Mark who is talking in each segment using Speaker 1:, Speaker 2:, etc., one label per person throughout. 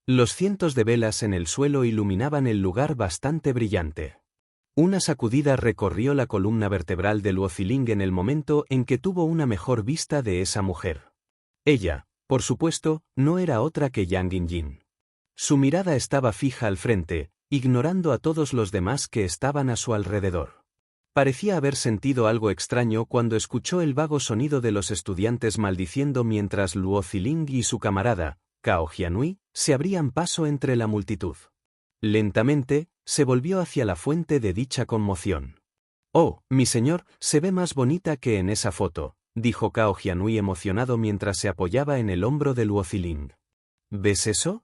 Speaker 1: Los cientos de velas en el suelo iluminaban el lugar bastante brillante. Una sacudida recorrió la columna vertebral de Luo Ziling en el momento en que tuvo una mejor vista de esa mujer. Ella, por supuesto, no era otra que Yang Yinjin. Su mirada estaba fija al frente, ignorando a todos los demás que estaban a su alrededor. Parecía haber sentido algo extraño cuando escuchó el vago sonido de los estudiantes maldiciendo mientras Luo Ziling y su camarada, Cao Jianhui, se abrían paso entre la multitud. Lentamente, se volvió hacia la fuente de dicha conmoción. «Oh, mi señor, se ve más bonita que en esa foto», dijo Cao Jianhui emocionado mientras se apoyaba en el hombro de Luo Ziling. «¿Ves eso?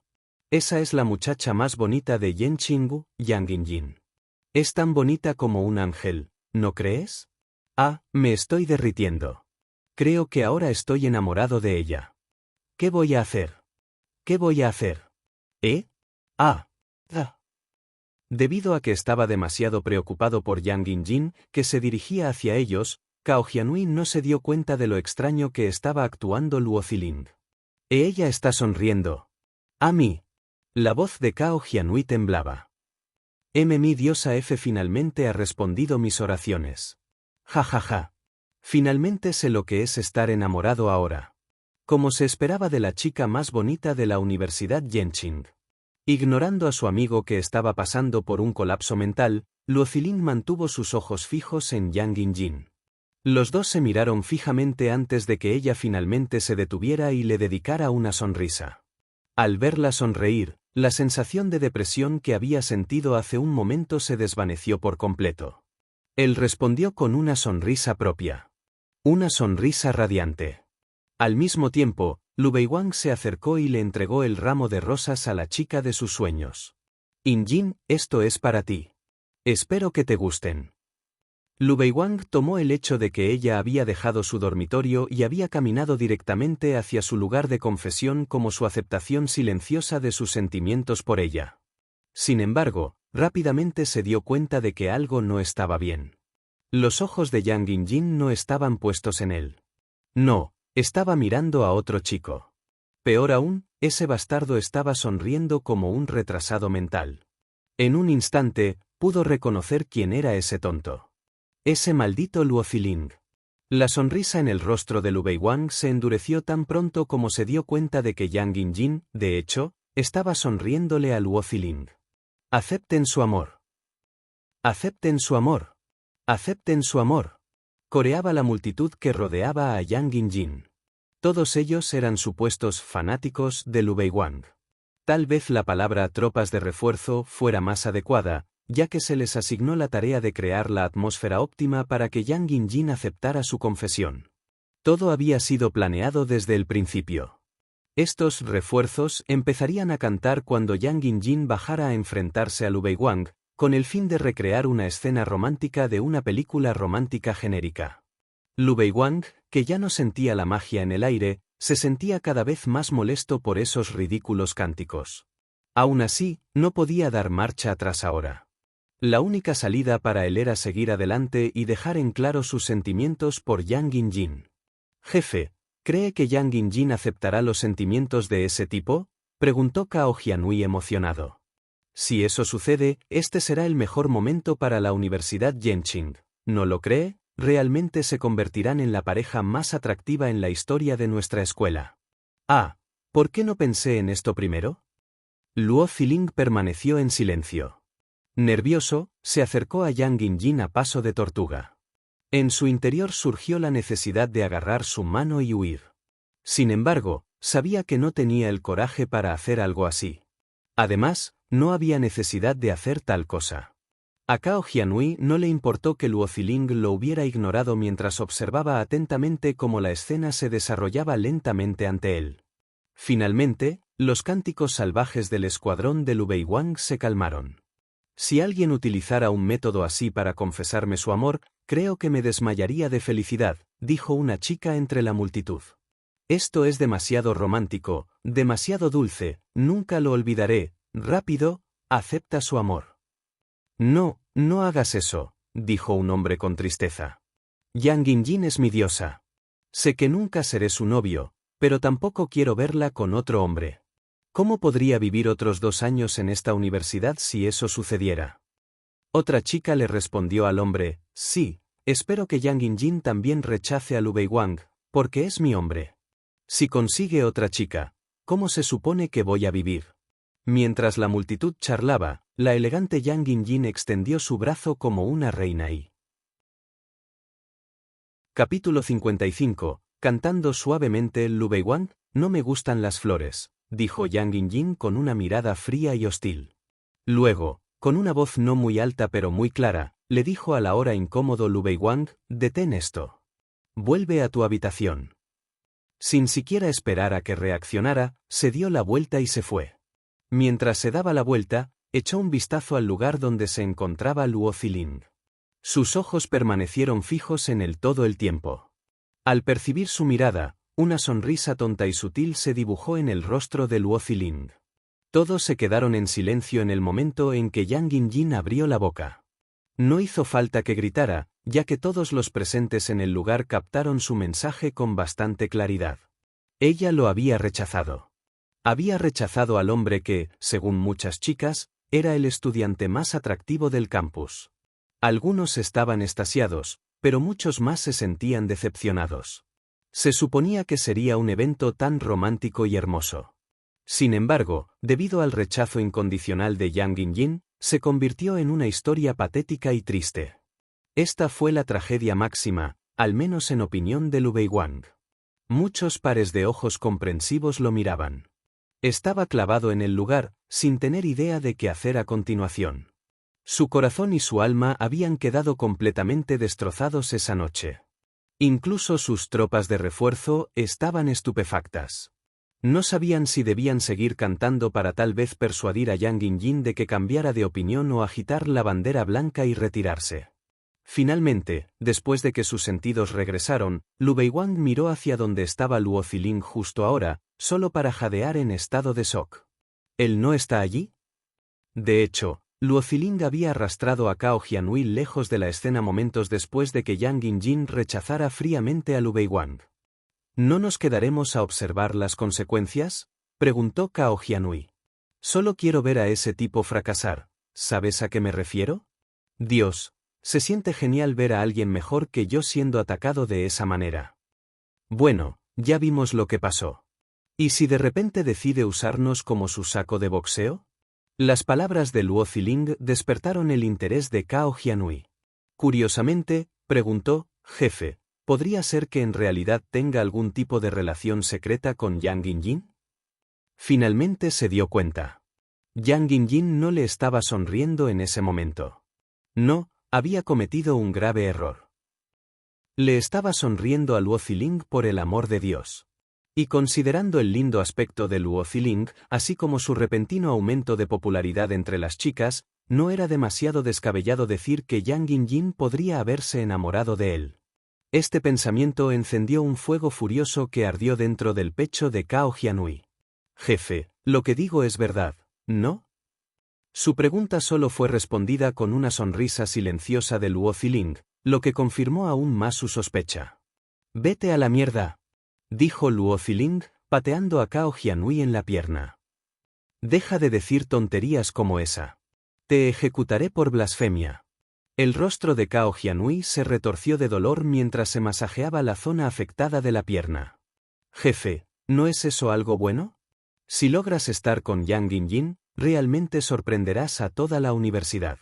Speaker 1: Esa es la muchacha más bonita de Yanqingwu, Yang Yinjin. Es tan bonita como un ángel, ¿no crees? Ah, me estoy derritiendo. Creo que ahora estoy enamorado de ella. ¿Qué voy a hacer? ¿Qué voy a hacer? ¿Eh? Ah. Ah». Debido a que estaba demasiado preocupado por Yang Yinjin, que se dirigía hacia ellos, Cao Jianhui no se dio cuenta de lo extraño que estaba actuando Luo Ziling. Ella está sonriendo. A mí. La voz de Cao Jianhui temblaba. Mi diosa F finalmente ha respondido mis oraciones. Ja ja ja. Finalmente sé lo que es estar enamorado ahora. Como se esperaba de la chica más bonita de la Universidad Yenching. Ignorando a su amigo que estaba pasando por un colapso mental, Luo Ziling mantuvo sus ojos fijos en Yang Yinjin. Los dos se miraron fijamente antes de que ella finalmente se detuviera y le dedicara una sonrisa. Al verla sonreír, la sensación de depresión que había sentido hace un momento se desvaneció por completo. Él respondió con una sonrisa propia. Una sonrisa radiante. Al mismo tiempo, Lu Beiwang se acercó y le entregó el ramo de rosas a la chica de sus sueños. Yinjin, esto es para ti. Espero que te gusten. Lu Beiwang tomó el hecho de que ella había dejado su dormitorio y había caminado directamente hacia su lugar de confesión como su aceptación silenciosa de sus sentimientos por ella. Sin embargo, rápidamente se dio cuenta de que algo no estaba bien. Los ojos de Yang Yinjin no estaban puestos en él. No. Estaba mirando a otro chico. Peor aún, ese bastardo estaba sonriendo como un retrasado mental. En un instante, pudo reconocer quién era ese tonto. Ese maldito Luo Ziling. La sonrisa en el rostro de Lu Beiwang se endureció tan pronto como se dio cuenta de que Yang Yinjin, de hecho, estaba sonriéndole a Luo Ziling. Acepten su amor. Acepten su amor. Acepten su amor. Coreaba la multitud que rodeaba a Yang Yinjin. Todos ellos eran supuestos fanáticos de Lu Beiwang. Tal vez la palabra tropas de refuerzo fuera más adecuada, ya que se les asignó la tarea de crear la atmósfera óptima para que Yang Yinjin aceptara su confesión. Todo había sido planeado desde el principio. Estos refuerzos empezarían a cantar cuando Yang Yinjin bajara a enfrentarse a Lu Beiwang, con el fin de recrear una escena romántica de una película romántica genérica. Lu Beiwang, que ya no sentía la magia en el aire, se sentía cada vez más molesto por esos ridículos cánticos. Aún así, no podía dar marcha atrás ahora. La única salida para él era seguir adelante y dejar en claro sus sentimientos por Yang Yinjin. «Jefe, ¿cree que Yang Yinjin aceptará los sentimientos de ese tipo?», preguntó Cao Jianhui emocionado. «Si eso sucede, este será el mejor momento para la Universidad Yenching, ¿no lo cree? Realmente se convertirán en la pareja más atractiva en la historia de nuestra escuela». «Ah, ¿por qué no pensé en esto primero?». Luo Ziling permaneció en silencio. Nervioso, se acercó a Yang Yinjin a paso de tortuga. En su interior surgió la necesidad de agarrar su mano y huir. Sin embargo, sabía que no tenía el coraje para hacer algo así. Además, no había necesidad de hacer tal cosa. A Cao Jianhui no le importó que Luo Ziling lo hubiera ignorado mientras observaba atentamente cómo la escena se desarrollaba lentamente ante él. Finalmente, los cánticos salvajes del escuadrón de Lu Beiwang se calmaron. «Si alguien utilizara un método así para confesarme su amor, creo que me desmayaría de felicidad», dijo una chica entre la multitud. «Esto es demasiado romántico, demasiado dulce, nunca lo olvidaré. Rápido, acepta su amor». «No, no hagas eso», dijo un hombre con tristeza. «Yang Yinjin es mi diosa. Sé que nunca seré su novio, pero tampoco quiero verla con otro hombre». ¿Cómo podría vivir otros 2 años en esta universidad si eso sucediera? Otra chica le respondió al hombre, sí, espero que Yang Injin también rechace a Lu Weiwang, porque es mi hombre. Si consigue otra chica, ¿cómo se supone que voy a vivir? Mientras la multitud charlaba, la elegante Yang Injin extendió su brazo como una reina y... Capítulo 55, cantando suavemente Lu Weiwang, no me gustan las flores, dijo Yang Injin con una mirada fría y hostil. Luego, con una voz no muy alta pero muy clara, le dijo al ahora incómodo Lu Weiwang, detén esto. Vuelve a tu habitación. Sin siquiera esperar a que reaccionara, se dio la vuelta y se fue. Mientras se daba la vuelta, echó un vistazo al lugar donde se encontraba Luo Ziling. Sus ojos permanecieron fijos en él todo el tiempo. Al percibir su mirada, una sonrisa tonta y sutil se dibujó en el rostro de Luo Ziling. Todos se quedaron en silencio en el momento en que Yang Injin abrió la boca. No hizo falta que gritara, ya que todos los presentes en el lugar captaron su mensaje con bastante claridad. Ella lo había rechazado. Había rechazado al hombre que, según muchas chicas, era el estudiante más atractivo del campus. Algunos estaban extasiados, pero muchos más se sentían decepcionados. Se suponía que sería un evento tan romántico y hermoso. Sin embargo, debido al rechazo incondicional de Yang Injin, se convirtió en una historia patética y triste. Esta fue la tragedia máxima, al menos en opinión de Lu Weiwang. Muchos pares de ojos comprensivos lo miraban. Estaba clavado en el lugar, sin tener idea de qué hacer a continuación. Su corazón y su alma habían quedado completamente destrozados esa noche. Incluso sus tropas de refuerzo estaban estupefactas. No sabían si debían seguir cantando para tal vez persuadir a Yang Injin de que cambiara de opinión o agitar la bandera blanca y retirarse. Finalmente, después de que sus sentidos regresaron, Lu Weiwang miró hacia donde estaba Luo Ziling justo ahora, solo para jadear en estado de shock. ¿Él no está allí? De hecho, Luo Ziling había arrastrado a Cao Jianhui lejos de la escena momentos después de que Yang Injin rechazara fríamente a Lu Weiwang. ¿No nos quedaremos a observar las consecuencias?, preguntó Cao Jianhui. Solo quiero ver a ese tipo fracasar, ¿sabes a qué me refiero? Dios, se siente genial ver a alguien mejor que yo siendo atacado de esa manera. Bueno, ya vimos lo que pasó. ¿Y si de repente decide usarnos como su saco de boxeo? Las palabras de Luo Ziling despertaron el interés de Cao Jianhui. Curiosamente, preguntó, jefe, ¿podría ser que en realidad tenga algún tipo de relación secreta con Yang Injin? Finalmente se dio cuenta. Yang Injin no le estaba sonriendo en ese momento. No, había cometido un grave error. Le estaba sonriendo a Luo Ziling por el amor de Dios. Y considerando el lindo aspecto de Luo Ziling, así como su repentino aumento de popularidad entre las chicas, no era demasiado descabellado decir que Yang Injin podría haberse enamorado de él. Este pensamiento encendió un fuego furioso que ardió dentro del pecho de Cao Jianhui. Jefe, lo que digo es verdad, ¿no? Su pregunta solo fue respondida con una sonrisa silenciosa de Luo Ziling, lo que confirmó aún más su sospecha. Vete a la mierda, dijo Luo Ziling, pateando a Cao Jianhui en la pierna. Deja de decir tonterías como esa. Te ejecutaré por blasfemia. El rostro de Cao Jianhui se retorció de dolor mientras se masajeaba la zona afectada de la pierna. Jefe, ¿no es eso algo bueno? Si logras estar con Yang Injin, realmente sorprenderás a toda la universidad.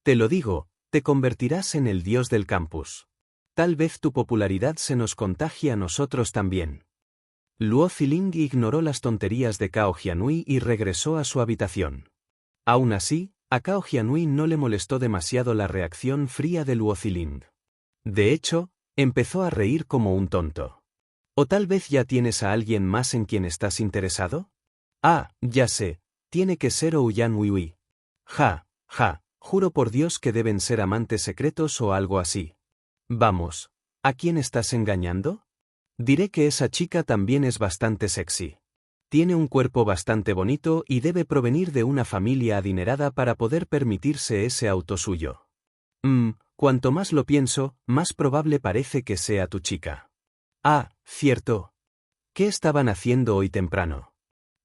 Speaker 1: Te lo digo, te convertirás en el dios del campus. Tal vez tu popularidad se nos contagie a nosotros también. Luo Ziling ignoró las tonterías de Cao Jianhui y regresó a su habitación. Aún así, a Cao Jianhui no le molestó demasiado la reacción fría de Luo Ziling. De hecho, empezó a reír como un tonto. ¿O tal vez ya tienes a alguien más en quien estás interesado? Ah, ya sé, tiene que ser Ouyan Weiwei. Ja, juro por Dios que deben ser amantes secretos o algo así. Vamos, ¿a quién estás engañando? Diré que esa chica también es bastante sexy. Tiene un cuerpo bastante bonito y debe provenir de una familia adinerada para poder permitirse ese auto suyo. Cuanto más lo pienso, más probable parece que sea tu chica. Ah, cierto. ¿Qué estaban haciendo hoy temprano?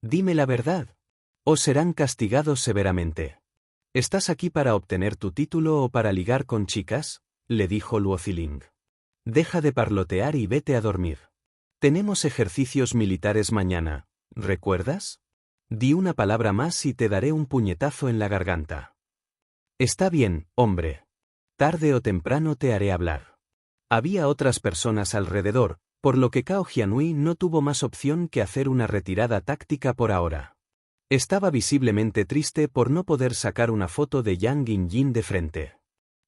Speaker 1: Dime la verdad. O serán castigados severamente. ¿Estás aquí para obtener tu título o para ligar con chicas?, le dijo Luo Ziling. Deja de parlotear y vete a dormir. Tenemos ejercicios militares mañana, ¿recuerdas? Di una palabra más y te daré un puñetazo en la garganta. Está bien, hombre. Tarde o temprano te haré hablar. Había otras personas alrededor, por lo que Cao Jianhui no tuvo más opción que hacer una retirada táctica por ahora. Estaba visiblemente triste por no poder sacar una foto de Yang Yinjin de frente.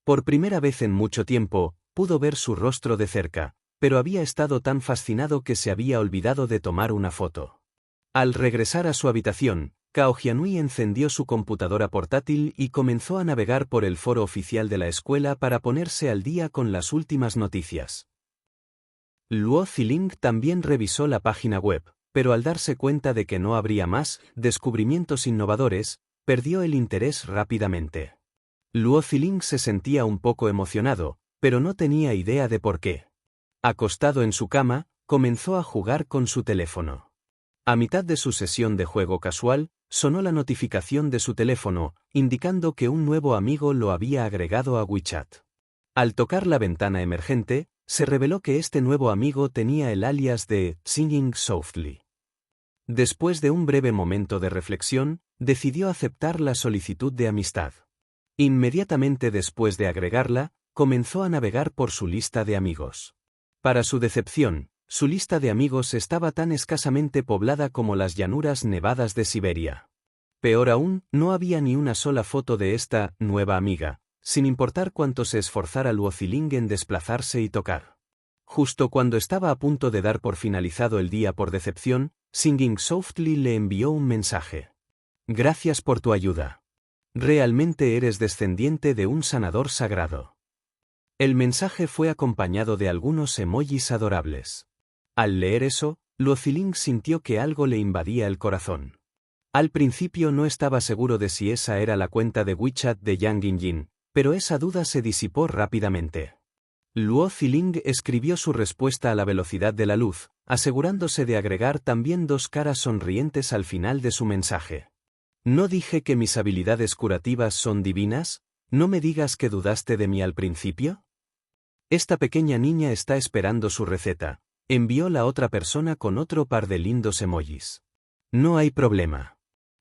Speaker 1: Por primera vez en mucho tiempo, pudo ver su rostro de cerca, pero había estado tan fascinado que se había olvidado de tomar una foto. Al regresar a su habitación, Cao Jianhui encendió su computadora portátil y comenzó a navegar por el foro oficial de la escuela para ponerse al día con las últimas noticias. Luo Ziling también revisó la página web, pero al darse cuenta de que no habría más descubrimientos innovadores, perdió el interés rápidamente. Luo Ziling se sentía un poco emocionado, pero no tenía idea de por qué. Acostado en su cama, comenzó a jugar con su teléfono. A mitad de su sesión de juego casual, sonó la notificación de su teléfono, indicando que un nuevo amigo lo había agregado a WeChat. Al tocar la ventana emergente, se reveló que este nuevo amigo tenía el alias de Singing Softly. Después de un breve momento de reflexión, decidió aceptar la solicitud de amistad. Inmediatamente después de agregarla, comenzó a navegar por su lista de amigos. Para su decepción, su lista de amigos estaba tan escasamente poblada como las llanuras nevadas de Siberia. Peor aún, no había ni una sola foto de esta nueva amiga, sin importar cuánto se esforzara Luo Ziling en desplazarse y tocar. Justo cuando estaba a punto de dar por finalizado el día por decepción, Singing Softly le envió un mensaje. Gracias por tu ayuda. Realmente eres descendiente de un sanador sagrado. El mensaje fue acompañado de algunos emojis adorables. Al leer eso, Luo Ziling sintió que algo le invadía el corazón. Al principio no estaba seguro de si esa era la cuenta de WeChat de Yang Yinjin, pero esa duda se disipó rápidamente. Luo Ziling escribió su respuesta a la velocidad de la luz, asegurándose de agregar también dos caras sonrientes al final de su mensaje. ¿No dije que mis habilidades curativas son divinas? ¿No me digas que dudaste de mí al principio? Esta pequeña niña está esperando su receta, envió la otra persona con otro par de lindos emojis. No hay problema.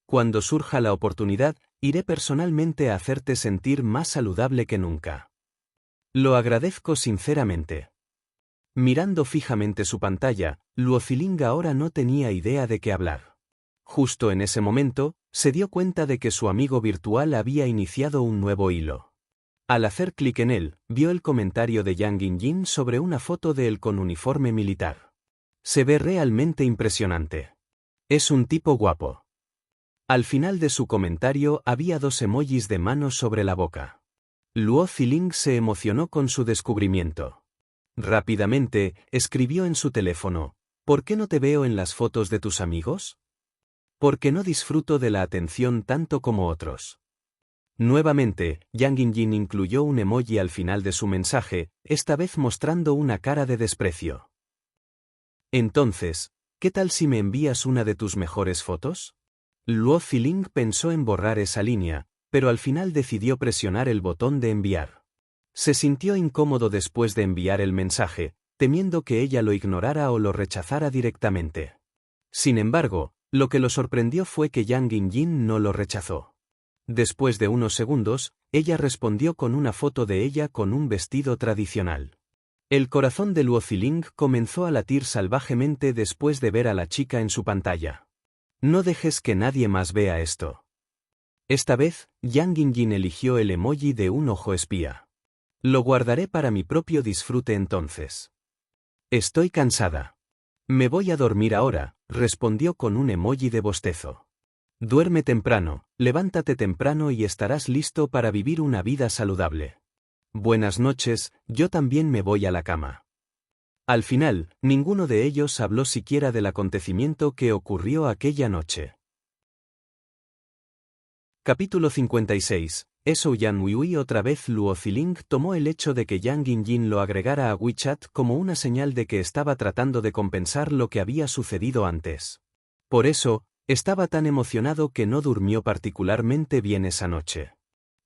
Speaker 1: Cuando surja la oportunidad, iré personalmente a hacerte sentir más saludable que nunca. Lo agradezco sinceramente. Mirando fijamente su pantalla, Luo Ziling ahora no tenía idea de qué hablar. Justo en ese momento, se dio cuenta de que su amigo virtual había iniciado un nuevo hilo. Al hacer clic en él, vio el comentario de Yang Yinjin sobre una foto de él con uniforme militar. Se ve realmente impresionante. Es un tipo guapo. Al final de su comentario había dos emojis de manos sobre la boca. Luo Ziling se emocionó con su descubrimiento. Rápidamente, escribió en su teléfono, ¿por qué no te veo en las fotos de tus amigos? Porque no disfruto de la atención tanto como otros. Nuevamente, Yang Yinjin incluyó un emoji al final de su mensaje, esta vez mostrando una cara de desprecio. Entonces, ¿qué tal si me envías una de tus mejores fotos? Luo Ziling pensó en borrar esa línea, pero al final decidió presionar el botón de enviar. Se sintió incómodo después de enviar el mensaje, temiendo que ella lo ignorara o lo rechazara directamente. Sin embargo, lo que lo sorprendió fue que Yang Yinjin no lo rechazó. Después de unos segundos, ella respondió con una foto de ella con un vestido tradicional. El corazón de Luo Ziling comenzó a latir salvajemente después de ver a la chica en su pantalla. No dejes que nadie más vea esto. Esta vez, Yang Yinjin eligió el emoji de un ojo espía. Lo guardaré para mi propio disfrute entonces. Estoy cansada. Me voy a dormir ahora, respondió con un emoji de bostezo. Duerme temprano, levántate temprano y estarás listo para vivir una vida saludable. Buenas noches, yo también me voy a la cama. Al final, ninguno de ellos habló siquiera del acontecimiento que ocurrió aquella noche. Capítulo 56. Eso Yan Weiwei. Otra vez Luo Ziling tomó el hecho de que Yang Yinjin lo agregara a WeChat como una señal de que estaba tratando de compensar lo que había sucedido antes. Por eso, Estaba tan emocionado que no durmió particularmente bien esa noche.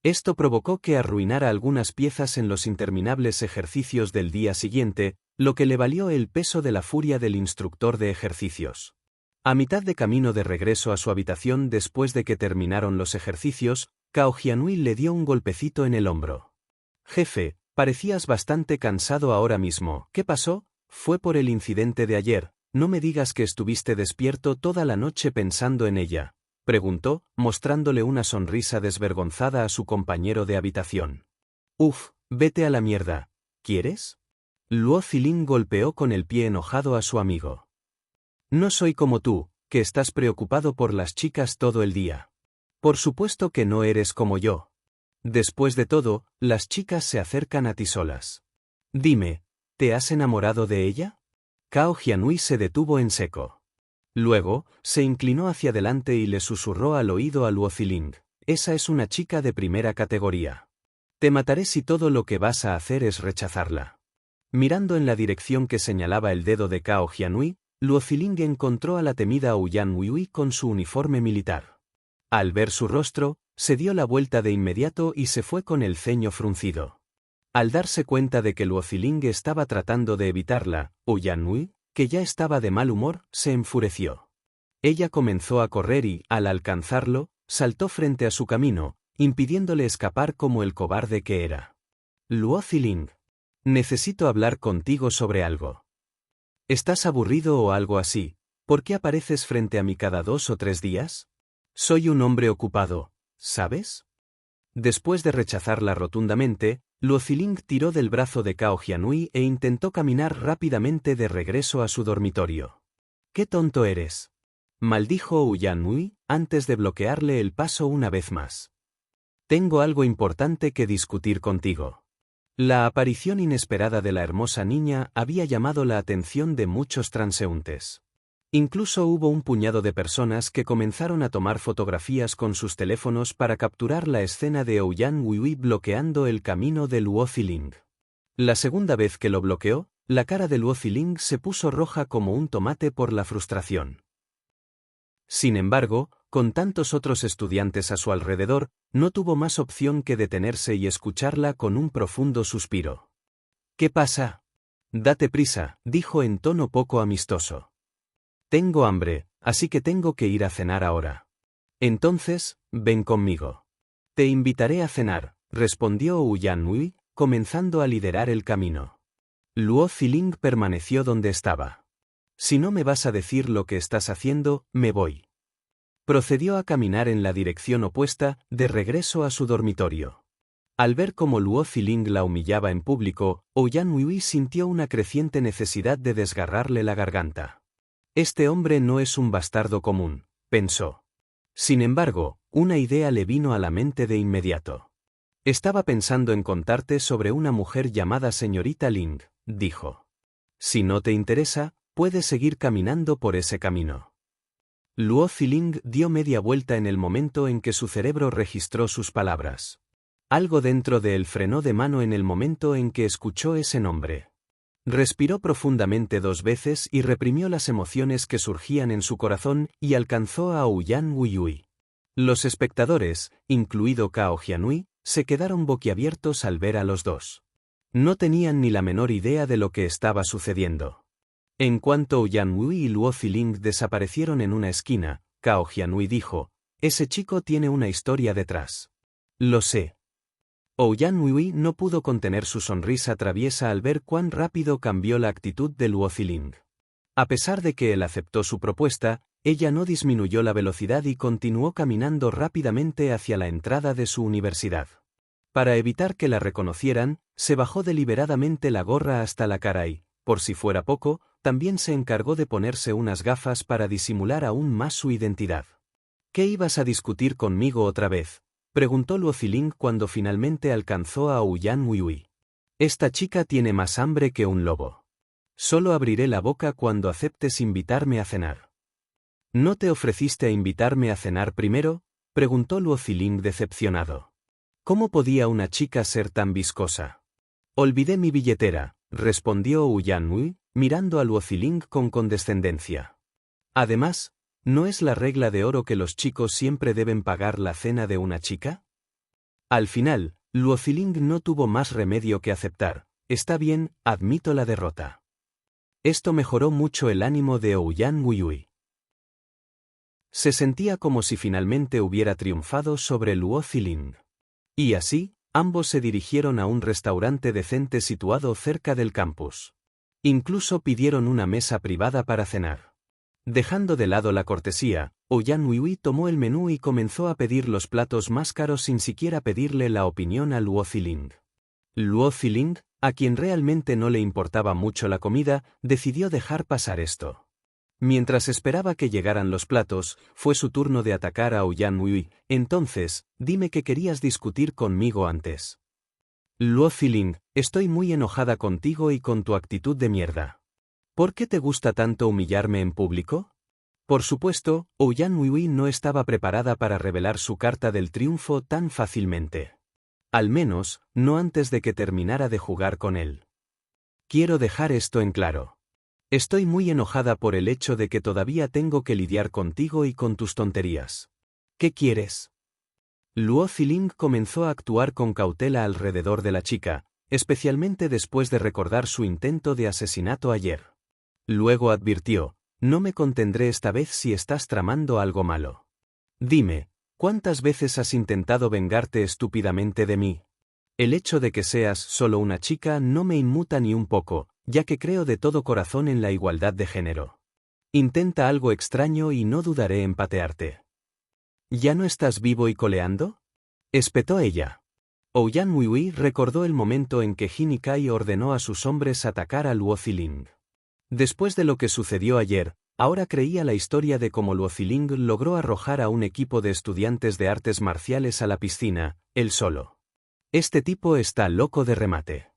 Speaker 1: Esto provocó que arruinara algunas piezas en los interminables ejercicios del día siguiente, lo que le valió el peso de la furia del instructor de ejercicios. A mitad de camino de regreso a su habitación después de que terminaron los ejercicios, Cao Jianhui le dio un golpecito en el hombro. «Jefe, parecías bastante cansado ahora mismo. ¿Qué pasó? Fue por el incidente de ayer. No me digas que estuviste despierto toda la noche pensando en ella», preguntó, mostrándole una sonrisa desvergonzada a su compañero de habitación. «Uf, vete a la mierda. ¿Quieres?». Luo Zilin golpeó con el pie enojado a su amigo. «No soy como tú, que estás preocupado por las chicas todo el día. Por supuesto que no eres como yo. Después de todo, las chicas se acercan a ti solas. Dime, ¿te has enamorado de ella?». Cao Jianhui se detuvo en seco. Luego, se inclinó hacia adelante y le susurró al oído a Luo Zilin: «Esa es una chica de primera categoría. Te mataré si todo lo que vas a hacer es rechazarla». Mirando en la dirección que señalaba el dedo de Cao Jianhui, Luo Zilin encontró a la temida Ouyang Huihui con su uniforme militar. Al ver su rostro, se dio la vuelta de inmediato y se fue con el ceño fruncido. Al darse cuenta de que Luo Zilin estaba tratando de evitarla, Ouyang Huihui, que ya estaba de mal humor, se enfureció. Ella comenzó a correr y, al alcanzarlo, saltó frente a su camino, impidiéndole escapar como el cobarde que era. «Luo Zilin, necesito hablar contigo sobre algo. ¿Estás aburrido o algo así? ¿Por qué apareces frente a mí cada 2 o 3 días? Soy un hombre ocupado, ¿sabes?». Después de rechazarla rotundamente, Luo Zilin tiró del brazo de Cao Jianhui e intentó caminar rápidamente de regreso a su dormitorio. «¡Qué tonto eres!», maldijo Ouyang Huihui, antes de bloquearle el paso una vez más. «Tengo algo importante que discutir contigo». La aparición inesperada de la hermosa niña había llamado la atención de muchos transeúntes. Incluso hubo un puñado de personas que comenzaron a tomar fotografías con sus teléfonos para capturar la escena de Ouyang Huihui bloqueando el camino de Luo Zilin. La segunda vez que lo bloqueó, la cara de Luo Zilin se puso roja como un tomate por la frustración. Sin embargo, con tantos otros estudiantes a su alrededor, no tuvo más opción que detenerse y escucharla con un profundo suspiro. «¿Qué pasa?». «Date prisa», dijo en tono poco amistoso. «Tengo hambre, así que tengo que ir a cenar ahora». «Entonces, ven conmigo». «Te invitaré a cenar», respondió Ouyang Huihui, comenzando a liderar el camino. Luo Zilin permaneció donde estaba. «Si no me vas a decir lo que estás haciendo, me voy». Procedió a caminar en la dirección opuesta, de regreso a su dormitorio. Al ver cómo Luo Zilin la humillaba en público, Ouyang Huihui sintió una creciente necesidad de desgarrarle la garganta. «Este hombre no es un bastardo común», pensó. Sin embargo, una idea le vino a la mente de inmediato. «Estaba pensando en contarte sobre una mujer llamada señorita Ling», dijo. «Si no te interesa, puedes seguir caminando por ese camino». Luo Zilin dio media vuelta en el momento en que su cerebro registró sus palabras. Algo dentro de él frenó de mano en el momento en que escuchó ese nombre. Respiró profundamente 2 veces y reprimió las emociones que surgían en su corazón y alcanzó a Ouyang Huihui. Los espectadores, incluido Cao Jianhui, se quedaron boquiabiertos al ver a los dos. No tenían ni la menor idea de lo que estaba sucediendo. En cuanto Ouyang Huihui y Luo Zilin desaparecieron en una esquina, Cao Jianhui dijo: «Ese chico tiene una historia detrás». «Lo sé». Ouyang Huihui no pudo contener su sonrisa traviesa al ver cuán rápido cambió la actitud de Luo Zilin. A pesar de que él aceptó su propuesta, ella no disminuyó la velocidad y continuó caminando rápidamente hacia la entrada de su universidad. Para evitar que la reconocieran, se bajó deliberadamente la gorra hasta la cara y, por si fuera poco, también se encargó de ponerse unas gafas para disimular aún más su identidad. «¿Qué ibas a discutir conmigo otra vez?», preguntó Luo Zilin cuando finalmente alcanzó a Ouyang Huihui. «Esta chica tiene más hambre que un lobo. Solo abriré la boca cuando aceptes invitarme a cenar». «¿No te ofreciste a invitarme a cenar primero?», preguntó Luo Zilin decepcionado. «¿Cómo podía una chica ser tan viscosa?». «Olvidé mi billetera», respondió Ouyang Huihui, mirando a Luo Zilin con condescendencia. «Además, ¿No es la regla de oro que los chicos siempre deben pagar la cena de una chica? Al final, Luo Ziling no tuvo más remedio que aceptar. Está bien, admito la derrota. Esto mejoró mucho el ánimo de Ouyan Wuyui. Se sentía como si finalmente hubiera triunfado sobre Luo Ziling. Y así, ambos se dirigieron a un restaurante decente situado cerca del campus. Incluso pidieron una mesa privada para cenar. Dejando de lado la cortesía, Ouyan Wuyui tomó el menú y comenzó a pedir los platos más caros sin siquiera pedirle la opinión a Luo Ziling. Luo Ziling, a quien realmente no le importaba mucho la comida, decidió dejar pasar esto. Mientras esperaba que llegaran los platos, fue su turno de atacar a Ouyan Wuyui. Entonces, dime que querías discutir conmigo antes. Luo Ziling, estoy muy enojada contigo y con tu actitud de mierda. ¿Por qué te gusta tanto humillarme en público? Por supuesto, Ouyan Wuyui no estaba preparada para revelar su carta del triunfo tan fácilmente. Al menos, no antes de que terminara de jugar con él. Quiero dejar esto en claro. Estoy muy enojada por el hecho de que todavía tengo que lidiar contigo y con tus tonterías. ¿Qué quieres? Luo Ziling comenzó a actuar con cautela alrededor de la chica, especialmente después de recordar su intento de asesinato ayer. Luego advirtió, no me contendré esta vez si estás tramando algo malo. Dime, ¿cuántas veces has intentado vengarte estúpidamente de mí? El hecho de que seas solo una chica no me inmuta ni un poco, ya que creo de todo corazón en la igualdad de género. Intenta algo extraño y no dudaré en patearte. ¿Ya no estás vivo y coleando? Espetó ella. Ouyan Wuyui recordó el momento en que Jin Kai ordenó a sus hombres atacar a Luo Ziling. Después de lo que sucedió ayer, ahora creía la historia de cómo Luo Ziling logró arrojar a un equipo de estudiantes de artes marciales a la piscina, él solo. Este tipo está loco de remate.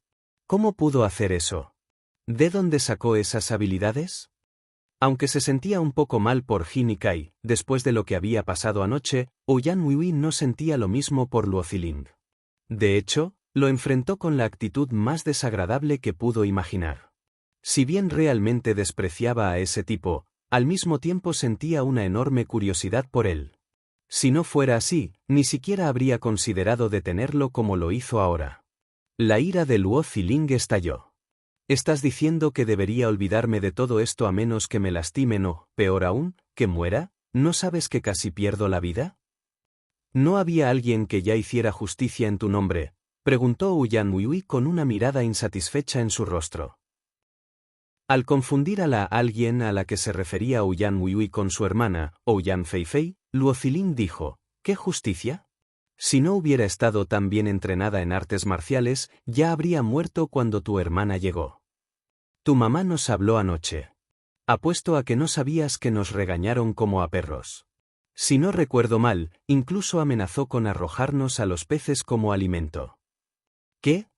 Speaker 1: ¿Cómo pudo hacer eso? ¿De dónde sacó esas habilidades? Aunque se sentía un poco mal por Jin Kai, después de lo que había pasado anoche, Ouyan Wuyui no sentía lo mismo por Luo Ziling. De hecho, lo enfrentó con la actitud más desagradable que pudo imaginar. Si bien realmente despreciaba a ese tipo, al mismo tiempo sentía una enorme curiosidad por él. Si no fuera así, ni siquiera habría considerado detenerlo como lo hizo ahora. La ira de Luo Ziling estalló. ¿Estás diciendo que debería olvidarme de todo esto a menos que me lastimen o, peor aún, que muera? ¿No sabes que casi pierdo la vida? ¿No había alguien que ya hiciera justicia en tu nombre? Preguntó Ouyan Wuyui con una mirada insatisfecha en su rostro. Al confundir a la alguien a la que se refería Ouyan Wuyui con su hermana, Ouyan Feifei, Luo Ziling dijo, ¿qué justicia? Si no hubiera estado tan bien entrenada en artes marciales, ya habría muerto cuando tu hermana llegó. Tu mamá nos habló anoche. Apuesto a que no sabías que nos regañaron como a perros. Si no recuerdo mal, incluso amenazó con arrojarnos a los peces como alimento. ¿Qué?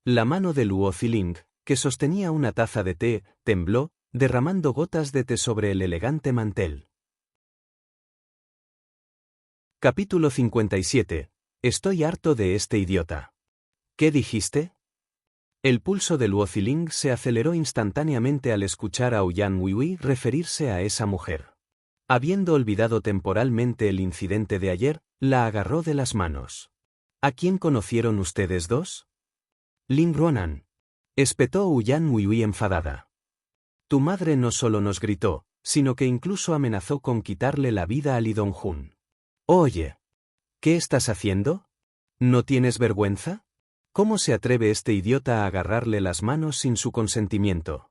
Speaker 1: La mano de Luo Ziling, que sostenía una taza de té, tembló, derramando gotas de té sobre el elegante mantel. Capítulo 57. Estoy harto de este idiota. ¿Qué dijiste? El pulso de Luo Ziling se aceleró instantáneamente al escuchar a Ouyan Wuyui referirse a esa mujer. Habiendo olvidado temporalmente el incidente de ayer, la agarró de las manos. ¿A quién conocieron ustedes dos? Ling Ruonan. Espetó Ouyan Wuyui enfadada. Tu madre no solo nos gritó, sino que incluso amenazó con quitarle la vida a Li Dongjun. Oye. ¿Qué estás haciendo? ¿No tienes vergüenza? ¿Cómo se atreve este idiota a agarrarle las manos sin su consentimiento?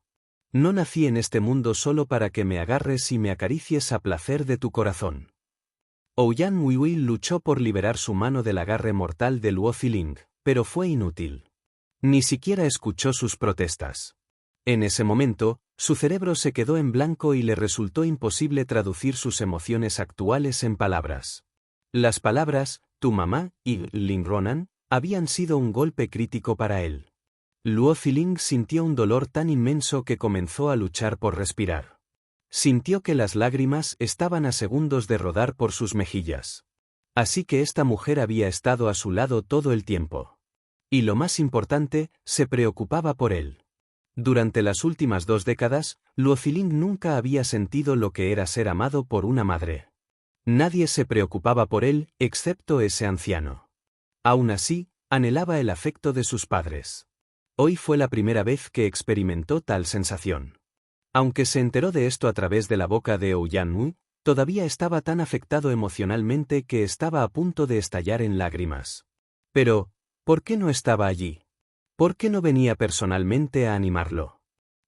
Speaker 1: No nací en este mundo solo para que me agarres y me acaricies a placer de tu corazón. Ouyan Wuyui luchó por liberar su mano del agarre mortal de Luo Ziling, pero fue inútil. Ni siquiera escuchó sus protestas. En ese momento, su cerebro se quedó en blanco y le resultó imposible traducir sus emociones actuales en palabras. Las palabras, tu mamá, y Ling Ruonan, habían sido un golpe crítico para él. Luo Ziling sintió un dolor tan inmenso que comenzó a luchar por respirar. Sintió que las lágrimas estaban a segundos de rodar por sus mejillas. Así que esta mujer había estado a su lado todo el tiempo. Y lo más importante, se preocupaba por él. Durante las últimas 2 décadas, Luo Ziling nunca había sentido lo que era ser amado por una madre. Nadie se preocupaba por él, excepto ese anciano. Aún así, anhelaba el afecto de sus padres. Hoy fue la primera vez que experimentó tal sensación. Aunque se enteró de esto a través de la boca de Ouyan, todavía estaba tan afectado emocionalmente que estaba a punto de estallar en lágrimas. Pero, ¿por qué no estaba allí? ¿Por qué no venía personalmente a animarlo?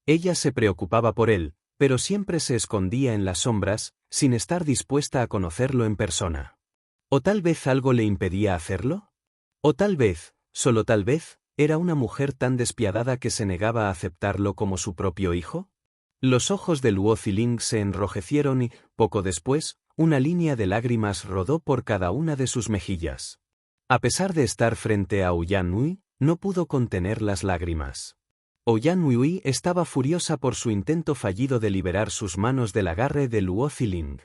Speaker 1: Ella se preocupaba por él, pero siempre se escondía en las sombras, sin estar dispuesta a conocerlo en persona. ¿O tal vez algo le impedía hacerlo? ¿O tal vez, solo tal vez, era una mujer tan despiadada que se negaba a aceptarlo como su propio hijo? Los ojos de Luo Ziling se enrojecieron y, poco después, una línea de lágrimas rodó por cada una de sus mejillas. A pesar de estar frente a Ouyan Nui, no pudo contener las lágrimas. Ouyan Nui estaba furiosa por su intento fallido de liberar sus manos del agarre de Luo Ziling.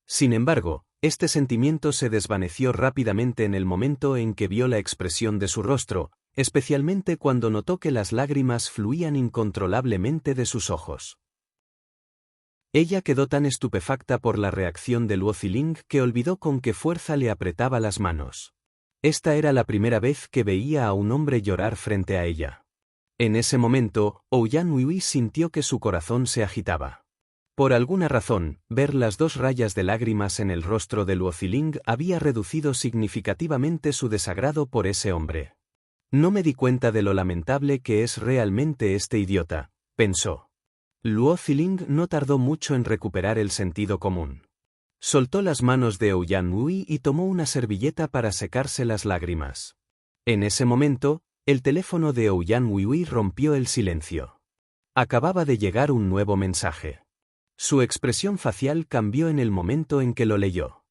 Speaker 1: Sin embargo, este sentimiento se desvaneció rápidamente en el momento en que vio la expresión de su rostro, especialmente cuando notó que las lágrimas fluían incontrolablemente de sus ojos. Ella quedó tan estupefacta por la reacción de Luo Ziling que olvidó con qué fuerza le apretaba las manos. Esta era la primera vez que veía a un hombre llorar frente a ella. En ese momento, Ouyan Nui sintió que su corazón se agitaba. Por alguna razón, ver las 2 rayas de lágrimas en el rostro de Luo Ziling había reducido significativamente su desagrado por ese hombre. No me di cuenta de lo lamentable que es realmente este idiota, pensó. Luo Ziling no tardó mucho en recuperar el sentido común. Soltó las manos de Ouyan Nui y tomó una servilleta para secarse las lágrimas. En ese momento, el teléfono de Ouyan Nui rompió el silencio. Acababa de llegar un nuevo mensaje. Su expresión facial cambió en el momento en que lo leyó.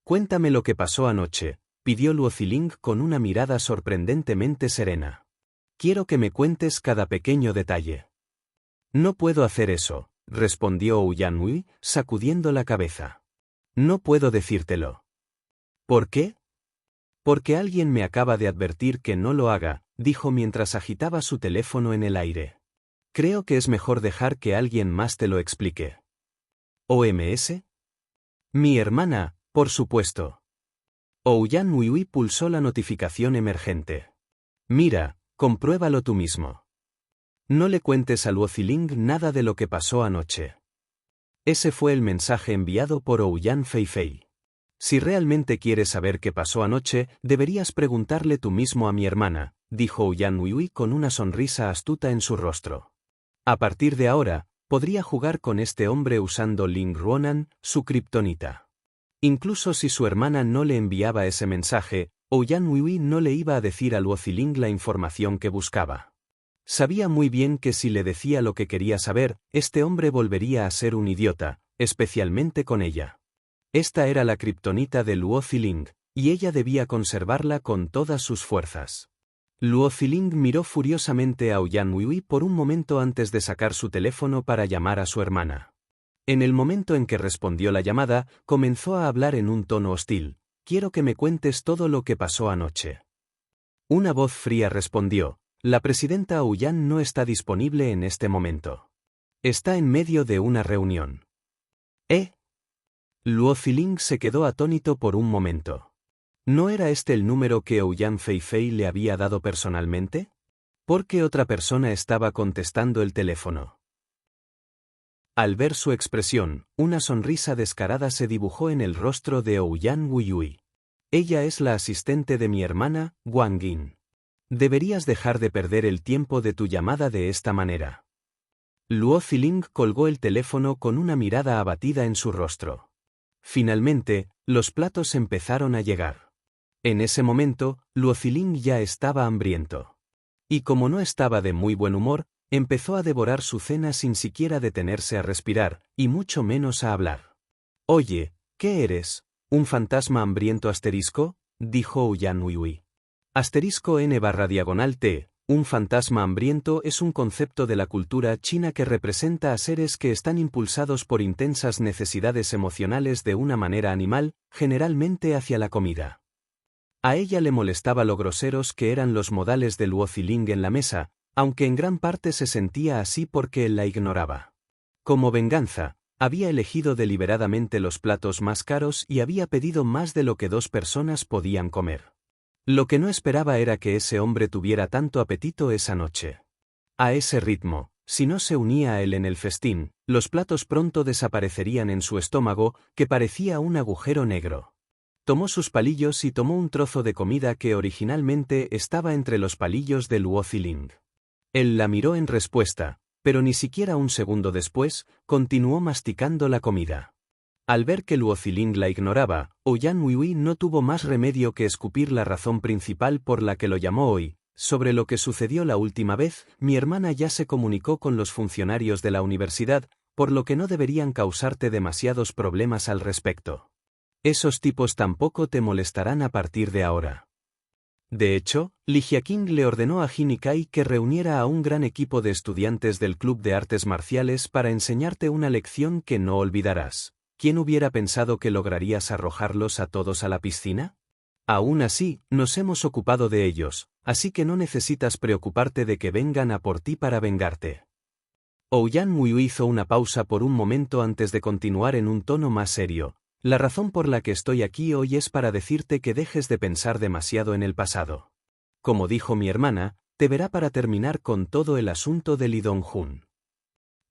Speaker 1: «Cuéntame lo que pasó anoche», pidió Luo Ziling con una mirada sorprendentemente serena. «Quiero que me cuentes cada pequeño detalle». «No puedo hacer eso», respondió Ouyan Nui, sacudiendo la cabeza. «No puedo decírtelo». «¿Por qué?» «Porque alguien me acaba de advertir que no lo haga», dijo mientras agitaba su teléfono en el aire. «Creo que es mejor dejar que alguien más te lo explique». «¿OMS?» «Mi hermana, por supuesto». Ouyan Nui pulsó la notificación emergente. «Mira, compruébalo tú mismo. No le cuentes a Luo Ziling nada de lo que pasó anoche». Ese fue el mensaje enviado por Ouyan Feifei. «Si realmente quieres saber qué pasó anoche, deberías preguntarle tú mismo a mi hermana», dijo Ouyan Nui con una sonrisa astuta en su rostro. A partir de ahora, podría jugar con este hombre usando Ling Ruonan, su kriptonita. Incluso si su hermana no le enviaba ese mensaje, Ouyan Nui no le iba a decir a Luo Ziling la información que buscaba. Sabía muy bien que si le decía lo que quería saber, este hombre volvería a ser un idiota, especialmente con ella. Esta era la kriptonita de Luo Ziling, y ella debía conservarla con todas sus fuerzas. Luo Ziling miró furiosamente a Ouyan Nui por un momento antes de sacar su teléfono para llamar a su hermana. En el momento en que respondió la llamada, comenzó a hablar en un tono hostil. «Quiero que me cuentes todo lo que pasó anoche». Una voz fría respondió. «La presidenta Ouyan no está disponible en este momento. Está en medio de una reunión». «¿Eh?» Luo Ziling se quedó atónito por un momento. ¿No era este el número que Ouyan Feifei le había dado personalmente? ¿Por qué otra persona estaba contestando el teléfono? Al ver su expresión, una sonrisa descarada se dibujó en el rostro de Ouyan Wuyui. «Ella es la asistente de mi hermana, Wang Yin. Deberías dejar de perder el tiempo de tu llamada de esta manera». Luo Ziling colgó el teléfono con una mirada abatida en su rostro. Finalmente, los platos empezaron a llegar. En ese momento, Luo Ziling ya estaba hambriento. Y como no estaba de muy buen humor, empezó a devorar su cena sin siquiera detenerse a respirar, y mucho menos a hablar. «Oye, ¿qué eres? ¿Un fantasma hambriento asterisco?», dijo Ouyan Nui. Asterisco N/T, un fantasma hambriento es un concepto de la cultura china que representa a seres que están impulsados por intensas necesidades emocionales de una manera animal, generalmente hacia la comida. A ella le molestaba lo groseros que eran los modales de Luo Ziling en la mesa, aunque en gran parte se sentía así porque él la ignoraba. Como venganza, había elegido deliberadamente los platos más caros y había pedido más de lo que 2 personas podían comer. Lo que no esperaba era que ese hombre tuviera tanto apetito esa noche. A ese ritmo, si no se unía a él en el festín, los platos pronto desaparecerían en su estómago, que parecía un agujero negro. Tomó sus palillos y tomó un trozo de comida que originalmente estaba entre los palillos de Luo Ziling. Él la miró en respuesta, pero ni siquiera un segundo después, continuó masticando la comida. Al ver que Luo Ziling la ignoraba, Ouyang Huihui no tuvo más remedio que escupir la razón principal por la que lo llamó hoy. Sobre lo que sucedió la última vez, mi hermana ya se comunicó con los funcionarios de la universidad, por lo que no deberían causarte demasiados problemas al respecto. Esos tipos tampoco te molestarán a partir de ahora. De hecho, Li Jiaqing le ordenó a Jin Kai que reuniera a un gran equipo de estudiantes del Club de Artes Marciales para enseñarte una lección que no olvidarás. ¿Quién hubiera pensado que lograrías arrojarlos a todos a la piscina? Aún así, nos hemos ocupado de ellos, así que no necesitas preocuparte de que vengan a por ti para vengarte. Ouyang Huihui hizo una pausa por un momento antes de continuar en un tono más serio. La razón por la que estoy aquí hoy es para decirte que dejes de pensar demasiado en el pasado. Como dijo mi hermana, te verá para terminar con todo el asunto de Li Dongjun.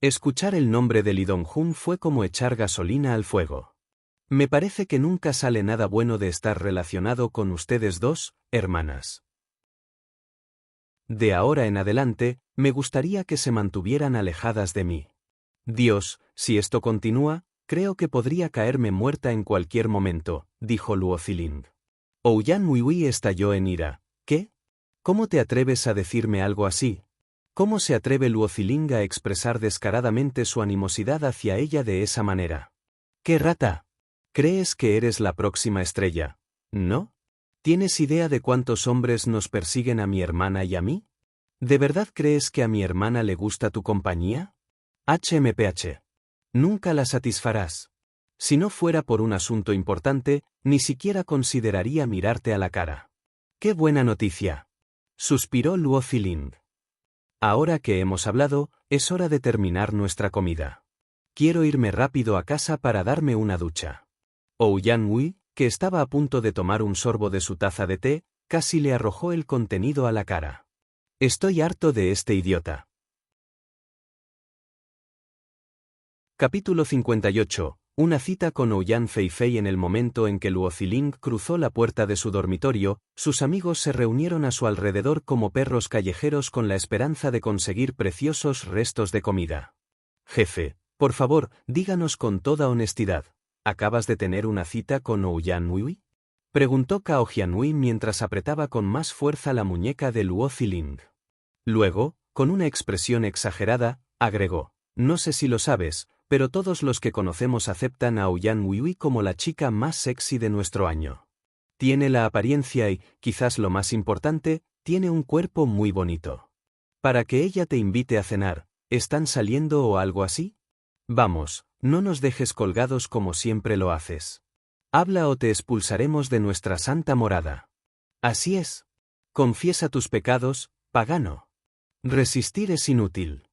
Speaker 1: Escuchar el nombre de Li Dongjun fue como echar gasolina al fuego. Me parece que nunca sale nada bueno de estar relacionado con ustedes dos, hermanas. De ahora en adelante, me gustaría que se mantuvieran alejadas de mí. Dios, si esto continúa, creo que podría caerme muerta en cualquier momento, dijo Luo Ziling. Ouyang Huihui estalló en ira. ¿Qué? ¿Cómo te atreves a decirme algo así? ¿Cómo se atreve Luo Ziling a expresar descaradamente su animosidad hacia ella de esa manera? ¡Qué rata! ¿Crees que eres la próxima estrella? ¿No? ¿Tienes idea de cuántos hombres nos persiguen a mi hermana y a mí? ¿De verdad crees que a mi hermana le gusta tu compañía? HMPH. Nunca la satisfarás. Si no fuera por un asunto importante, ni siquiera consideraría mirarte a la cara. ¡Qué buena noticia! Suspiró Luo Ziling. Ahora que hemos hablado, es hora de terminar nuestra comida. Quiero irme rápido a casa para darme una ducha. Ouyang Huihui, que estaba a punto de tomar un sorbo de su taza de té, casi le arrojó el contenido a la cara. Estoy harto de este idiota. Capítulo 58. Una cita con Ouyang Feifei. En el momento en que Luo Ziling cruzó la puerta de su dormitorio, sus amigos se reunieron a su alrededor como perros callejeros con la esperanza de conseguir preciosos restos de comida. Jefe, por favor, díganos con toda honestidad, ¿acabas de tener una cita con Ouyang Huihui? Preguntó Cao Jianhui mientras apretaba con más fuerza la muñeca de Luo Ziling. Luego, con una expresión exagerada, agregó, no sé si lo sabes, pero todos los que conocemos aceptan a Ouyang Huihui como la chica más sexy de nuestro año. Tiene la apariencia y, quizás lo más importante, tiene un cuerpo muy bonito. Para que ella te invite a cenar, ¿están saliendo o algo así? Vamos, no nos dejes colgados como siempre lo haces. Habla o te expulsaremos de nuestra santa morada. Así es. Confiesa tus pecados, pagano. Resistir es inútil,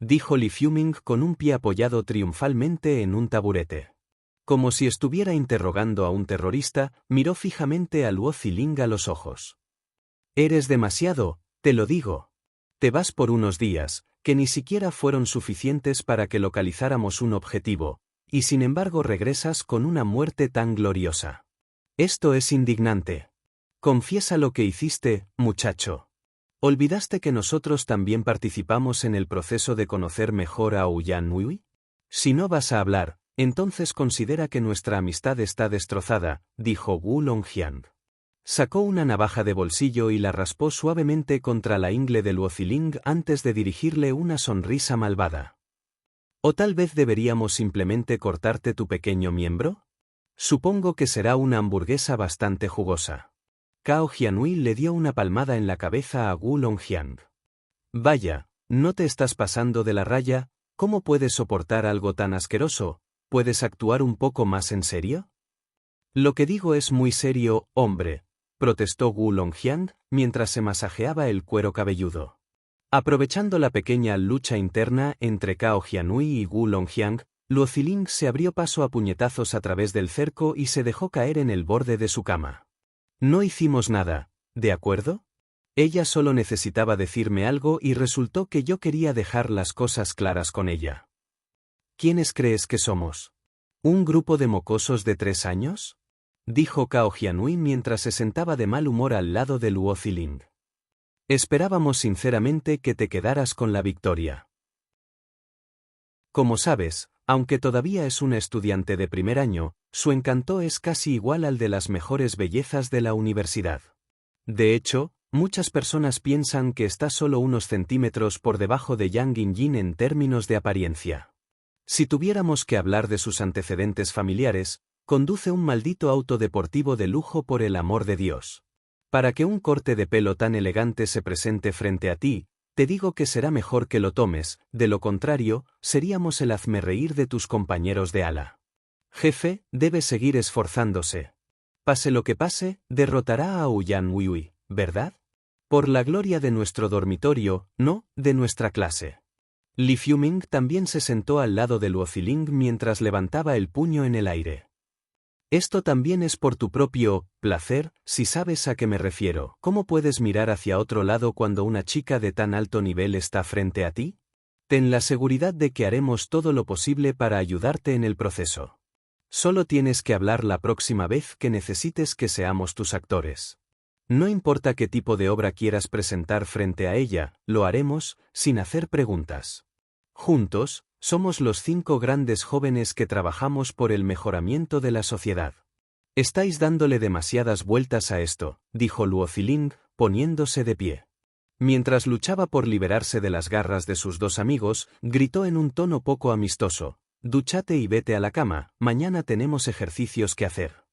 Speaker 1: dijo Li Fuming con un pie apoyado triunfalmente en un taburete. Como si estuviera interrogando a un terrorista, miró fijamente a Luo Ziling a los ojos. Eres demasiado, te lo digo. Te vas por unos días, que ni siquiera fueron suficientes para que localizáramos un objetivo, y sin embargo regresas con una muerte tan gloriosa. Esto es indignante. Confiesa lo que hiciste, muchacho. ¿Olvidaste que nosotros también participamos en el proceso de conocer mejor a Ouyang Huihui? Si no vas a hablar, entonces considera que nuestra amistad está destrozada, dijo Wu Longjiang. Sacó una navaja de bolsillo y la raspó suavemente contra la ingle de Luo Ziling antes de dirigirle una sonrisa malvada. ¿O tal vez deberíamos simplemente cortarte tu pequeño miembro? Supongo que será una hamburguesa bastante jugosa. Cao Jianhui le dio una palmada en la cabeza a Wu Longjiang. Vaya, ¿no te estás pasando de la raya? ¿Cómo puedes soportar algo tan asqueroso? ¿Puedes actuar un poco más en serio? Lo que digo es muy serio, hombre, protestó Wu Longjiang, mientras se masajeaba el cuero cabelludo. Aprovechando la pequeña lucha interna entre Cao Jianhui y Wu Longjiang, Luo Ziling se abrió paso a puñetazos a través del cerco y se dejó caer en el borde de su cama. No hicimos nada, ¿de acuerdo? Ella solo necesitaba decirme algo y resultó que yo quería dejar las cosas claras con ella. ¿Quiénes crees que somos? ¿Un grupo de mocosos de 3 años? Dijo Cao Jianhui mientras se sentaba de mal humor al lado de Luo Ziling. Esperábamos sinceramente que te quedaras con la victoria. Como sabes, aunque todavía es una estudiante de primer año, su encanto es casi igual al de las mejores bellezas de la universidad. De hecho, muchas personas piensan que está solo unos centímetros por debajo de Yang Yinjin en términos de apariencia. Si tuviéramos que hablar de sus antecedentes familiares, conduce un maldito auto deportivo de lujo por el amor de Dios. Para que un corte de pelo tan elegante se presente frente a ti, te digo que será mejor que lo tomes, de lo contrario, seríamos el hazmerreír de tus compañeros de ala. Jefe, debe seguir esforzándose. Pase lo que pase, derrotará a Ouyang Huihui, ¿verdad? Por la gloria de nuestro dormitorio, no, de nuestra clase. Li Fiuming también se sentó al lado de Luo Ziling mientras levantaba el puño en el aire. Esto también es por tu propio placer, si sabes a qué me refiero. ¿Cómo puedes mirar hacia otro lado cuando una chica de tan alto nivel está frente a ti? Ten la seguridad de que haremos todo lo posible para ayudarte en el proceso. Solo tienes que hablar la próxima vez que necesites que seamos tus actores. No importa qué tipo de obra quieras presentar frente a ella, lo haremos, sin hacer preguntas. Juntos, somos los 5 grandes jóvenes que trabajamos por el mejoramiento de la sociedad. Estáis dándole demasiadas vueltas a esto, dijo Luo Ziling, poniéndose de pie. Mientras luchaba por liberarse de las garras de sus 2 amigos, gritó en un tono poco amistoso: «Dúchate y vete a la cama, mañana tenemos ejercicios que hacer.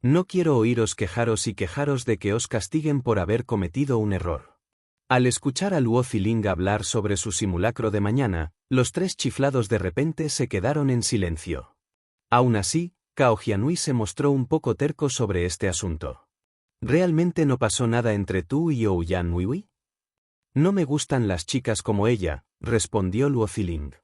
Speaker 1: No quiero oíros quejaros y quejaros de que os castiguen por haber cometido un error». Al escuchar a Luo Ziling hablar sobre su simulacro de mañana, los 3 chiflados de repente se quedaron en silencio. Aún así, Cao Jianhui se mostró un poco terco sobre este asunto. ¿Realmente no pasó nada entre tú y Ouyang Huihui? No me gustan las chicas como ella, respondió Luo Ziling.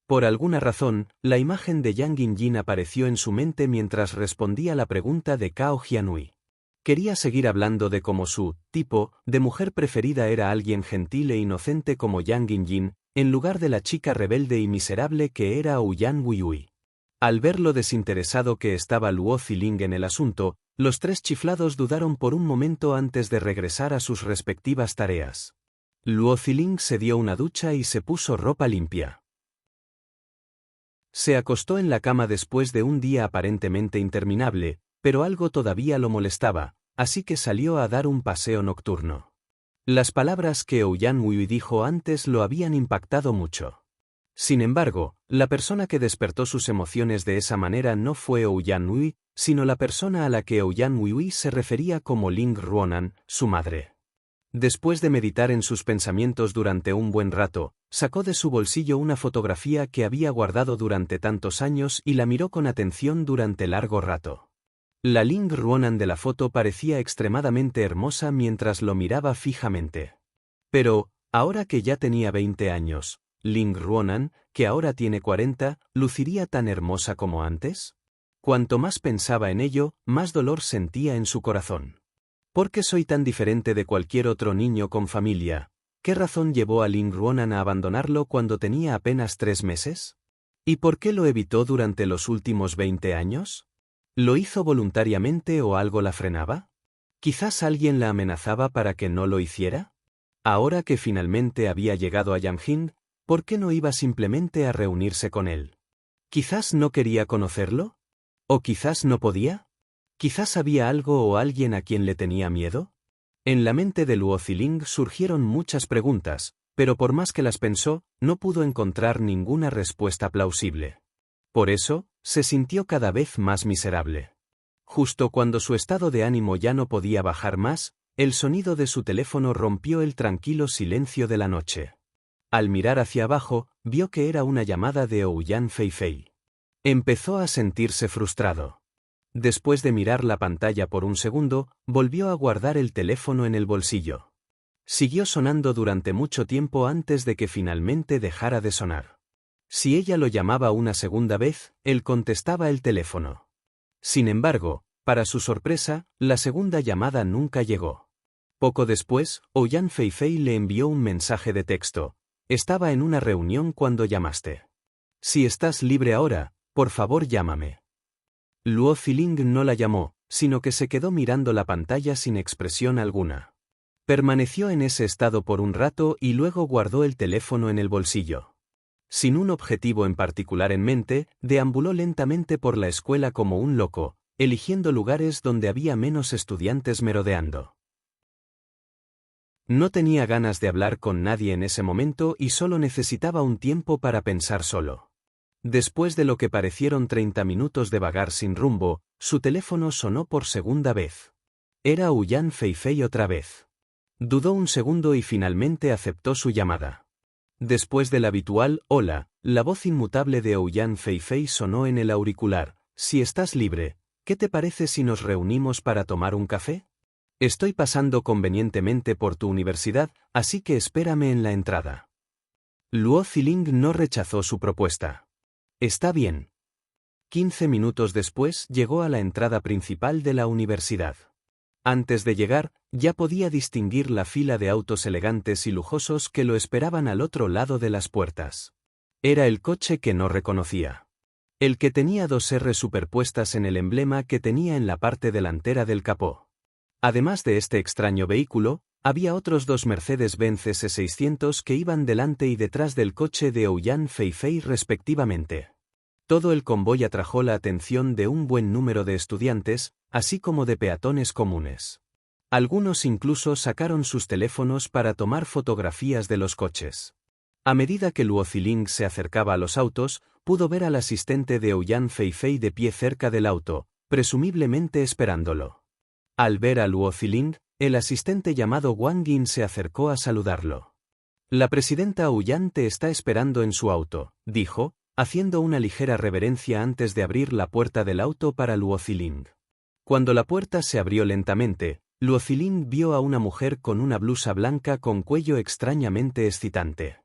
Speaker 1: Por alguna razón, la imagen de Yang Yinjin apareció en su mente mientras respondía la pregunta de Cao Jianhui. Quería seguir hablando de cómo su tipo de mujer preferida era alguien gentil e inocente como Yang Yinjin, en lugar de la chica rebelde y miserable que era Ouyang Huihui. Al ver lo desinteresado que estaba Luo Ziling en el asunto, los 3 chiflados dudaron por un momento antes de regresar a sus respectivas tareas. Luo Ziling se dio una ducha y se puso ropa limpia. Se acostó en la cama después de un día aparentemente interminable, pero algo todavía lo molestaba, así que salió a dar un paseo nocturno. Las palabras que Ouyang Huihui dijo antes lo habían impactado mucho. Sin embargo, la persona que despertó sus emociones de esa manera no fue Ouyang Huihui, sino la persona a la que Ouyang Huihui se refería como Ling Ruonan, su madre. Después de meditar en sus pensamientos durante un buen rato, sacó de su bolsillo una fotografía que había guardado durante tantos años y la miró con atención durante largo rato. La Ling Ruonan de la foto parecía extremadamente hermosa mientras lo miraba fijamente. Pero, ahora que ya tenía 20 años, ¿Ling Ruonan, que ahora tiene 40, luciría tan hermosa como antes? Cuanto más pensaba en ello, más dolor sentía en su corazón. ¿Por qué soy tan diferente de cualquier otro niño con familia? ¿Qué razón llevó a Ling Ruonan a abandonarlo cuando tenía apenas 3 meses? ¿Y por qué lo evitó durante los últimos 20 años? ¿Lo hizo voluntariamente o algo la frenaba? ¿Quizás alguien la amenazaba para que no lo hiciera? Ahora que finalmente había llegado a Yanjin, ¿por qué no iba simplemente a reunirse con él? ¿Quizás no quería conocerlo? ¿O quizás no podía? ¿Quizás había algo o alguien a quien le tenía miedo? En la mente de Luo Ziling surgieron muchas preguntas, pero por más que las pensó, no pudo encontrar ninguna respuesta plausible. Por eso, se sintió cada vez más miserable. Justo cuando su estado de ánimo ya no podía bajar más, el sonido de su teléfono rompió el tranquilo silencio de la noche. Al mirar hacia abajo, vio que era una llamada de Ouyang Feifei. Empezó a sentirse frustrado. Después de mirar la pantalla por un segundo, volvió a guardar el teléfono en el bolsillo. Siguió sonando durante mucho tiempo antes de que finalmente dejara de sonar. Si ella lo llamaba una segunda vez, él contestaba el teléfono. Sin embargo, para su sorpresa, la segunda llamada nunca llegó. Poco después, Ouyang Feifei le envió un mensaje de texto. Estaba en una reunión cuando llamaste. Si estás libre ahora, por favor llámame. Luo Ziling no la llamó, sino que se quedó mirando la pantalla sin expresión alguna. Permaneció en ese estado por un rato y luego guardó el teléfono en el bolsillo. Sin un objetivo en particular en mente, deambuló lentamente por la escuela como un loco, eligiendo lugares donde había menos estudiantes merodeando. No tenía ganas de hablar con nadie en ese momento y solo necesitaba un tiempo para pensar solo. Después de lo que parecieron 30 minutos de vagar sin rumbo, su teléfono sonó por segunda vez. Era Ouyang Feifei otra vez. Dudó un segundo y finalmente aceptó su llamada. Después del habitual «hola», la voz inmutable de Ouyang Feifei sonó en el auricular. «Si estás libre, ¿qué te parece si nos reunimos para tomar un café? Estoy pasando convenientemente por tu universidad, así que espérame en la entrada». Luo Ziling no rechazó su propuesta. «Está bien». 15 minutos después llegó a la entrada principal de la universidad. Antes de llegar, ya podía distinguir la fila de autos elegantes y lujosos que lo esperaban al otro lado de las puertas. Era el coche que no reconocía. El que tenía dos R superpuestas en el emblema que tenía en la parte delantera del capó. Además de este extraño vehículo, había otros dos Mercedes-Benz S600 que iban delante y detrás del coche de Ouyang Feifei respectivamente. Todo el convoy atrajo la atención de un buen número de estudiantes, así como de peatones comunes. Algunos incluso sacaron sus teléfonos para tomar fotografías de los coches. A medida que Luo Ziling se acercaba a los autos, pudo ver al asistente de Ouyang Feifei de pie cerca del auto, presumiblemente esperándolo. Al ver a Luo Ziling, el asistente llamado Wang Yin se acercó a saludarlo. «La presidenta Ouyang te está esperando en su auto», dijo, haciendo una ligera reverencia antes de abrir la puerta del auto para Luo Ziling. Cuando la puerta se abrió lentamente, Luo Ziling vio a una mujer con una blusa blanca con cuello extrañamente excitante.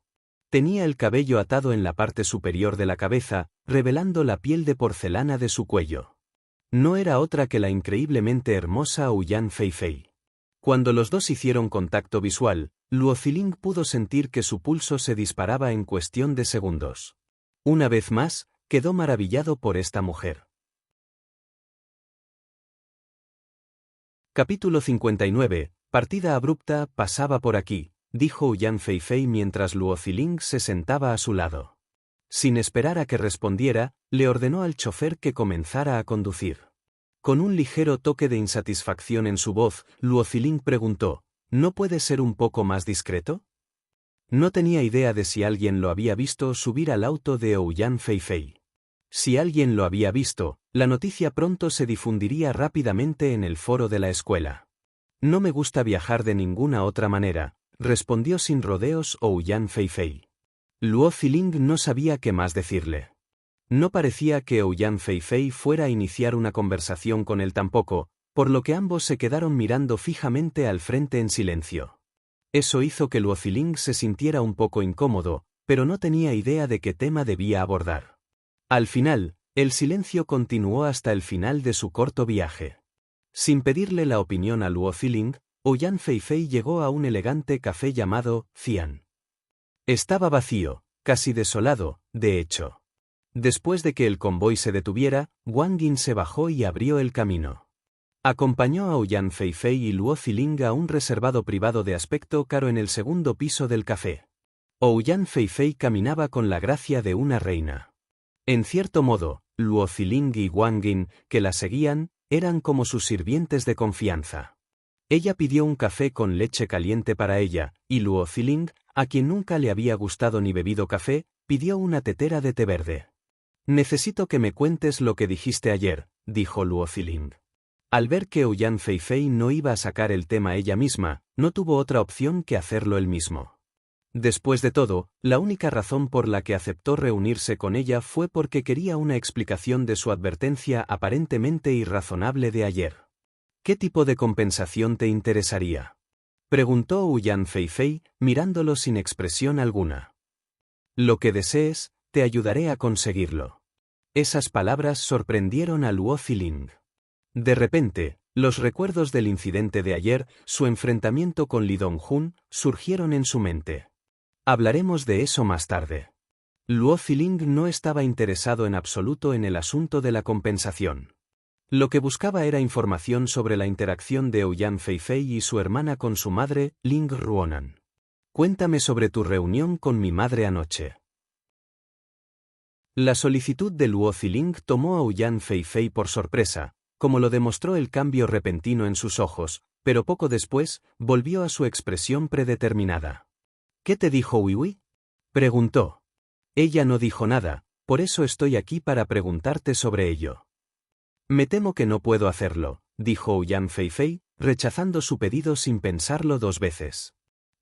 Speaker 1: Tenía el cabello atado en la parte superior de la cabeza, revelando la piel de porcelana de su cuello. No era otra que la increíblemente hermosa Ouyang Feifei. Cuando los dos hicieron contacto visual, Luo Ziling pudo sentir que su pulso se disparaba en cuestión de segundos. Una vez más, quedó maravillado por esta mujer. Capítulo 59. Partida abrupta. Pasaba por aquí, dijo Ouyang Feifei mientras Luo Ziling se sentaba a su lado. Sin esperar a que respondiera, le ordenó al chofer que comenzara a conducir. Con un ligero toque de insatisfacción en su voz, Luo Ziling preguntó, ¿no puede ser un poco más discreto? No tenía idea de si alguien lo había visto subir al auto de Ouyang Feifei. Si alguien lo había visto, la noticia pronto se difundiría rápidamente en el foro de la escuela. No me gusta viajar de ninguna otra manera, respondió sin rodeos Ouyang Feifei. Luo Ziling no sabía qué más decirle. No parecía que Ouyang Feifei fuera a iniciar una conversación con él tampoco, por lo que ambos se quedaron mirando fijamente al frente en silencio. Eso hizo que Luo Ziling se sintiera un poco incómodo, pero no tenía idea de qué tema debía abordar. Al final, el silencio continuó hasta el final de su corto viaje. Sin pedirle la opinión a Luo Ziling, Ouyang Feifei llegó a un elegante café llamado Xian. Estaba vacío, casi desolado, de hecho. Después de que el convoy se detuviera, Wang Yin se bajó y abrió el camino. Acompañó a Ouyang Feifei y Luo Ziling a un reservado privado de aspecto caro en el segundo piso del café. Ouyang Feifei caminaba con la gracia de una reina. En cierto modo, Luo Ziling y Wang Yin, que la seguían, eran como sus sirvientes de confianza. Ella pidió un café con leche caliente para ella, y Luo Ziling, a quien nunca le había gustado ni bebido café, pidió una tetera de té verde. «Necesito que me cuentes lo que dijiste ayer», dijo Luo Ziling. Al ver que Ouyang Feifei no iba a sacar el tema ella misma, no tuvo otra opción que hacerlo él mismo. Después de todo, la única razón por la que aceptó reunirse con ella fue porque quería una explicación de su advertencia aparentemente irrazonable de ayer. ¿Qué tipo de compensación te interesaría? Preguntó Ouyang Feifei, mirándolo sin expresión alguna. Lo que desees, te ayudaré a conseguirlo. Esas palabras sorprendieron a Luo Ziling. De repente, los recuerdos del incidente de ayer, su enfrentamiento con Li Dongjun, surgieron en su mente. Hablaremos de eso más tarde. Luo Ziling no estaba interesado en absoluto en el asunto de la compensación. Lo que buscaba era información sobre la interacción de Ouyang Feifei y su hermana con su madre, Ling Ruonan. Cuéntame sobre tu reunión con mi madre anoche. La solicitud de Luo Ziling tomó a Ouyang Feifei por sorpresa, como lo demostró el cambio repentino en sus ojos, pero poco después, volvió a su expresión predeterminada. ¿Qué te dijo Wiwi? Preguntó. Ella no dijo nada, por eso estoy aquí para preguntarte sobre ello. Me temo que no puedo hacerlo, dijo Ouyang Feifei, rechazando su pedido sin pensarlo 2 veces.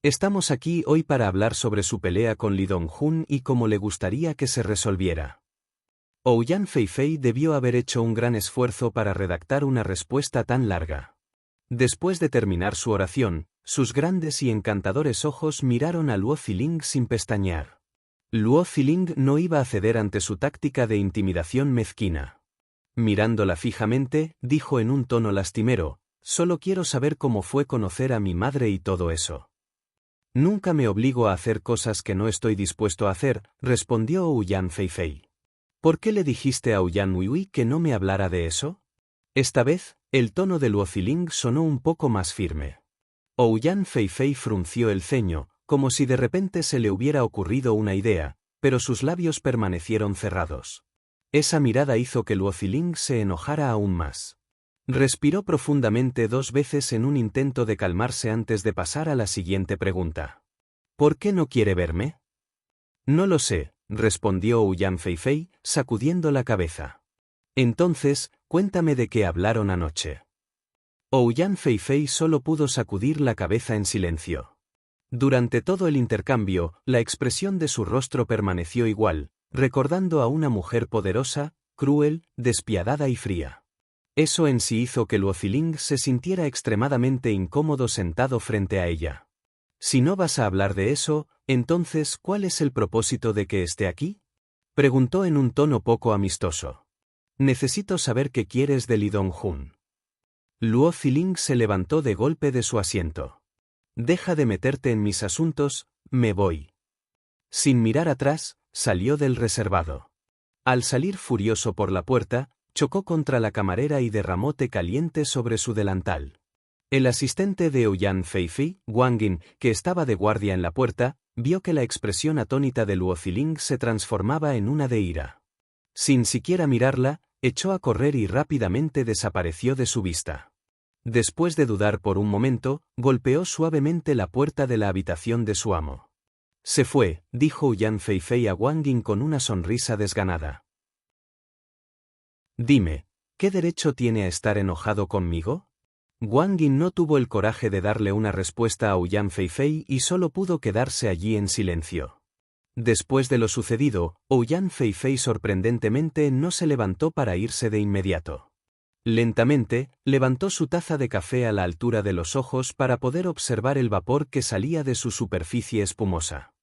Speaker 1: Estamos aquí hoy para hablar sobre su pelea con Li Dongjun y cómo le gustaría que se resolviera. Ouyang Feifei debió haber hecho un gran esfuerzo para redactar una respuesta tan larga. Después de terminar su oración, sus grandes y encantadores ojos miraron a Luo Ziling sin pestañear. Luo Ziling no iba a ceder ante su táctica de intimidación mezquina. Mirándola fijamente, dijo en un tono lastimero, solo quiero saber cómo fue conocer a mi madre y todo eso. Nunca me obligo a hacer cosas que no estoy dispuesto a hacer, respondió Ouyang Feifei. ¿Por qué le dijiste a Ouyang Wiwi que no me hablara de eso? Esta vez, el tono de Luo Ziling sonó un poco más firme. Ouyang Feifei frunció el ceño, como si de repente se le hubiera ocurrido una idea, pero sus labios permanecieron cerrados. Esa mirada hizo que Luo Ziling se enojara aún más. Respiró profundamente 2 veces en un intento de calmarse antes de pasar a la siguiente pregunta. ¿Por qué no quiere verme? No lo sé, respondió Ouyang Feifei, sacudiendo la cabeza. Entonces, cuéntame de qué hablaron anoche. Ouyang Feifei solo pudo sacudir la cabeza en silencio. Durante todo el intercambio, la expresión de su rostro permaneció igual, recordando a una mujer poderosa, cruel, despiadada y fría. Eso en sí hizo que Luo Ziling se sintiera extremadamente incómodo sentado frente a ella. Si no vas a hablar de eso, entonces, ¿cuál es el propósito de que esté aquí? Preguntó en un tono poco amistoso. Necesito saber qué quieres de Li Dongjun. Luo Ziling se levantó de golpe de su asiento. Deja de meterte en mis asuntos, me voy. Sin mirar atrás, salió del reservado. Al salir furioso por la puerta, chocó contra la camarera y derramó té caliente sobre su delantal. El asistente de Ouyang Feifei, Wang Yin, que estaba de guardia en la puerta, vio que la expresión atónita de Luo Ziling se transformaba en una de ira. Sin siquiera mirarla, echó a correr y rápidamente desapareció de su vista. Después de dudar por un momento, golpeó suavemente la puerta de la habitación de su amo. Se fue, dijo Ouyang Feifei a Wang Yin con una sonrisa desganada. Dime, ¿qué derecho tiene a estar enojado conmigo? Wang Yin no tuvo el coraje de darle una respuesta a Ouyang Feifei y solo pudo quedarse allí en silencio. Después de lo sucedido, Ouyang Feifei sorprendentemente no se levantó para irse de inmediato. Lentamente, levantó su taza de café a la altura de los ojos para poder observar el vapor que salía de su superficie espumosa.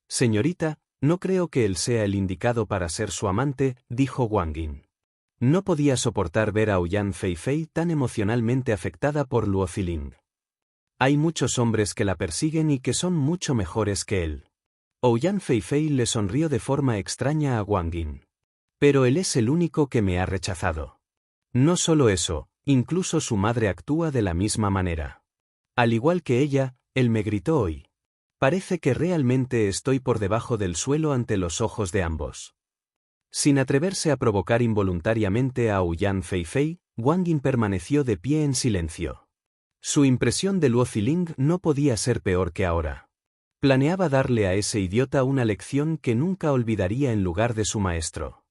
Speaker 1: Señorita, no creo que él sea el indicado para ser su amante, dijo Wang Yin. No podía soportar ver a Ouyang Feifei tan emocionalmente afectada por Luo Ziling. Hay muchos hombres que la persiguen y que son mucho mejores que él. Ouyang Feifei le sonrió de forma extraña a Wang Yin. Pero él es el único que me ha rechazado. No solo eso, incluso su madre actúa de la misma manera. Al igual que ella, él me gritó hoy. Parece que realmente estoy por debajo del suelo ante los ojos de ambos. Sin atreverse a provocar involuntariamente a Ouyang Feifei, Wang Yin permaneció de pie en silencio. Su impresión de Luo Ziling no podía ser peor que ahora. Planeaba darle a ese idiota una lección que nunca olvidaría en lugar de su maestro.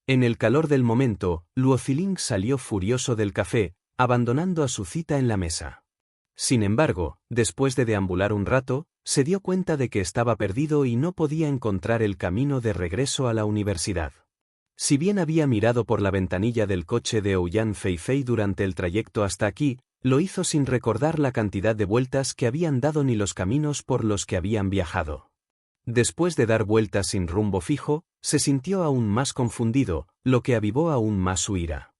Speaker 1: En el calor del momento, Luo Ziling salió furioso del café, abandonando a su cita en la mesa. Sin embargo, después de deambular un rato, se dio cuenta de que estaba perdido y no podía encontrar el camino de regreso a la universidad. Si bien había mirado por la ventanilla del coche de Ouyang Feifei durante el trayecto hasta aquí, Lo hizo sin recordar la cantidad de vueltas que habían dado ni los caminos por los que habían viajado. Después de dar vueltas sin rumbo fijo, se sintió aún más confundido, lo que avivó aún más su ira.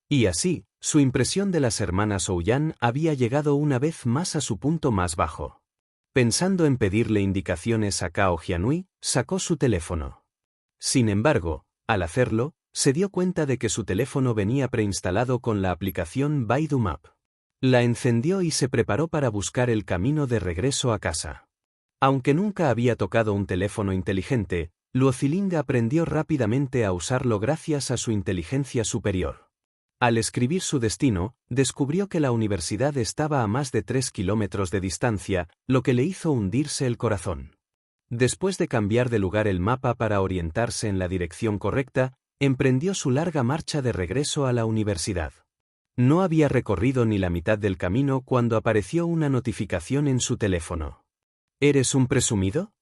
Speaker 1: Y así, su impresión de las hermanas Ouyan había llegado una vez más a su punto más bajo. Pensando en pedirle indicaciones a Cao Jianhui, sacó su teléfono. Sin embargo, al hacerlo, se dio cuenta de que su teléfono venía preinstalado con la aplicación Baidu Map. La encendió y se preparó para buscar el camino de regreso a casa. Aunque nunca había tocado un teléfono inteligente, Luo Ziling aprendió rápidamente a usarlo gracias a su inteligencia superior. Al escribir su destino, descubrió que la universidad estaba a más de 3 kilómetros de distancia, lo que le hizo hundirse el corazón. Después de cambiar de lugar el mapa para orientarse en la dirección correcta, emprendió su larga marcha de regreso a la universidad. No había recorrido ni la mitad del camino cuando apareció una notificación en su teléfono. ¿Eres un presumido?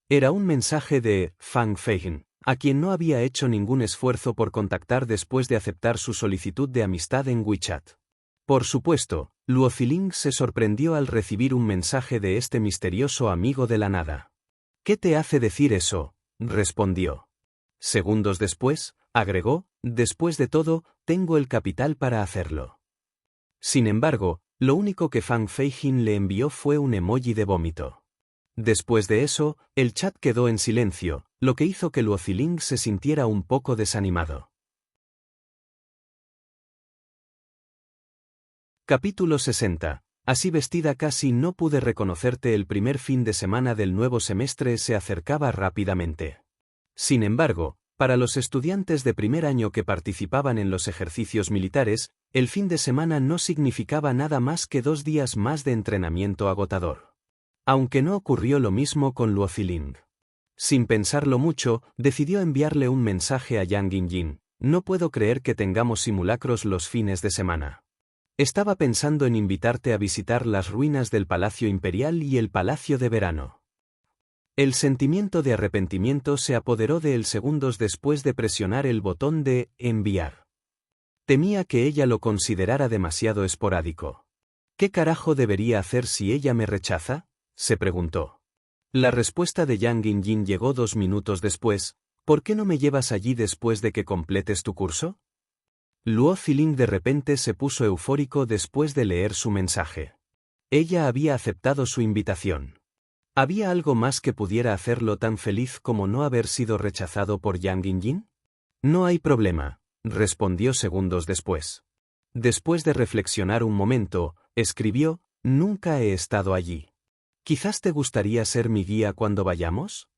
Speaker 1: Era un mensaje de Fang Feijin, a quien no había hecho ningún esfuerzo por contactar después de aceptar su solicitud de amistad en WeChat. Por supuesto, Luo Ziling se sorprendió al recibir un mensaje de este misterioso amigo de la nada. ¿Qué te hace decir eso?, respondió. Segundos después, agregó, después de todo, tengo el capital para hacerlo. Sin embargo, lo único que Fang Feijin le envió fue un emoji de vómito. Después de eso, el chat quedó en silencio, lo que hizo que Luo Ziling se sintiera un poco desanimado. Capítulo 60. Así vestida casi no pude reconocerte. El primer fin de semana del nuevo semestre se acercaba rápidamente. Sin embargo, para los estudiantes de primer año que participaban en los ejercicios militares, el fin de semana no significaba nada más que 2 días más de entrenamiento agotador. Aunque no ocurrió lo mismo con Luo Ziling. Sin pensarlo mucho, decidió enviarle un mensaje a Yang Yingying. No puedo creer que tengamos simulacros los fines de semana. Estaba pensando en invitarte a visitar las ruinas del Palacio Imperial y el Palacio de Verano. El sentimiento de arrepentimiento se apoderó de él segundos después de presionar el botón de enviar. Temía que ella lo considerara demasiado esporádico. ¿Qué carajo debería hacer si ella me rechaza?, se preguntó. La respuesta de Yang Yingying llegó 2 minutos después. ¿Por qué no me llevas allí después de que completes tu curso? Luo Ziling de repente se puso eufórico después de leer su mensaje. Ella había aceptado su invitación. ¿Había algo más que pudiera hacerlo tan feliz como no haber sido rechazado por Yang Yingying? No hay problema, respondió segundos después. Después de reflexionar un momento, escribió, nunca he estado allí. ¿Quizás te gustaría ser mi guía cuando vayamos?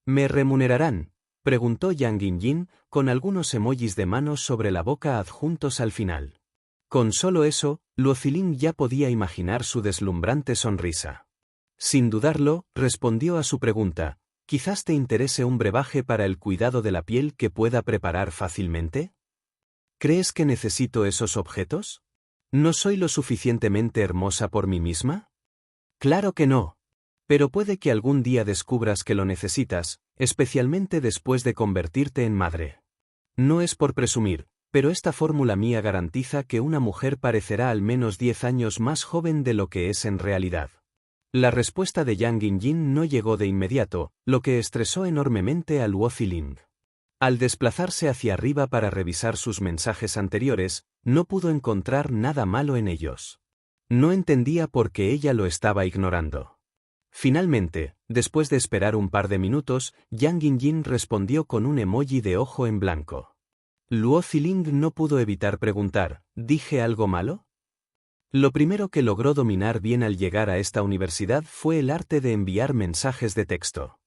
Speaker 1: ¿Me remunerarán?, preguntó Yang Yingying, con algunos emojis de manos sobre la boca adjuntos al final. Con solo eso, Luo Ziling ya podía imaginar su deslumbrante sonrisa. Sin dudarlo, respondió a su pregunta, ¿quizás te interese un brebaje para el cuidado de la piel que pueda preparar fácilmente? ¿Crees que necesito esos objetos? ¿No soy lo suficientemente hermosa por mí misma? Claro que no. Pero puede que algún día descubras que lo necesitas, especialmente después de convertirte en madre. No es por presumir, pero esta fórmula mía garantiza que una mujer parecerá al menos 10 años más joven de lo que es en realidad. La respuesta de Yang Yingying no llegó de inmediato, lo que estresó enormemente a Luo Ziling. Al desplazarse hacia arriba para revisar sus mensajes anteriores, no pudo encontrar nada malo en ellos. No entendía por qué ella lo estaba ignorando. Finalmente, después de esperar un par de minutos, Yang Yingying respondió con un emoji de ojo en blanco. Luo Ziling no pudo evitar preguntar, ¿dije algo malo? Lo primero que logró dominar bien al llegar a esta universidad fue el arte de enviar mensajes de texto.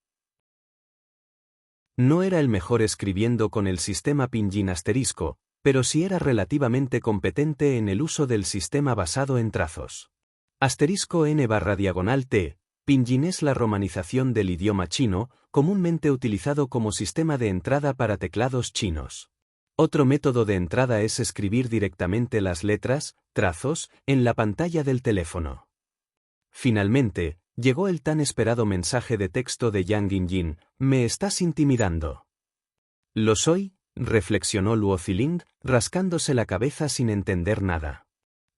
Speaker 1: No era el mejor escribiendo con el sistema Pinyin asterisco, pero sí era relativamente competente en el uso del sistema basado en trazos. Asterisco n/t. Pinyin es la romanización del idioma chino, comúnmente utilizado como sistema de entrada para teclados chinos. Otro método de entrada es escribir directamente las letras, trazos, en la pantalla del teléfono. Finalmente, llegó el tan esperado mensaje de texto de Yang Yingying, ¿me estás intimidando? Lo soy, reflexionó Luo Ziling, rascándose la cabeza sin entender nada.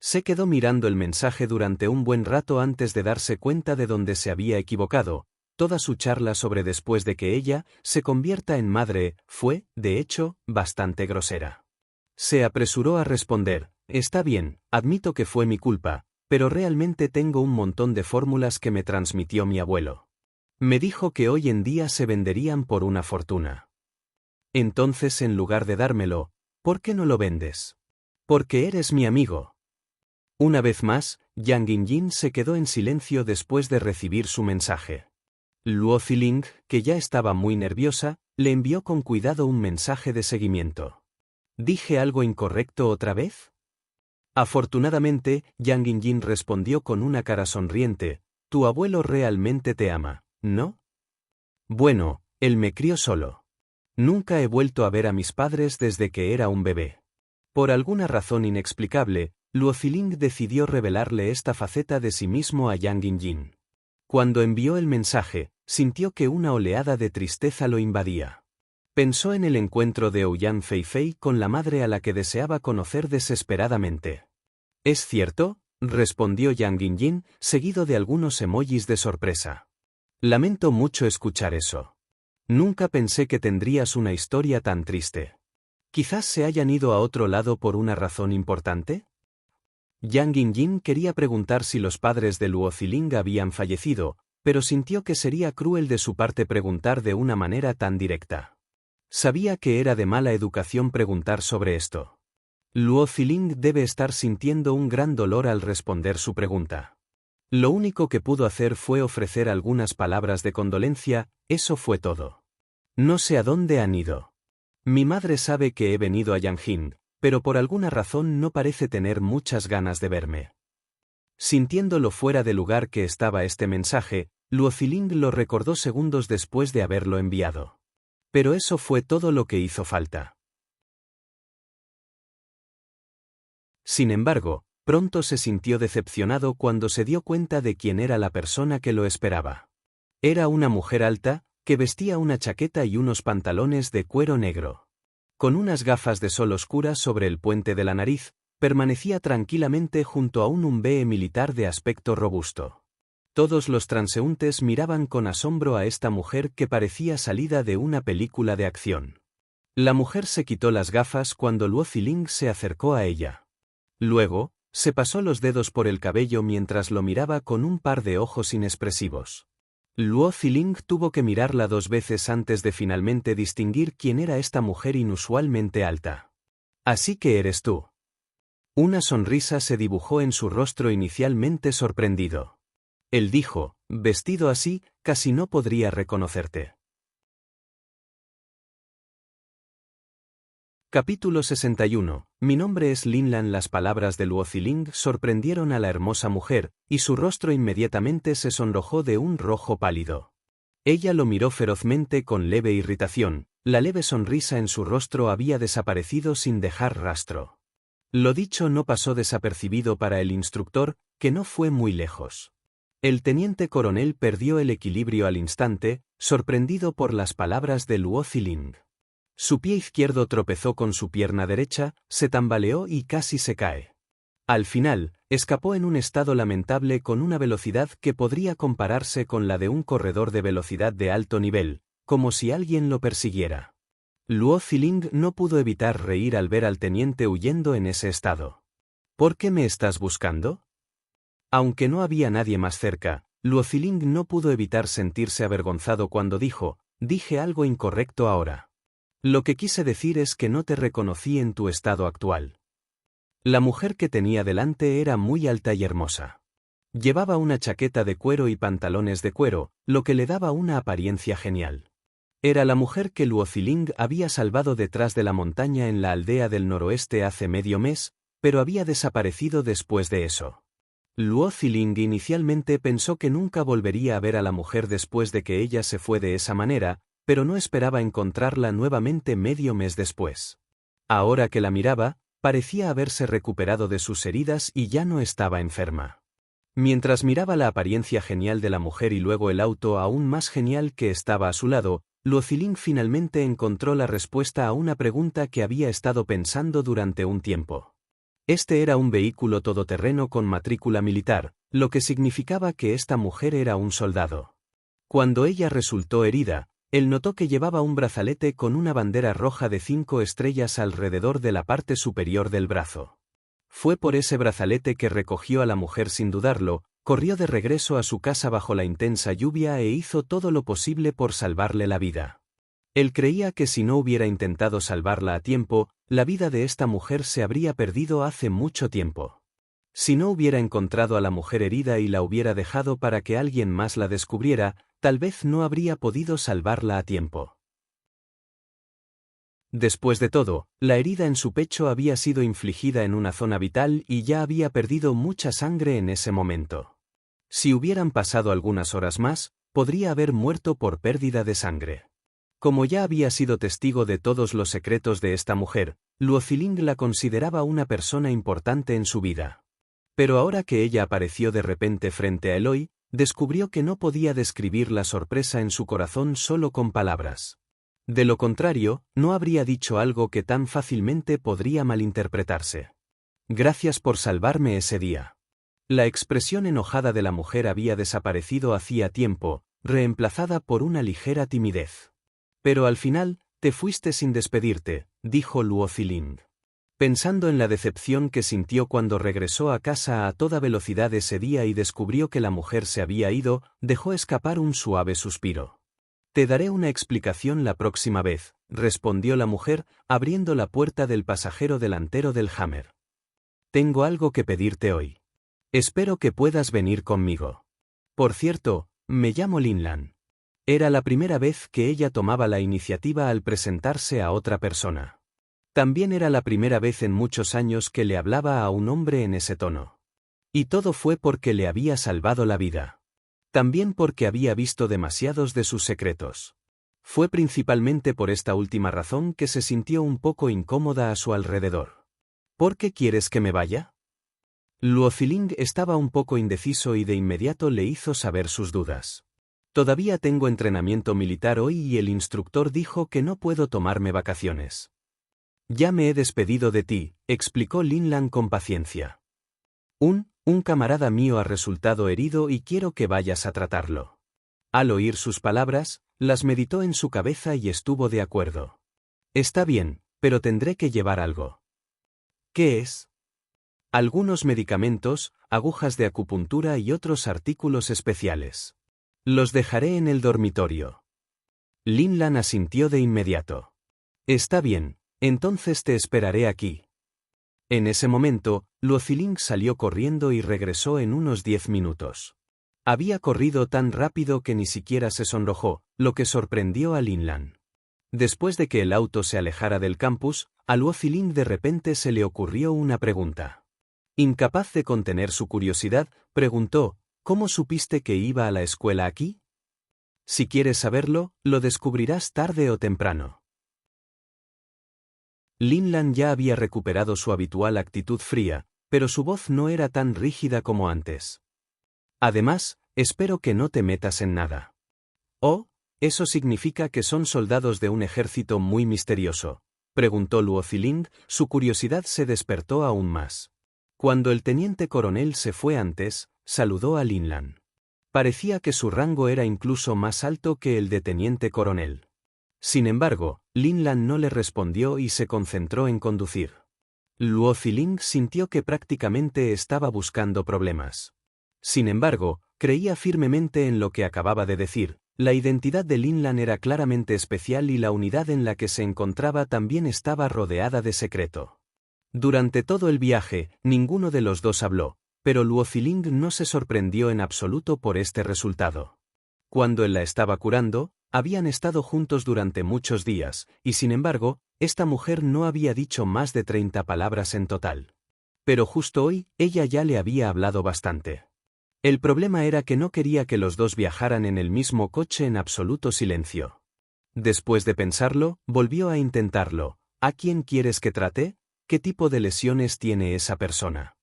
Speaker 1: Se quedó mirando el mensaje durante un buen rato antes de darse cuenta de dónde se había equivocado. Toda su charla sobre después de que ella se convierta en madre fue, de hecho, bastante grosera. Se apresuró a responder: está bien, admito que fue mi culpa, pero realmente tengo un montón de fórmulas que me transmitió mi abuelo. Me dijo que hoy en día se venderían por una fortuna. Entonces, en lugar de dármelo, ¿por qué no lo vendes? Porque eres mi amigo. Una vez más, Yang Yinyin se quedó en silencio después de recibir su mensaje. Luo Ziling, que ya estaba muy nerviosa, le envió con cuidado un mensaje de seguimiento. ¿Dije algo incorrecto otra vez? Afortunadamente, Yang Yinyin respondió con una cara sonriente: tu abuelo realmente te ama, ¿no? Bueno, él me crió solo. Nunca he vuelto a ver a mis padres desde que era un bebé. Por alguna razón inexplicable, Luo Ziling decidió revelarle esta faceta de sí mismo a Yang Yinyin. Cuando envió el mensaje, sintió que una oleada de tristeza lo invadía. Pensó en el encuentro de Ouyang Feifei con la madre a la que deseaba conocer desesperadamente. ¿Es cierto?, respondió Yang Yinyin, seguido de algunos emojis de sorpresa. Lamento mucho escuchar eso. Nunca pensé que tendrías una historia tan triste. ¿Quizás se hayan ido a otro lado por una razón importante? Yang Yinyin quería preguntar si los padres de Luo Ziling habían fallecido, pero sintió que sería cruel de su parte preguntar de una manera tan directa. Sabía que era de mala educación preguntar sobre esto. Luo Ziling debe estar sintiendo un gran dolor al responder su pregunta. Lo único que pudo hacer fue ofrecer algunas palabras de condolencia, eso fue todo. No sé a dónde han ido. Mi madre sabe que he venido a Yanjin, pero por alguna razón no parece tener muchas ganas de verme. Sintiendo lo fuera de lugar que estaba este mensaje, Luo Ziling lo recordó segundos después de haberlo enviado. Pero eso fue todo lo que hizo falta. Sin embargo, pronto se sintió decepcionado cuando se dio cuenta de quién era la persona que lo esperaba. Era una mujer alta, que vestía una chaqueta y unos pantalones de cuero negro. Con unas gafas de sol oscuras sobre el puente de la nariz, permanecía tranquilamente junto a un humvee militar de aspecto robusto. Todos los transeúntes miraban con asombro a esta mujer que parecía salida de una película de acción. La mujer se quitó las gafas cuando Luo Ziling se acercó a ella. Luego, se pasó los dedos por el cabello mientras lo miraba con un par de ojos inexpresivos. Luo Ziling tuvo que mirarla 2 veces antes de finalmente distinguir quién era esta mujer inusualmente alta. Así que eres tú. Una sonrisa se dibujó en su rostro inicialmente sorprendido. Él dijo: vestido así, casi no podría reconocerte. Capítulo 61. Mi nombre es Linlan. Las palabras de Luo Ziling sorprendieron a la hermosa mujer, y su rostro inmediatamente se sonrojó de un rojo pálido. Ella lo miró ferozmente con leve irritación, la leve sonrisa en su rostro había desaparecido sin dejar rastro. Lo dicho no pasó desapercibido para el instructor, que no fue muy lejos. El teniente coronel perdió el equilibrio al instante, sorprendido por las palabras de Luo Ziling. Su pie izquierdo tropezó con su pierna derecha, se tambaleó y casi se cae. Al final, escapó en un estado lamentable con una velocidad que podría compararse con la de un corredor de velocidad de alto nivel, como si alguien lo persiguiera. Luo Ziling no pudo evitar reír al ver al teniente huyendo en ese estado. ¿Por qué me estás buscando? Aunque no había nadie más cerca, Luo Ziling no pudo evitar sentirse avergonzado cuando dijo: dije algo incorrecto ahora. Lo que quise decir es que no te reconocí en tu estado actual. La mujer que tenía delante era muy alta y hermosa. Llevaba una chaqueta de cuero y pantalones de cuero, lo que le daba una apariencia genial. Era la mujer que Luo Ziling había salvado detrás de la montaña en la aldea del noroeste hace medio mes, pero había desaparecido después de eso. Luo Ziling inicialmente pensó que nunca volvería a ver a la mujer después de que ella se fue de esa manera, pero no esperaba encontrarla nuevamente medio mes después. Ahora que la miraba, parecía haberse recuperado de sus heridas y ya no estaba enferma. Mientras miraba la apariencia genial de la mujer y luego el auto aún más genial que estaba a su lado, Luoziling finalmente encontró la respuesta a una pregunta que había estado pensando durante un tiempo. Este era un vehículo todoterreno con matrícula militar, lo que significaba que esta mujer era un soldado. Cuando ella resultó herida, él notó que llevaba un brazalete con una bandera roja de 5 estrellas alrededor de la parte superior del brazo. Fue por ese brazalete que recogió a la mujer sin dudarlo, corrió de regreso a su casa bajo la intensa lluvia e hizo todo lo posible por salvarle la vida. Él creía que si no hubiera intentado salvarla a tiempo, la vida de esta mujer se habría perdido hace mucho tiempo. Si no hubiera encontrado a la mujer herida y la hubiera dejado para que alguien más la descubriera, tal vez no habría podido salvarla a tiempo. Después de todo, la herida en su pecho había sido infligida en una zona vital y ya había perdido mucha sangre en ese momento. Si hubieran pasado algunas horas más, podría haber muerto por pérdida de sangre. Como ya había sido testigo de todos los secretos de esta mujer, Luoziling la consideraba una persona importante en su vida. Pero ahora que ella apareció de repente frente a Eloy, descubrió que no podía describir la sorpresa en su corazón solo con palabras. De lo contrario, no habría dicho algo que tan fácilmente podría malinterpretarse. Gracias por salvarme ese día. La expresión enojada de la mujer había desaparecido hacía tiempo, reemplazada por una ligera timidez. Pero al final, te fuiste sin despedirte, dijo Luoziling. Pensando en la decepción que sintió cuando regresó a casa a toda velocidad ese día y descubrió que la mujer se había ido, dejó escapar un suave suspiro. Te daré una explicación la próxima vez, respondió la mujer, abriendo la puerta del pasajero delantero del Hammer. Tengo algo que pedirte hoy. Espero que puedas venir conmigo. Por cierto, me llamo Linlan. Era la primera vez que ella tomaba la iniciativa al presentarse a otra persona. También era la primera vez en muchos años que le hablaba a un hombre en ese tono. Y todo fue porque le había salvado la vida. También porque había visto demasiados de sus secretos. Fue principalmente por esta última razón que se sintió un poco incómoda a su alrededor. ¿Por qué quieres que me vaya? Luoziling estaba un poco indeciso y de inmediato le hizo saber sus dudas. Todavía tengo entrenamiento militar hoy y el instructor dijo que no puedo tomarme vacaciones. Ya me he despedido de ti, explicó Linlan con paciencia. Un camarada mío ha resultado herido y quiero que vayas a tratarlo. Al oír sus palabras, las meditó en su cabeza y estuvo de acuerdo. Está bien, pero tendré que llevar algo. ¿Qué es? Algunos medicamentos, agujas de acupuntura y otros artículos especiales. Los dejaré en el dormitorio. Linlan asintió de inmediato. Está bien, entonces te esperaré aquí. En ese momento, Luoziling salió corriendo y regresó en unos 10 minutos. Había corrido tan rápido que ni siquiera se sonrojó, lo que sorprendió a Linlan. Después de que el auto se alejara del campus, a Luoziling de repente se le ocurrió una pregunta. Incapaz de contener su curiosidad, preguntó, ¿cómo supiste que iba a la escuela aquí? Si quieres saberlo, lo descubrirás tarde o temprano. Linlan ya había recuperado su habitual actitud fría, pero su voz no era tan rígida como antes. Además, espero que no te metas en nada. Oh, ¿eso significa que son soldados de un ejército muy misterioso?, preguntó Luoziling, su curiosidad se despertó aún más. Cuando el teniente coronel se fue antes, saludó a Linlan. Parecía que su rango era incluso más alto que el de teniente coronel. Sin embargo, Linlan no le respondió y se concentró en conducir. Luoziling sintió que prácticamente estaba buscando problemas. Sin embargo, creía firmemente en lo que acababa de decir. La identidad de Linlan era claramente especial y la unidad en la que se encontraba también estaba rodeada de secreto. Durante todo el viaje, ninguno de los dos habló, pero Luoziling no se sorprendió en absoluto por este resultado. Cuando él la estaba curando, habían estado juntos durante muchos días, y sin embargo, esta mujer no había dicho más de 30 palabras en total. Pero justo hoy, ella ya le había hablado bastante. El problema era que no quería que los dos viajaran en el mismo coche en absoluto silencio. Después de pensarlo, volvió a intentarlo. ¿A quién quieres que trate? ¿Qué tipo de lesiones tiene esa persona?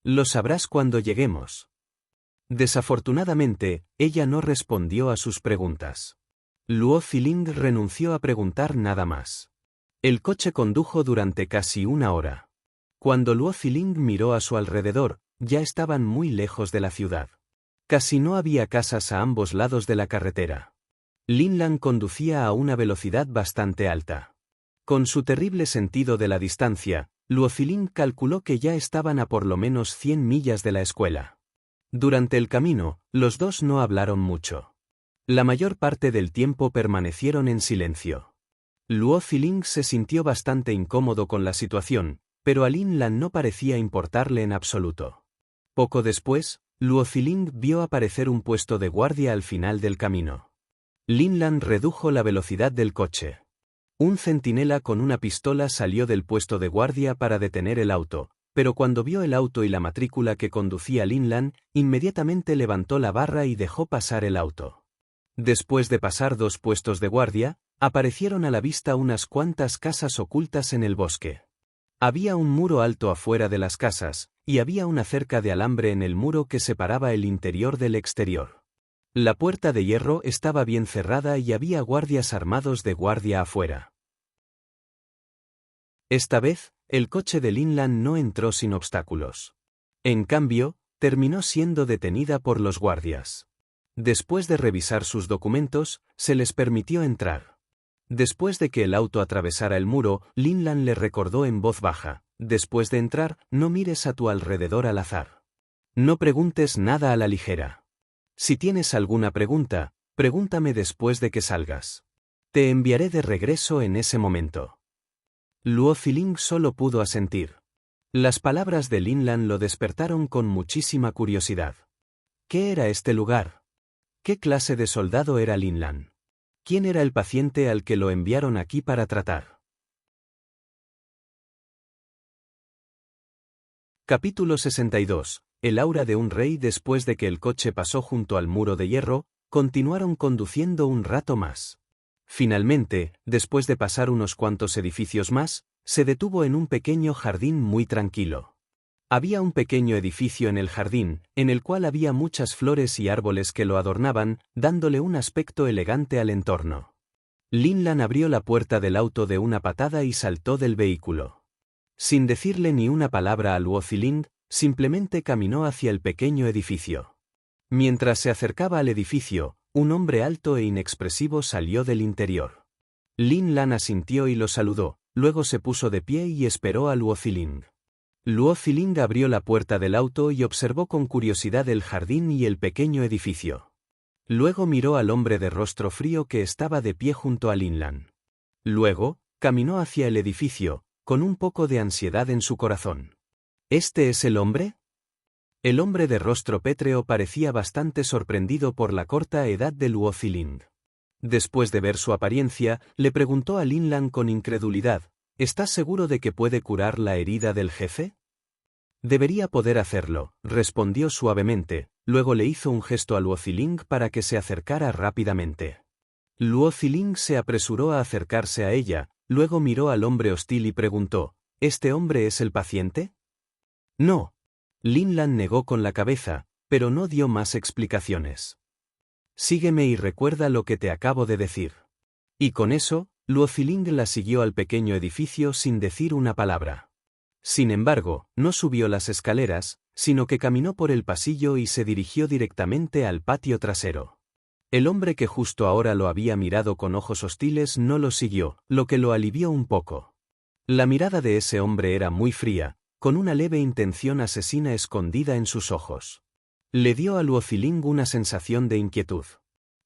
Speaker 1: Lo sabrás cuando lleguemos. Desafortunadamente, ella no respondió a sus preguntas. Luo Ziling renunció a preguntar nada más. El coche condujo durante casi una hora. Cuando Luo Ziling miró a su alrededor, ya estaban muy lejos de la ciudad. Casi no había casas a ambos lados de la carretera. Lin Lan conducía a una velocidad bastante alta. Con su terrible sentido de la distancia, Luo Ziling calculó que ya estaban a por lo menos 100 millas de la escuela. Durante el camino, los dos no hablaron mucho. La mayor parte del tiempo permanecieron en silencio. Luo Ziling se sintió bastante incómodo con la situación, pero a Lin Lan no parecía importarle en absoluto. Poco después, Luo Ziling vio aparecer un puesto de guardia al final del camino. Lin Lan redujo la velocidad del coche. Un centinela con una pistola salió del puesto de guardia para detener el auto, pero cuando vio el auto y la matrícula que conducía Lin Lan, inmediatamente levantó la barra y dejó pasar el auto. Después de pasar 2 puestos de guardia, aparecieron a la vista unas cuantas casas ocultas en el bosque. Había un muro alto afuera de las casas, y había una cerca de alambre en el muro que separaba el interior del exterior. La puerta de hierro estaba bien cerrada y había guardias armados de guardia afuera. Esta vez, el coche de Lin Lan no entró sin obstáculos. En cambio, terminó siendo detenida por los guardias. Después de revisar sus documentos, se les permitió entrar. Después de que el auto atravesara el muro, Lin Lan le recordó en voz baja: después de entrar, no mires a tu alrededor al azar. No preguntes nada a la ligera. Si tienes alguna pregunta, pregúntame después de que salgas. Te enviaré de regreso en ese momento. Luo Ziling solo pudo asentir. Las palabras de Lin Lan lo despertaron con muchísima curiosidad. ¿Qué era este lugar? ¿Qué clase de soldado era Lin Lan? ¿Quién era el paciente al que lo enviaron aquí para tratar? Capítulo 62. El aura de un rey. Después de que el coche pasó junto al muro de hierro, continuaron conduciendo un rato más. Finalmente, después de pasar unos cuantos edificios más, se detuvo en un pequeño jardín muy tranquilo. Había un pequeño edificio en el jardín, en el cual había muchas flores y árboles que lo adornaban, dándole un aspecto elegante al entorno. Lin Lan abrió la puerta del auto de una patada y saltó del vehículo. Sin decirle ni una palabra a Luo Ziling, simplemente caminó hacia el pequeño edificio. Mientras se acercaba al edificio, un hombre alto e inexpresivo salió del interior. Lin Lan asintió y lo saludó, luego se puso de pie y esperó a Luo Ziling. Luo Ziling abrió la puerta del auto y observó con curiosidad el jardín y el pequeño edificio. Luego miró al hombre de rostro frío que estaba de pie junto a Lin Lan. Luego, caminó hacia el edificio, con un poco de ansiedad en su corazón. ¿Este es el hombre? El hombre de rostro pétreo parecía bastante sorprendido por la corta edad de Luo Ziling. Después de ver su apariencia, le preguntó a Lin Lan con incredulidad: ¿estás seguro de que puede curar la herida del jefe? Debería poder hacerlo, respondió suavemente, luego le hizo un gesto a Luo Ziling para que se acercara rápidamente. Luo Ziling se apresuró a acercarse a ella, luego miró al hombre hostil y preguntó: ¿este hombre es el paciente? No. Lin Lan negó con la cabeza, pero no dio más explicaciones. Sígueme y recuerda lo que te acabo de decir. Y con eso, Luo Ziling la siguió al pequeño edificio sin decir una palabra. Sin embargo, no subió las escaleras, sino que caminó por el pasillo y se dirigió directamente al patio trasero. El hombre que justo ahora lo había mirado con ojos hostiles no lo siguió, lo que lo alivió un poco. La mirada de ese hombre era muy fría, con una leve intención asesina escondida en sus ojos. Le dio a Luo Ziling una sensación de inquietud.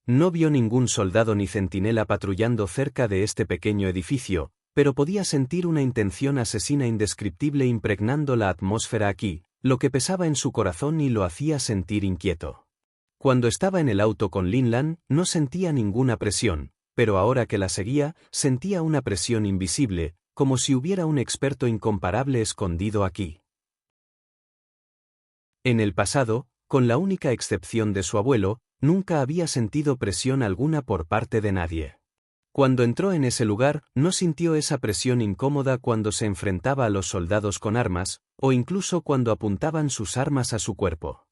Speaker 1: No vio ningún soldado ni centinela patrullando cerca de este pequeño edificio, pero podía sentir una intención asesina indescriptible impregnando la atmósfera aquí, lo que pesaba en su corazón y lo hacía sentir inquieto. Cuando estaba en el auto con Lin Lan, no sentía ninguna presión, pero ahora que la seguía, sentía una presión invisible, como si hubiera un experto incomparable escondido aquí. En el pasado, con la única excepción de su abuelo, nunca había sentido presión alguna por parte de nadie. Cuando entró en ese lugar, no sintió esa presión incómoda cuando se enfrentaba a los soldados con armas, o incluso cuando apuntaban sus armas a su cuerpo.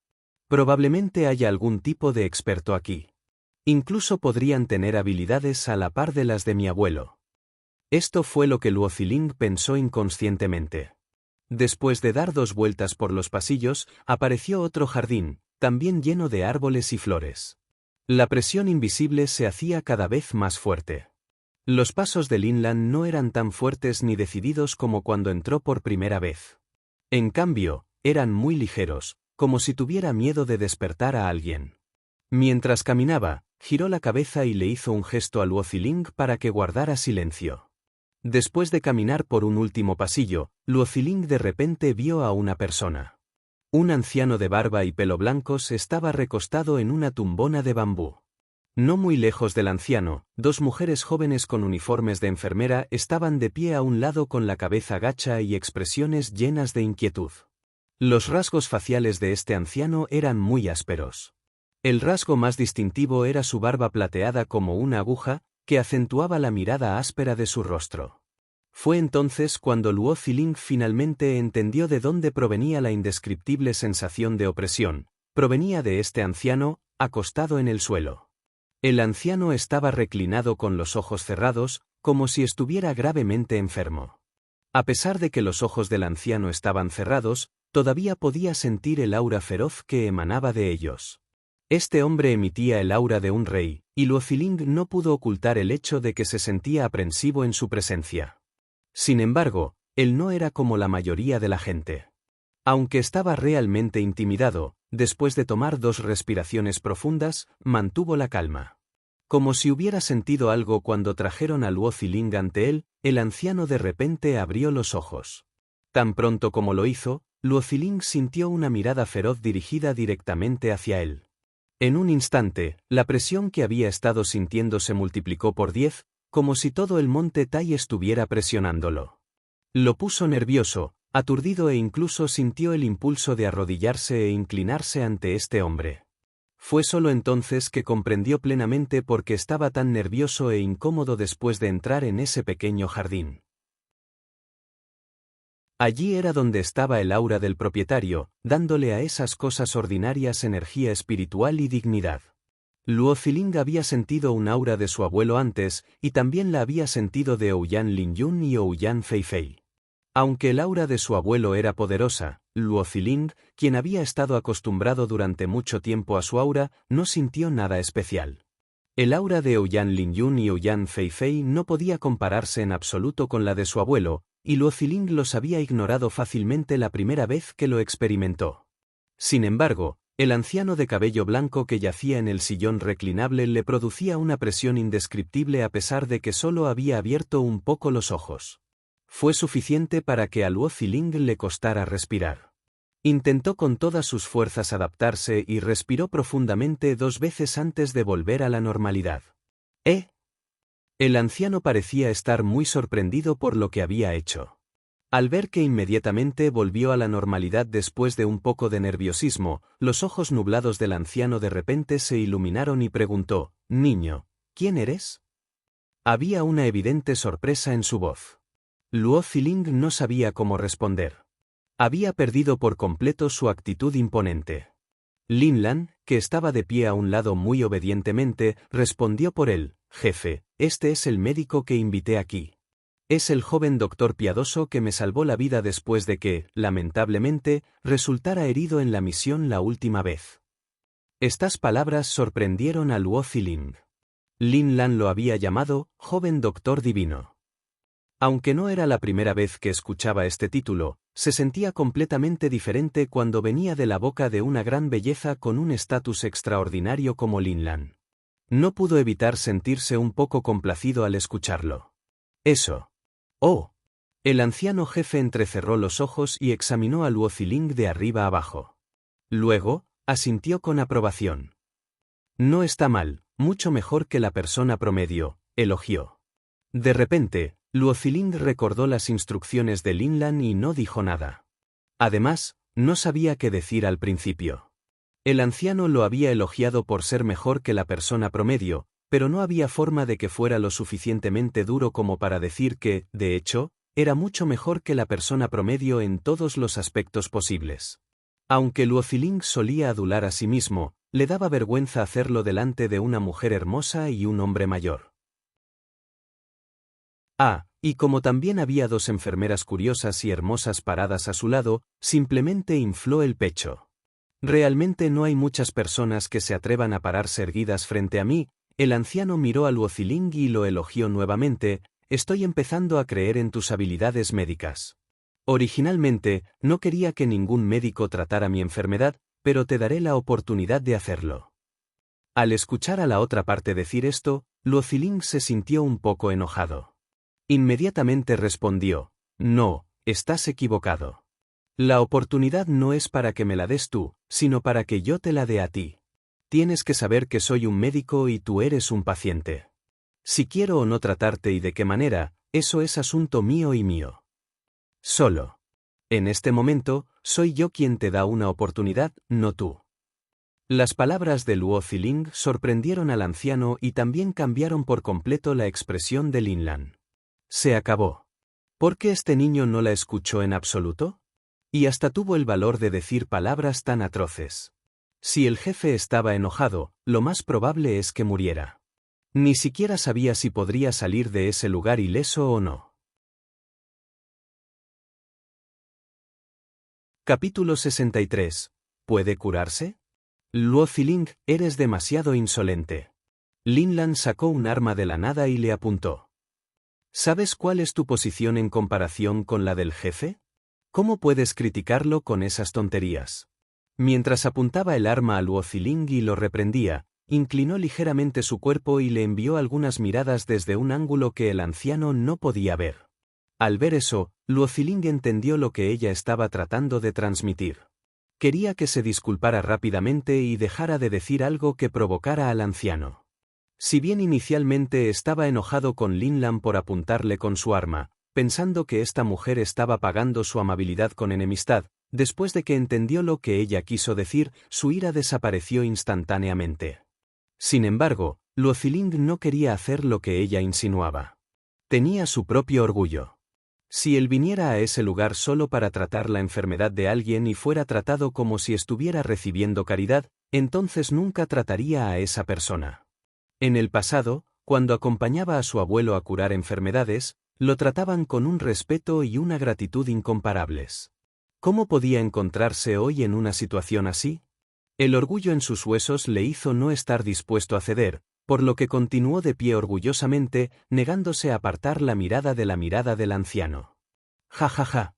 Speaker 1: Probablemente haya algún tipo de experto aquí. Incluso podrían tener habilidades a la par de las de mi abuelo. Esto fue lo que Luo Ziling pensó inconscientemente. Después de dar 2 vueltas por los pasillos, apareció otro jardín, también lleno de árboles y flores. La presión invisible se hacía cada vez más fuerte. Los pasos de Lin Lan no eran tan fuertes ni decididos como cuando entró por primera vez. En cambio, eran muy ligeros, como si tuviera miedo de despertar a alguien. Mientras caminaba, giró la cabeza y le hizo un gesto a Luo Ziling para que guardara silencio. Después de caminar por un último pasillo, Luo Ziling de repente vio a una persona. Un anciano de barba y pelo blancos estaba recostado en una tumbona de bambú. No muy lejos del anciano, 2 mujeres jóvenes con uniformes de enfermera estaban de pie a un lado con la cabeza gacha y expresiones llenas de inquietud. Los rasgos faciales de este anciano eran muy ásperos. El rasgo más distintivo era su barba plateada como una aguja, que acentuaba la mirada áspera de su rostro. Fue entonces cuando Luo Ziling finalmente entendió de dónde provenía la indescriptible sensación de opresión. Provenía de este anciano, acostado en el suelo. El anciano estaba reclinado con los ojos cerrados, como si estuviera gravemente enfermo. A pesar de que los ojos del anciano estaban cerrados, todavía podía sentir el aura feroz que emanaba de ellos. Este hombre emitía el aura de un rey, y Luo Ziling no pudo ocultar el hecho de que se sentía aprensivo en su presencia. Sin embargo, él no era como la mayoría de la gente. Aunque estaba realmente intimidado, después de tomar 2 respiraciones profundas, mantuvo la calma. Como si hubiera sentido algo cuando trajeron a Luo Ziling ante él, el anciano de repente abrió los ojos. Tan pronto como lo hizo, Luo Ziling sintió una mirada feroz dirigida directamente hacia él. En un instante, la presión que había estado sintiendo se multiplicó por 10, como si todo el monte Tai estuviera presionándolo. Lo puso nervioso, aturdido e incluso sintió el impulso de arrodillarse e inclinarse ante este hombre. Fue solo entonces que comprendió plenamente por qué estaba tan nervioso e incómodo después de entrar en ese pequeño jardín. Allí era donde estaba el aura del propietario, dándole a esas cosas ordinarias energía espiritual y dignidad. Luo Ziling había sentido un aura de su abuelo antes, y también la había sentido de Ouyan Lingyun y Ouyan Feifei. Aunque el aura de su abuelo era poderosa, Luo Ziling, quien había estado acostumbrado durante mucho tiempo a su aura, no sintió nada especial. El aura de Ouyan Lingyun y Ouyan Feifei no podía compararse en absoluto con la de su abuelo, y Luo Ziling los había ignorado fácilmente la primera vez que lo experimentó. Sin embargo, el anciano de cabello blanco que yacía en el sillón reclinable le producía una presión indescriptible a pesar de que solo había abierto un poco los ojos. Fue suficiente para que a Luo Ziling le costara respirar. Intentó con todas sus fuerzas adaptarse y respiró profundamente 2 veces antes de volver a la normalidad. El anciano parecía estar muy sorprendido por lo que había hecho. Al ver que inmediatamente volvió a la normalidad después de un poco de nerviosismo, los ojos nublados del anciano de repente se iluminaron y preguntó: «Niño, ¿quién eres?». Había una evidente sorpresa en su voz. Luo Ziling no sabía cómo responder. Había perdido por completo su actitud imponente. Lin Lan, que estaba de pie a un lado muy obedientemente, respondió por él: «Jefe, este es el médico que invité aquí. Es el joven doctor piadoso que me salvó la vida después de que, lamentablemente, resultara herido en la misión la última vez». Estas palabras sorprendieron a Luo Ziling. Lin Lan lo había llamado joven doctor divino. Aunque no era la primera vez que escuchaba este título, se sentía completamente diferente cuando venía de la boca de una gran belleza con un estatus extraordinario como Lin Lan. No pudo evitar sentirse un poco complacido al escucharlo. Eso. ¡Oh! El anciano jefe entrecerró los ojos y examinó a Luo Ziling de arriba abajo. Luego, asintió con aprobación. «No está mal, mucho mejor que la persona promedio», elogió. De repente, Luo Ziling recordó las instrucciones de Lin Lan y no dijo nada. Además, no sabía qué decir al principio. El anciano lo había elogiado por ser mejor que la persona promedio, pero no había forma de que fuera lo suficientemente duro como para decir que, de hecho, era mucho mejor que la persona promedio en todos los aspectos posibles. Aunque Luo Ziling solía adular a sí mismo, le daba vergüenza hacerlo delante de una mujer hermosa y un hombre mayor. Y como también había dos enfermeras curiosas y hermosas paradas a su lado, simplemente infló el pecho. Realmente no hay muchas personas que se atrevan a pararse erguidas frente a mí. El anciano miró a Luoziling y lo elogió nuevamente. Estoy empezando a creer en tus habilidades médicas. Originalmente, no quería que ningún médico tratara mi enfermedad, pero te daré la oportunidad de hacerlo. Al escuchar a la otra parte decir esto, Luoziling se sintió un poco enojado. Inmediatamente respondió, no, estás equivocado. La oportunidad no es para que me la des tú, sino para que yo te la dé a ti. Tienes que saber que soy un médico y tú eres un paciente. Si quiero o no tratarte y de qué manera, eso es asunto mío y mío. Solo. En este momento, soy yo quien te da una oportunidad, no tú. Las palabras de Luoziling sorprendieron al anciano y también cambiaron por completo la expresión de Linlan. Se acabó. ¿Por qué este niño no la escuchó en absoluto? Y hasta tuvo el valor de decir palabras tan atroces. Si el jefe estaba enojado, lo más probable es que muriera. Ni siquiera sabía si podría salir de ese lugar ileso o no. Capítulo 63. ¿Puede curarse? Luoziling, eres demasiado insolente. Linlan sacó un arma de la nada y le apuntó. ¿Sabes cuál es tu posición en comparación con la del jefe? ¿Cómo puedes criticarlo con esas tonterías? Mientras apuntaba el arma a Luoziling y lo reprendía, inclinó ligeramente su cuerpo y le envió algunas miradas desde un ángulo que el anciano no podía ver. Al ver eso, Luoziling entendió lo que ella estaba tratando de transmitir. Quería que se disculpara rápidamente y dejara de decir algo que provocara al anciano. Si bien inicialmente estaba enojado con Linlan por apuntarle con su arma, pensando que esta mujer estaba pagando su amabilidad con enemistad, después de que entendió lo que ella quiso decir, su ira desapareció instantáneamente. Sin embargo, Luoziling no quería hacer lo que ella insinuaba. Tenía su propio orgullo. Si él viniera a ese lugar solo para tratar la enfermedad de alguien y fuera tratado como si estuviera recibiendo caridad, entonces nunca trataría a esa persona. En el pasado, cuando acompañaba a su abuelo a curar enfermedades, lo trataban con un respeto y una gratitud incomparables. ¿Cómo podía encontrarse hoy en una situación así? El orgullo en sus huesos le hizo no estar dispuesto a ceder, por lo que continuó de pie orgullosamente, negándose a apartar la mirada del anciano. Ja ja ja.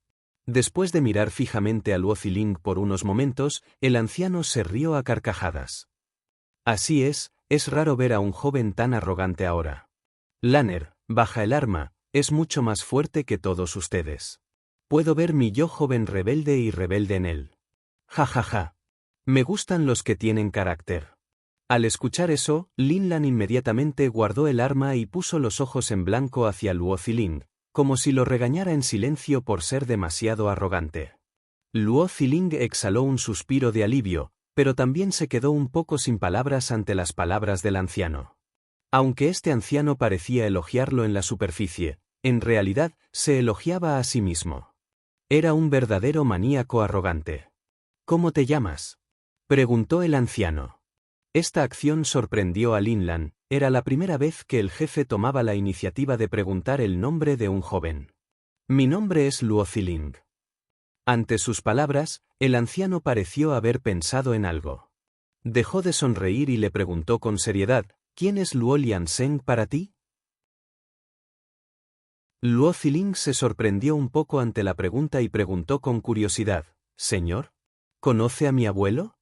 Speaker 1: Después de mirar fijamente a Luoziling por unos momentos, el anciano se rió a carcajadas. Así es raro ver a un joven tan arrogante ahora. Lanner, baja el arma, es mucho más fuerte que todos ustedes. Puedo ver mi yo joven rebelde y rebelde en él. Ja ja ja. Me gustan los que tienen carácter. Al escuchar eso, Linlan inmediatamente guardó el arma y puso los ojos en blanco hacia Luoziling, como si lo regañara en silencio por ser demasiado arrogante. Luoziling exhaló un suspiro de alivio, pero también se quedó un poco sin palabras ante las palabras del anciano. Aunque este anciano parecía elogiarlo en la superficie, en realidad se elogiaba a sí mismo. Era un verdadero maníaco arrogante. ¿Cómo te llamas?, preguntó el anciano. Esta acción sorprendió a Linlan, era la primera vez que el jefe tomaba la iniciativa de preguntar el nombre de un joven. Mi nombre es Luoziling. Ante sus palabras, el anciano pareció haber pensado en algo. Dejó de sonreír y le preguntó con seriedad, ¿quién es Luo Lianseng para ti? Luoziling se sorprendió un poco ante la pregunta y preguntó con curiosidad, «Señor, ¿conoce a mi abuelo?»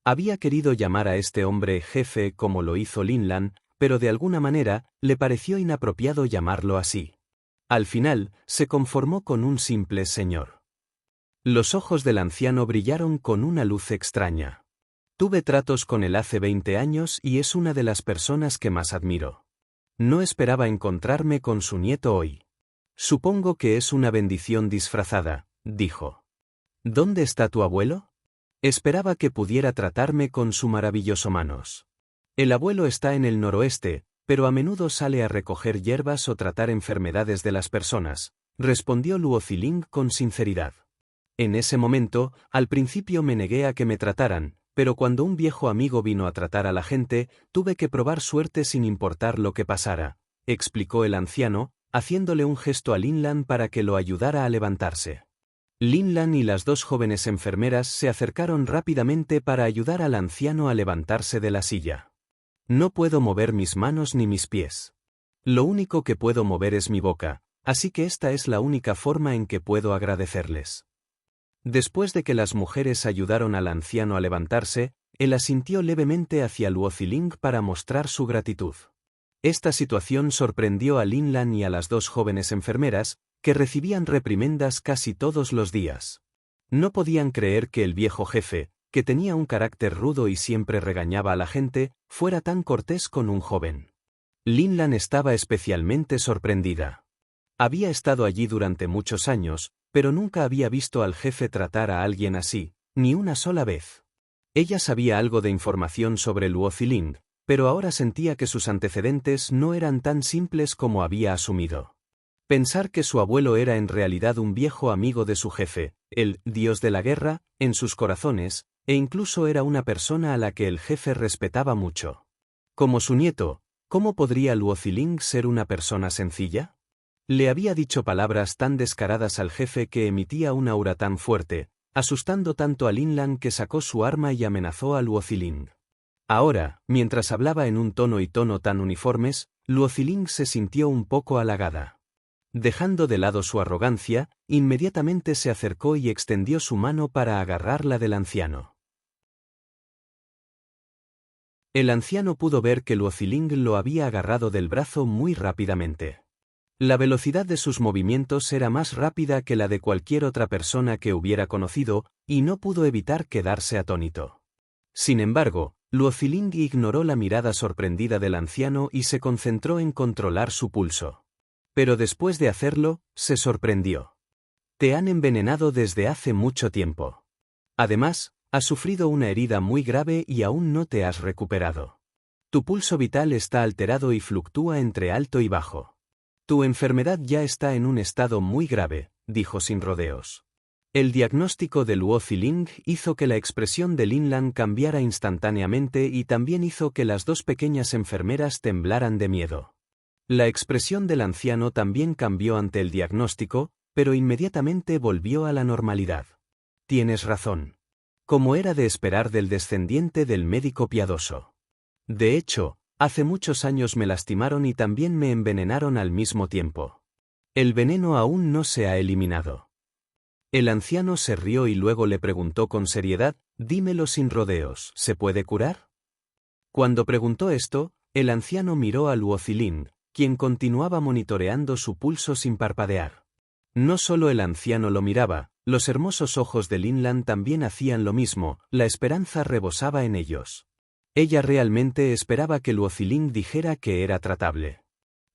Speaker 1: Había querido llamar a este hombre jefe como lo hizo Linlan, pero de alguna manera, le pareció inapropiado llamarlo así. Al final, se conformó con un simple señor. Los ojos del anciano brillaron con una luz extraña. Tuve tratos con él hace 20 años y es una de las personas que más admiro. No esperaba encontrarme con su nieto hoy. Supongo que es una bendición disfrazada, dijo. ¿Dónde está tu abuelo? Esperaba que pudiera tratarme con su maravilloso manos. El abuelo está en el noroeste, pero a menudo sale a recoger hierbas o tratar enfermedades de las personas, respondió Luoziling con sinceridad. En ese momento, al principio me negué a que me trataran, pero cuando un viejo amigo vino a tratar a la gente, tuve que probar suerte sin importar lo que pasara, explicó el anciano, haciéndole un gesto a Linlan para que lo ayudara a levantarse. Linlan y las dos jóvenes enfermeras se acercaron rápidamente para ayudar al anciano a levantarse de la silla. No puedo mover mis manos ni mis pies. Lo único que puedo mover es mi boca, así que esta es la única forma en que puedo agradecerles. Después de que las mujeres ayudaron al anciano a levantarse, él asintió levemente hacia Luo Ziling para mostrar su gratitud. Esta situación sorprendió a Linlan y a las dos jóvenes enfermeras, que recibían reprimendas casi todos los días. No podían creer que el viejo jefe, que tenía un carácter rudo y siempre regañaba a la gente, fuera tan cortés con un joven. Linlan estaba especialmente sorprendida. Había estado allí durante muchos años, pero nunca había visto al jefe tratar a alguien así, ni una sola vez. Ella sabía algo de información sobre Luo Ziling, pero ahora sentía que sus antecedentes no eran tan simples como había asumido. Pensar que su abuelo era en realidad un viejo amigo de su jefe, el dios de la guerra, en sus corazones, e incluso era una persona a la que el jefe respetaba mucho. Como su nieto, ¿cómo podría Luo Ziling ser una persona sencilla? Le había dicho palabras tan descaradas al jefe que emitía un aura tan fuerte, asustando tanto a Linlan que sacó su arma y amenazó a Luo Ziling. Ahora, mientras hablaba en un tono y tono tan uniformes, Luo Ziling se sintió un poco halagada. Dejando de lado su arrogancia, inmediatamente se acercó y extendió su mano para agarrar la del anciano. El anciano pudo ver que Luo Ziling lo había agarrado del brazo muy rápidamente. La velocidad de sus movimientos era más rápida que la de cualquier otra persona que hubiera conocido, y no pudo evitar quedarse atónito. Sin embargo, Luo Ziling ignoró la mirada sorprendida del anciano y se concentró en controlar su pulso. Pero después de hacerlo, se sorprendió. Te han envenenado desde hace mucho tiempo. Además, has sufrido una herida muy grave y aún no te has recuperado. Tu pulso vital está alterado y fluctúa entre alto y bajo. Tu enfermedad ya está en un estado muy grave, dijo sin rodeos. El diagnóstico de Luo Ziling hizo que la expresión de Linlan cambiara instantáneamente y también hizo que las dos pequeñas enfermeras temblaran de miedo. La expresión del anciano también cambió ante el diagnóstico, pero inmediatamente volvió a la normalidad. Tienes razón. Como era de esperar del descendiente del médico piadoso. De hecho, hace muchos años me lastimaron y también me envenenaron al mismo tiempo. El veneno aún no se ha eliminado. El anciano se rió y luego le preguntó con seriedad, dímelo sin rodeos, ¿se puede curar? Cuando preguntó esto, el anciano miró a Luo Ziling, quien continuaba monitoreando su pulso sin parpadear. No solo el anciano lo miraba, los hermosos ojos de Linlan también hacían lo mismo, la esperanza rebosaba en ellos. Ella realmente esperaba que Luo Ziling dijera que era tratable.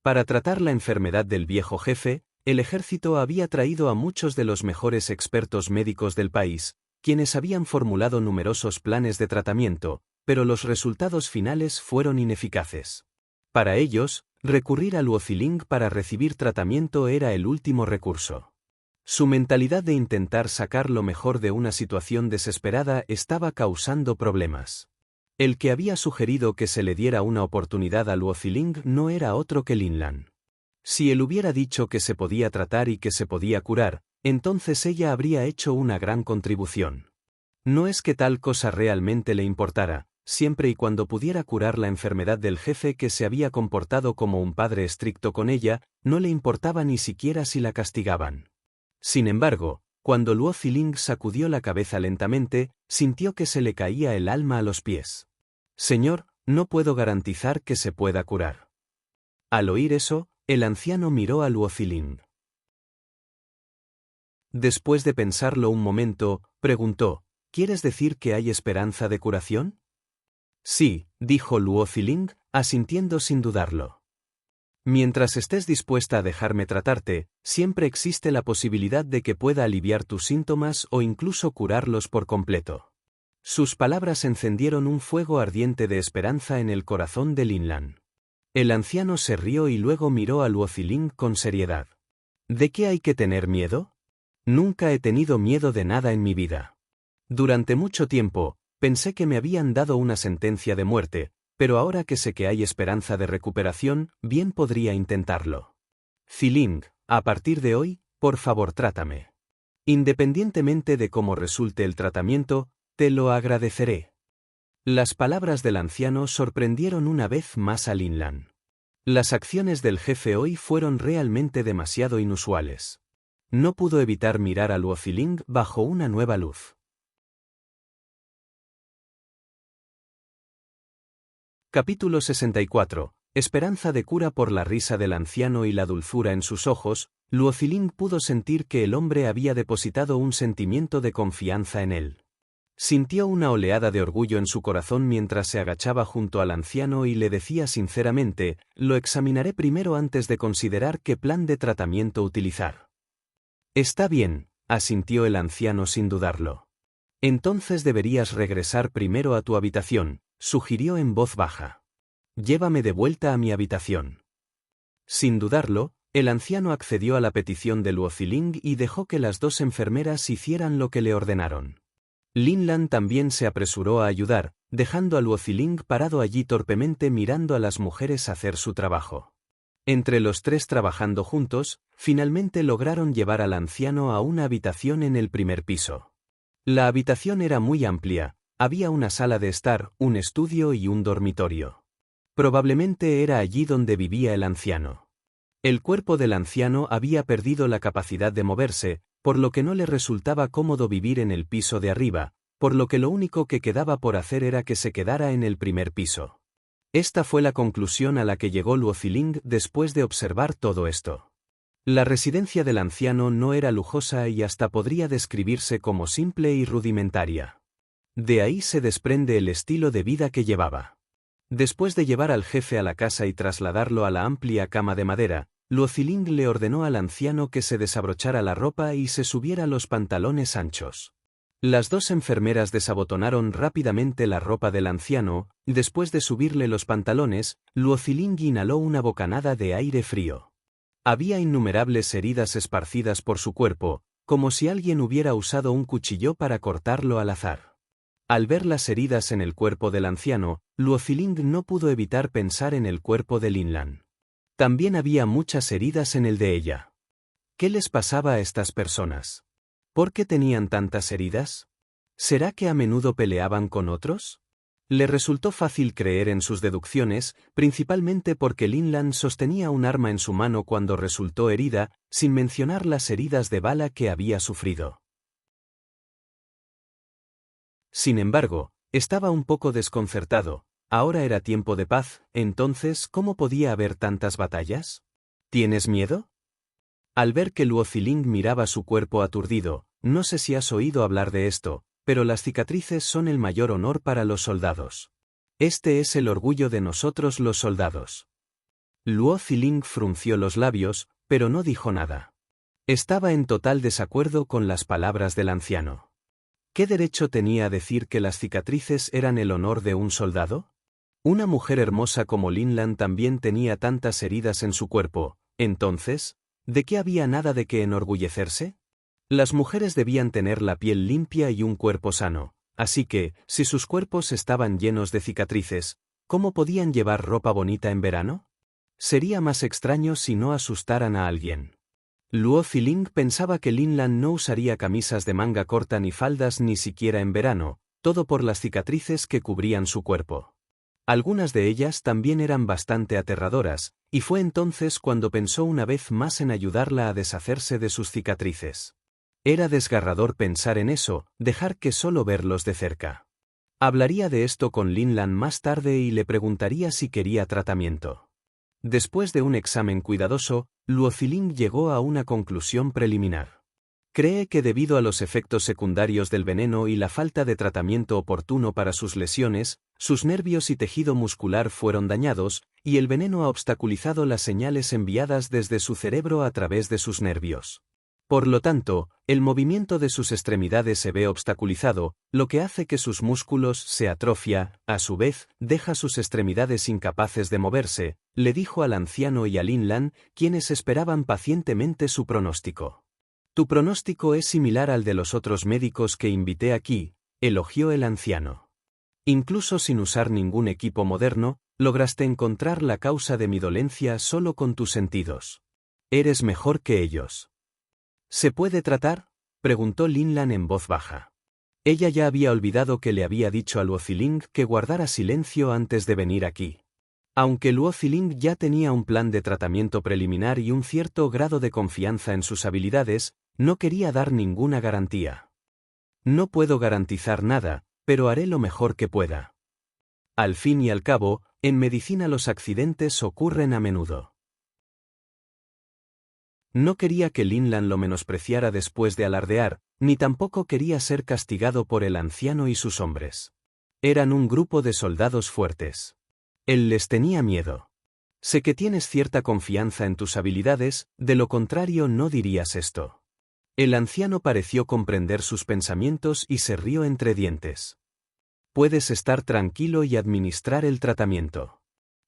Speaker 1: Para tratar la enfermedad del viejo jefe, el ejército había traído a muchos de los mejores expertos médicos del país, quienes habían formulado numerosos planes de tratamiento, pero los resultados finales fueron ineficaces. Para ellos, recurrir a Luo Ziling para recibir tratamiento era el último recurso. Su mentalidad de intentar sacar lo mejor de una situación desesperada estaba causando problemas. El que había sugerido que se le diera una oportunidad a Luo Ziling no era otro que Linlan. Si él hubiera dicho que se podía tratar y que se podía curar, entonces ella habría hecho una gran contribución. No es que tal cosa realmente le importara, siempre y cuando pudiera curar la enfermedad del jefe que se había comportado como un padre estricto con ella, no le importaba ni siquiera si la castigaban. Sin embargo, cuando Luo Ziling sacudió la cabeza lentamente, sintió que se le caía el alma a los pies. Señor, no puedo garantizar que se pueda curar. Al oír eso, el anciano miró a Luo Ziling. Después de pensarlo un momento, preguntó, ¿quieres decir que hay esperanza de curación? Sí, dijo Luo Ziling, asintiendo sin dudarlo. Mientras estés dispuesta a dejarme tratarte, siempre existe la posibilidad de que pueda aliviar tus síntomas o incluso curarlos por completo. Sus palabras encendieron un fuego ardiente de esperanza en el corazón de Linlan. El anciano se rió y luego miró a Luo Ziling con seriedad. ¿De qué hay que tener miedo? Nunca he tenido miedo de nada en mi vida. Durante mucho tiempo, Pensé que me habían dado una sentencia de muerte, pero ahora que sé que hay esperanza de recuperación, bien podría intentarlo. Ziling, a partir de hoy, por favor trátame. Independientemente de cómo resulte el tratamiento, te lo agradeceré. Las palabras del anciano sorprendieron una vez más a Lin Lan. Las acciones del jefe hoy fueron realmente demasiado inusuales. No pudo evitar mirar a Luo Ziling bajo una nueva luz. Capítulo 64. Esperanza de cura. Por la risa del anciano y la dulzura en sus ojos, Luo Ziling pudo sentir que el hombre había depositado un sentimiento de confianza en él. Sintió una oleada de orgullo en su corazón mientras se agachaba junto al anciano y le decía sinceramente: lo examinaré primero antes de considerar qué plan de tratamiento utilizar. Está bien, asintió el anciano sin dudarlo. Entonces deberías regresar primero a tu habitación, sugirió en voz baja. Llévame de vuelta a mi habitación. Sin dudarlo, el anciano accedió a la petición de Luo Ziling y dejó que las dos enfermeras hicieran lo que le ordenaron. Lin Lan también se apresuró a ayudar, dejando a Luo Ziling parado allí torpemente mirando a las mujeres hacer su trabajo. Entre los tres trabajando juntos, finalmente lograron llevar al anciano a una habitación en el primer piso. La habitación era muy amplia, había una sala de estar, un estudio y un dormitorio. Probablemente era allí donde vivía el anciano. El cuerpo del anciano había perdido la capacidad de moverse, por lo que no le resultaba cómodo vivir en el piso de arriba, por lo que lo único que quedaba por hacer era que se quedara en el primer piso. Esta fue la conclusión a la que llegó Luo Ziling después de observar todo esto. La residencia del anciano no era lujosa y hasta podría describirse como simple y rudimentaria. De ahí se desprende el estilo de vida que llevaba. Después de llevar al jefe a la casa y trasladarlo a la amplia cama de madera, Luo Ziling le ordenó al anciano que se desabrochara la ropa y se subiera los pantalones anchos. Las dos enfermeras desabotonaron rápidamente la ropa del anciano, y después de subirle los pantalones, Luo Ziling inhaló una bocanada de aire frío. Había innumerables heridas esparcidas por su cuerpo, como si alguien hubiera usado un cuchillo para cortarlo al azar. Al ver las heridas en el cuerpo del anciano, Luo Ziling no pudo evitar pensar en el cuerpo de Lin Lan. También había muchas heridas en el de ella. ¿Qué les pasaba a estas personas? ¿Por qué tenían tantas heridas? ¿Será que a menudo peleaban con otros? Le resultó fácil creer en sus deducciones, principalmente porque Lin Lan sostenía un arma en su mano cuando resultó herida, sin mencionar las heridas de bala que había sufrido. Sin embargo, estaba un poco desconcertado. Ahora era tiempo de paz, entonces, ¿cómo podía haber tantas batallas? ¿Tienes miedo? Al ver que Luo Ziling miraba su cuerpo aturdido, no sé si has oído hablar de esto, pero las cicatrices son el mayor honor para los soldados. Este es el orgullo de nosotros los soldados. Luo Ziling frunció los labios, pero no dijo nada. Estaba en total desacuerdo con las palabras del anciano. ¿Qué derecho tenía a decir que las cicatrices eran el honor de un soldado? Una mujer hermosa como Lin Lan también tenía tantas heridas en su cuerpo, entonces, ¿de qué había nada de qué enorgullecerse? Las mujeres debían tener la piel limpia y un cuerpo sano, así que, si sus cuerpos estaban llenos de cicatrices, ¿cómo podían llevar ropa bonita en verano? Sería más extraño si no asustaran a alguien. Luo Ziling pensaba que Lin Lan no usaría camisas de manga corta ni faldas ni siquiera en verano, todo por las cicatrices que cubrían su cuerpo. Algunas de ellas también eran bastante aterradoras, y fue entonces cuando pensó una vez más en ayudarla a deshacerse de sus cicatrices. Era desgarrador pensar en eso, dejar que solo verlos de cerca. Hablaría de esto con Lin Lan más tarde y le preguntaría si quería tratamiento. Después de un examen cuidadoso, Luo Ziling llegó a una conclusión preliminar. Cree que debido a los efectos secundarios del veneno y la falta de tratamiento oportuno para sus lesiones, sus nervios y tejido muscular fueron dañados, y el veneno ha obstaculizado las señales enviadas desde su cerebro a través de sus nervios. Por lo tanto, el movimiento de sus extremidades se ve obstaculizado, lo que hace que sus músculos se atrofia, a su vez, deja sus extremidades incapaces de moverse, le dijo al anciano y a Lin Lan, quienes esperaban pacientemente su pronóstico. Tu pronóstico es similar al de los otros médicos que invité aquí, elogió el anciano. Incluso sin usar ningún equipo moderno, lograste encontrar la causa de mi dolencia solo con tus sentidos. Eres mejor que ellos. ¿Se puede tratar?, preguntó Linlan en voz baja. Ella ya había olvidado que le había dicho a Luo Ziling que guardara silencio antes de venir aquí. Aunque Luo Ziling ya tenía un plan de tratamiento preliminar y un cierto grado de confianza en sus habilidades, no quería dar ninguna garantía. No puedo garantizar nada, pero haré lo mejor que pueda. Al fin y al cabo, en medicina los accidentes ocurren a menudo. No quería que Linlan lo menospreciara después de alardear, ni tampoco quería ser castigado por el anciano y sus hombres. Eran un grupo de soldados fuertes. Él les tenía miedo. Sé que tienes cierta confianza en tus habilidades, de lo contrario no dirías esto. El anciano pareció comprender sus pensamientos y se rió entre dientes. Puedes estar tranquilo y administrar el tratamiento.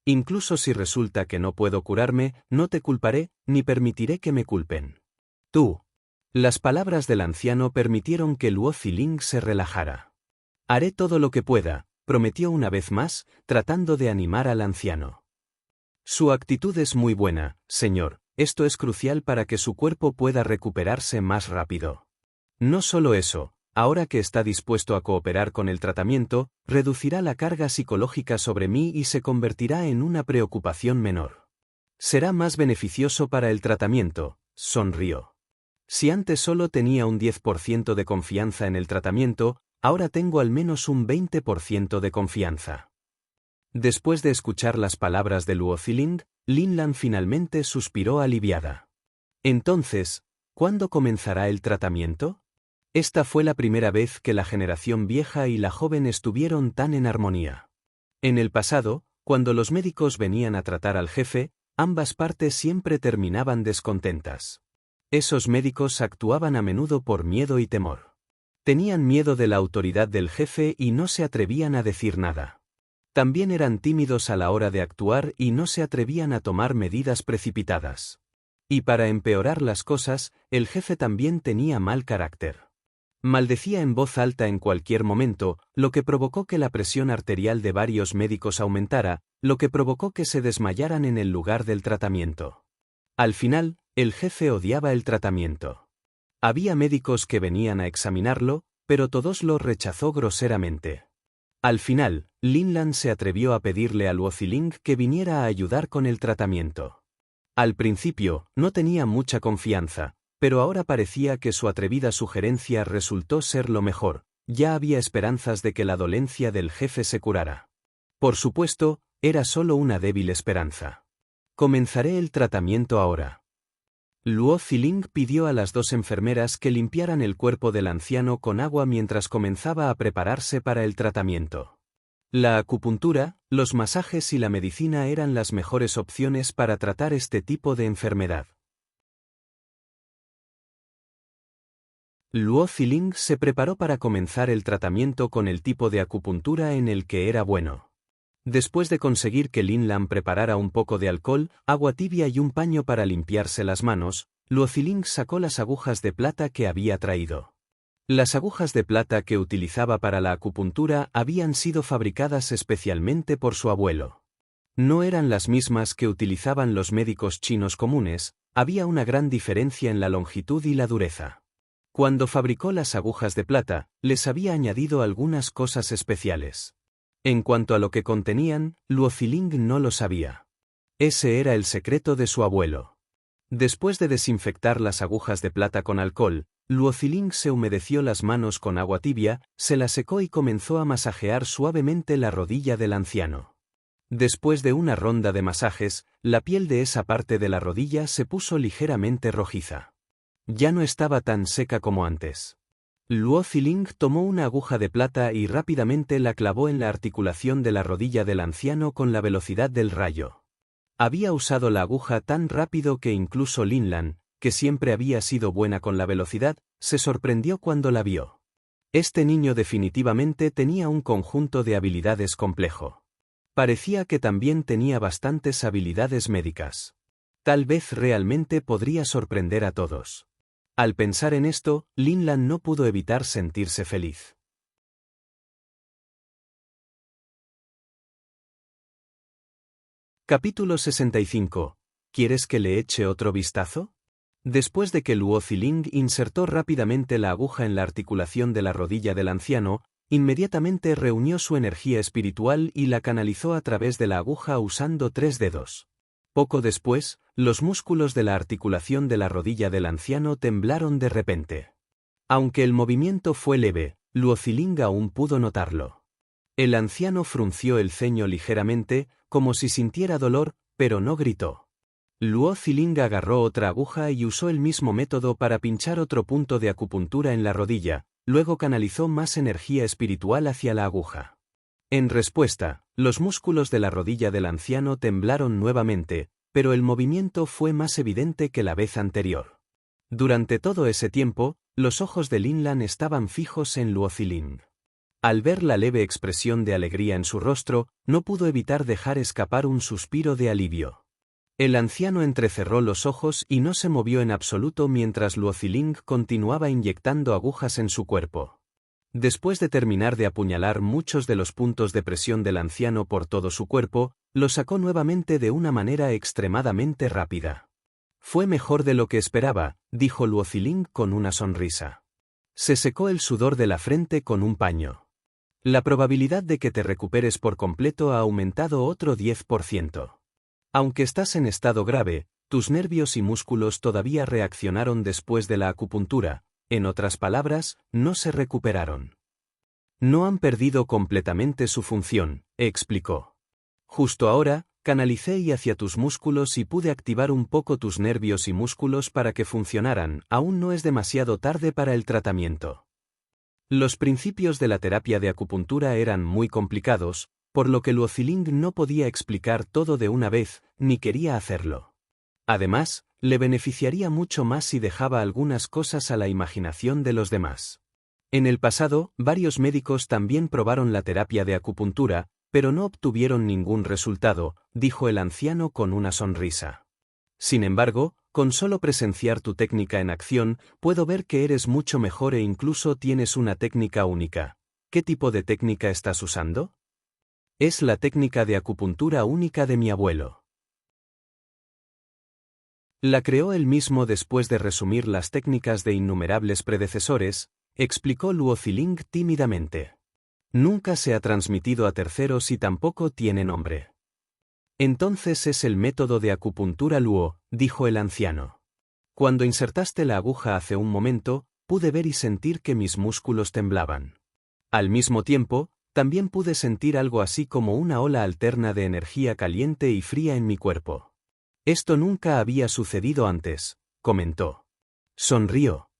Speaker 1: Incluso si resulta que no puedo curarme, no te culparé, ni permitiré que me culpen. Tú. Las palabras del anciano permitieron que Luo Ziling se relajara. Haré todo lo que pueda, prometió una vez más, tratando de animar al anciano. Su actitud es muy buena, señor, esto es crucial para que su cuerpo pueda recuperarse más rápido. No solo eso, ahora que está dispuesto a cooperar con el tratamiento, reducirá la carga psicológica sobre mí y se convertirá en una preocupación menor. Será más beneficioso para el tratamiento, sonrió. Si antes solo tenía un 10% de confianza en el tratamiento, ahora tengo al menos un 20% de confianza. Después de escuchar las palabras de Luo Ziling, Linlan finalmente suspiró aliviada. Entonces, ¿cuándo comenzará el tratamiento? Esta fue la primera vez que la generación vieja y la joven estuvieron tan en armonía. En el pasado, cuando los médicos venían a tratar al jefe, ambas partes siempre terminaban descontentas. Esos médicos actuaban a menudo por miedo y temor. Tenían miedo de la autoridad del jefe y no se atrevían a decir nada. También eran tímidos a la hora de actuar y no se atrevían a tomar medidas precipitadas. Y para empeorar las cosas, el jefe también tenía mal carácter. Maldecía en voz alta en cualquier momento, lo que provocó que la presión arterial de varios médicos aumentara, lo que provocó que se desmayaran en el lugar del tratamiento. Al final, el jefe odiaba el tratamiento. Había médicos que venían a examinarlo, pero todos lo rechazó groseramente. Al final, Linlan se atrevió a pedirle a Luo Ziling que viniera a ayudar con el tratamiento. Al principio, no tenía mucha confianza, pero ahora parecía que su atrevida sugerencia resultó ser lo mejor, ya había esperanzas de que la dolencia del jefe se curara. Por supuesto, era solo una débil esperanza. Comenzaré el tratamiento ahora. Luo Ziling pidió a las dos enfermeras que limpiaran el cuerpo del anciano con agua mientras comenzaba a prepararse para el tratamiento. La acupuntura, los masajes y la medicina eran las mejores opciones para tratar este tipo de enfermedad. Luo Ziling se preparó para comenzar el tratamiento con el tipo de acupuntura en el que era bueno. Después de conseguir que Linlan preparara un poco de alcohol, agua tibia y un paño para limpiarse las manos, Luo Ziling sacó las agujas de plata que había traído. Las agujas de plata que utilizaba para la acupuntura habían sido fabricadas especialmente por su abuelo. No eran las mismas que utilizaban los médicos chinos comunes, había una gran diferencia en la longitud y la dureza. Cuando fabricó las agujas de plata, les había añadido algunas cosas especiales. En cuanto a lo que contenían, Luo Ziling no lo sabía. Ese era el secreto de su abuelo. Después de desinfectar las agujas de plata con alcohol, Luo Ziling se humedeció las manos con agua tibia, se la secó y comenzó a masajear suavemente la rodilla del anciano. Después de una ronda de masajes, la piel de esa parte de la rodilla se puso ligeramente rojiza. Ya no estaba tan seca como antes. Luo Ziling tomó una aguja de plata y rápidamente la clavó en la articulación de la rodilla del anciano con la velocidad del rayo. Había usado la aguja tan rápido que incluso Linlan, que siempre había sido buena con la velocidad, se sorprendió cuando la vio. Este niño definitivamente tenía un conjunto de habilidades complejo. Parecía que también tenía bastantes habilidades médicas. Tal vez realmente podría sorprender a todos. Al pensar en esto, Linlan no pudo evitar sentirse feliz. Capítulo 65. ¿Quieres que le eche otro vistazo? Después de que Luo Ziling insertó rápidamente la aguja en la articulación de la rodilla del anciano, inmediatamente reunió su energía espiritual y la canalizó a través de la aguja usando 3 dedos. Poco después, los músculos de la articulación de la rodilla del anciano temblaron de repente. Aunque el movimiento fue leve, Luo Ziling aún pudo notarlo. El anciano frunció el ceño ligeramente, como si sintiera dolor, pero no gritó. Luo Ziling agarró otra aguja y usó el mismo método para pinchar otro punto de acupuntura en la rodilla, luego canalizó más energía espiritual hacia la aguja. En respuesta, los músculos de la rodilla del anciano temblaron nuevamente, pero el movimiento fue más evidente que la vez anterior. Durante todo ese tiempo, los ojos de Lin Lan estaban fijos en Luo Ziling. Al ver la leve expresión de alegría en su rostro, no pudo evitar dejar escapar un suspiro de alivio. El anciano entrecerró los ojos y no se movió en absoluto mientras Luo Ziling continuaba inyectando agujas en su cuerpo. Después de terminar de apuñalar muchos de los puntos de presión del anciano por todo su cuerpo, lo sacó nuevamente de una manera extremadamente rápida. Fue mejor de lo que esperaba, dijo Luo Ziling con una sonrisa. Se secó el sudor de la frente con un paño. La probabilidad de que te recuperes por completo ha aumentado otro 10%. Aunque estás en estado grave, tus nervios y músculos todavía reaccionaron después de la acupuntura, en otras palabras, no se recuperaron. No han perdido completamente su función, explicó. Justo ahora, canalicé y hacia tus músculos y pude activar un poco tus nervios y músculos para que funcionaran, aún no es demasiado tarde para el tratamiento. Los principios de la terapia de acupuntura eran muy complicados, por lo que Luo Ziling no podía explicar todo de una vez, ni quería hacerlo. Además, le beneficiaría mucho más si dejaba algunas cosas a la imaginación de los demás. En el pasado, varios médicos también probaron la terapia de acupuntura, pero no obtuvieron ningún resultado, dijo el anciano con una sonrisa. Sin embargo, con solo presenciar tu técnica en acción, puedo ver que eres mucho mejor e incluso tienes una técnica única. ¿Qué tipo de técnica estás usando? Es la técnica de acupuntura única de mi abuelo. La creó él mismo después de resumir las técnicas de innumerables predecesores, explicó Luo Ziling tímidamente. Nunca se ha transmitido a terceros y tampoco tiene nombre. Entonces es el método de acupuntura Luo, dijo el anciano. Cuando insertaste la aguja hace un momento, pude ver y sentir que mis músculos temblaban. Al mismo tiempo, también pude sentir algo así como una ola alterna de energía caliente y fría en mi cuerpo. Esto nunca había sucedido antes, comentó. Sonrió.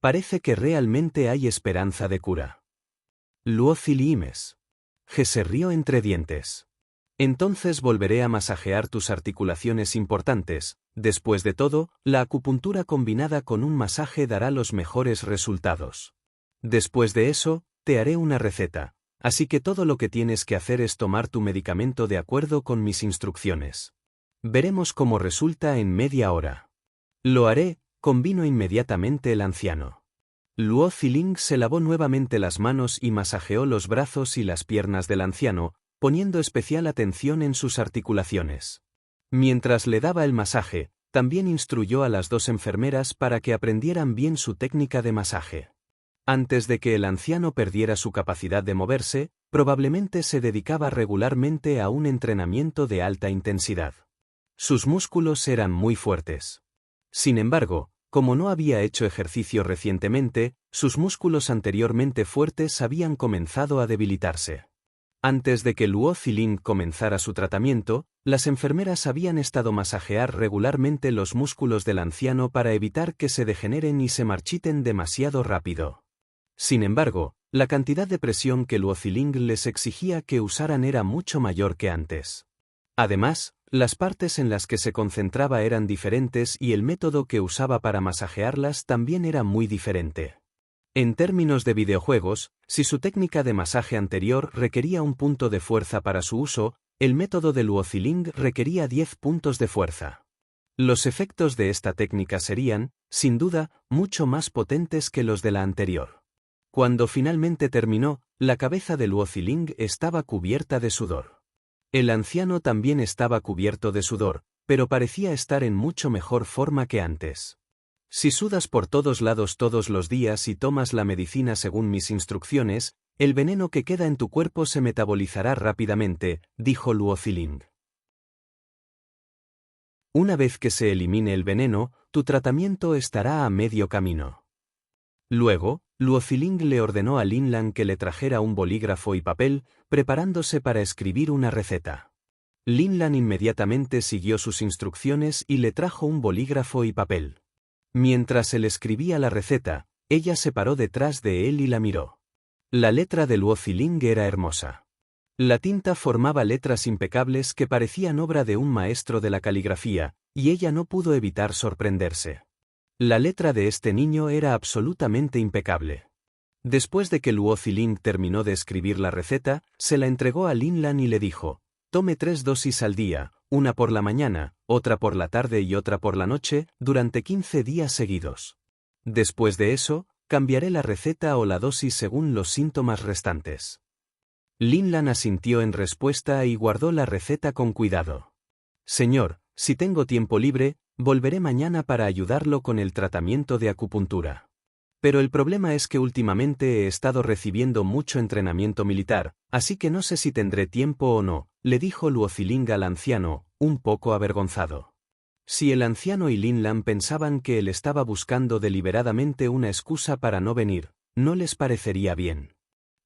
Speaker 1: Parece que realmente hay esperanza de cura. Luo Zilimes. Se rió entre dientes. Entonces volveré a masajear tus articulaciones importantes. Después de todo, la acupuntura combinada con un masaje dará los mejores resultados. Después de eso, te haré una receta, así que todo lo que tienes que hacer es tomar tu medicamento de acuerdo con mis instrucciones. Veremos cómo resulta en media hora. Lo haré, convino inmediatamente el anciano. Luo Ziling se lavó nuevamente las manos y masajeó los brazos y las piernas del anciano, poniendo especial atención en sus articulaciones. Mientras le daba el masaje, también instruyó a las 2 enfermeras para que aprendieran bien su técnica de masaje. Antes de que el anciano perdiera su capacidad de moverse, probablemente se dedicaba regularmente a un entrenamiento de alta intensidad. Sus músculos eran muy fuertes. Sin embargo, como no había hecho ejercicio recientemente, sus músculos anteriormente fuertes habían comenzado a debilitarse. Antes de que Luo Ziling comenzara su tratamiento, las enfermeras habían estado masajear regularmente los músculos del anciano para evitar que se degeneren y se marchiten demasiado rápido. Sin embargo, la cantidad de presión que Luo Ziling les exigía que usaran era mucho mayor que antes. Además, las partes en las que se concentraba eran diferentes y el método que usaba para masajearlas también era muy diferente. En términos de videojuegos, si su técnica de masaje anterior requería un punto de fuerza para su uso, el método de Luo Ziling requería 10 puntos de fuerza. Los efectos de esta técnica serían, sin duda, mucho más potentes que los de la anterior. Cuando finalmente terminó, la cabeza de Luo Ziling estaba cubierta de sudor. El anciano también estaba cubierto de sudor, pero parecía estar en mucho mejor forma que antes. Si sudas por todos lados todos los días y tomas la medicina según mis instrucciones, el veneno que queda en tu cuerpo se metabolizará rápidamente, dijo Luo Ziling. Una vez que se elimine el veneno, tu tratamiento estará a medio camino. Luego, Luo Ziling le ordenó a Lin Lan que le trajera un bolígrafo y papel, preparándose para escribir una receta. Lin Lan inmediatamente siguió sus instrucciones y le trajo un bolígrafo y papel. Mientras él escribía la receta, ella se paró detrás de él y la miró. La letra de Luo Ziling era hermosa. La tinta formaba letras impecables que parecían obra de un maestro de la caligrafía, y ella no pudo evitar sorprenderse. La letra de este niño era absolutamente impecable. Después de que Luo Ziling terminó de escribir la receta, se la entregó a Lin Lan y le dijo: tome 3 dosis al día, una por la mañana, otra por la tarde y otra por la noche, durante 15 días seguidos. Después de eso, cambiaré la receta o la dosis según los síntomas restantes. Lin Lan asintió en respuesta y guardó la receta con cuidado. Señor, si tengo tiempo libre, volveré mañana para ayudarlo con el tratamiento de acupuntura. Pero el problema es que últimamente he estado recibiendo mucho entrenamiento militar, así que no sé si tendré tiempo o no, le dijo Luo Ziling al anciano, un poco avergonzado. Si el anciano y Lin Lan pensaban que él estaba buscando deliberadamente una excusa para no venir, no les parecería bien.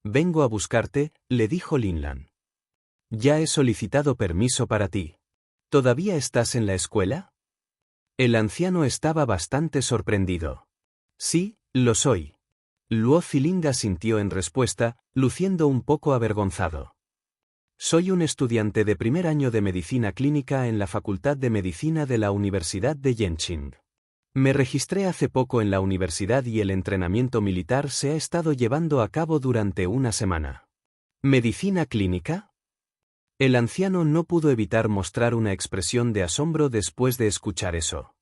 Speaker 1: Vengo a buscarte, le dijo Lin Lan. Ya he solicitado permiso para ti. ¿Todavía estás en la escuela? El anciano estaba bastante sorprendido. Sí, lo soy. Luo Ziling asintió en respuesta, luciendo un poco avergonzado. Soy un estudiante de primer año de medicina clínica en la Facultad de Medicina de la Universidad de Yenching. Me registré hace poco en la universidad y el entrenamiento militar se ha estado llevando a cabo durante una semana. ¿Medicina clínica? El anciano no pudo evitar mostrar una expresión de asombro después de escuchar eso.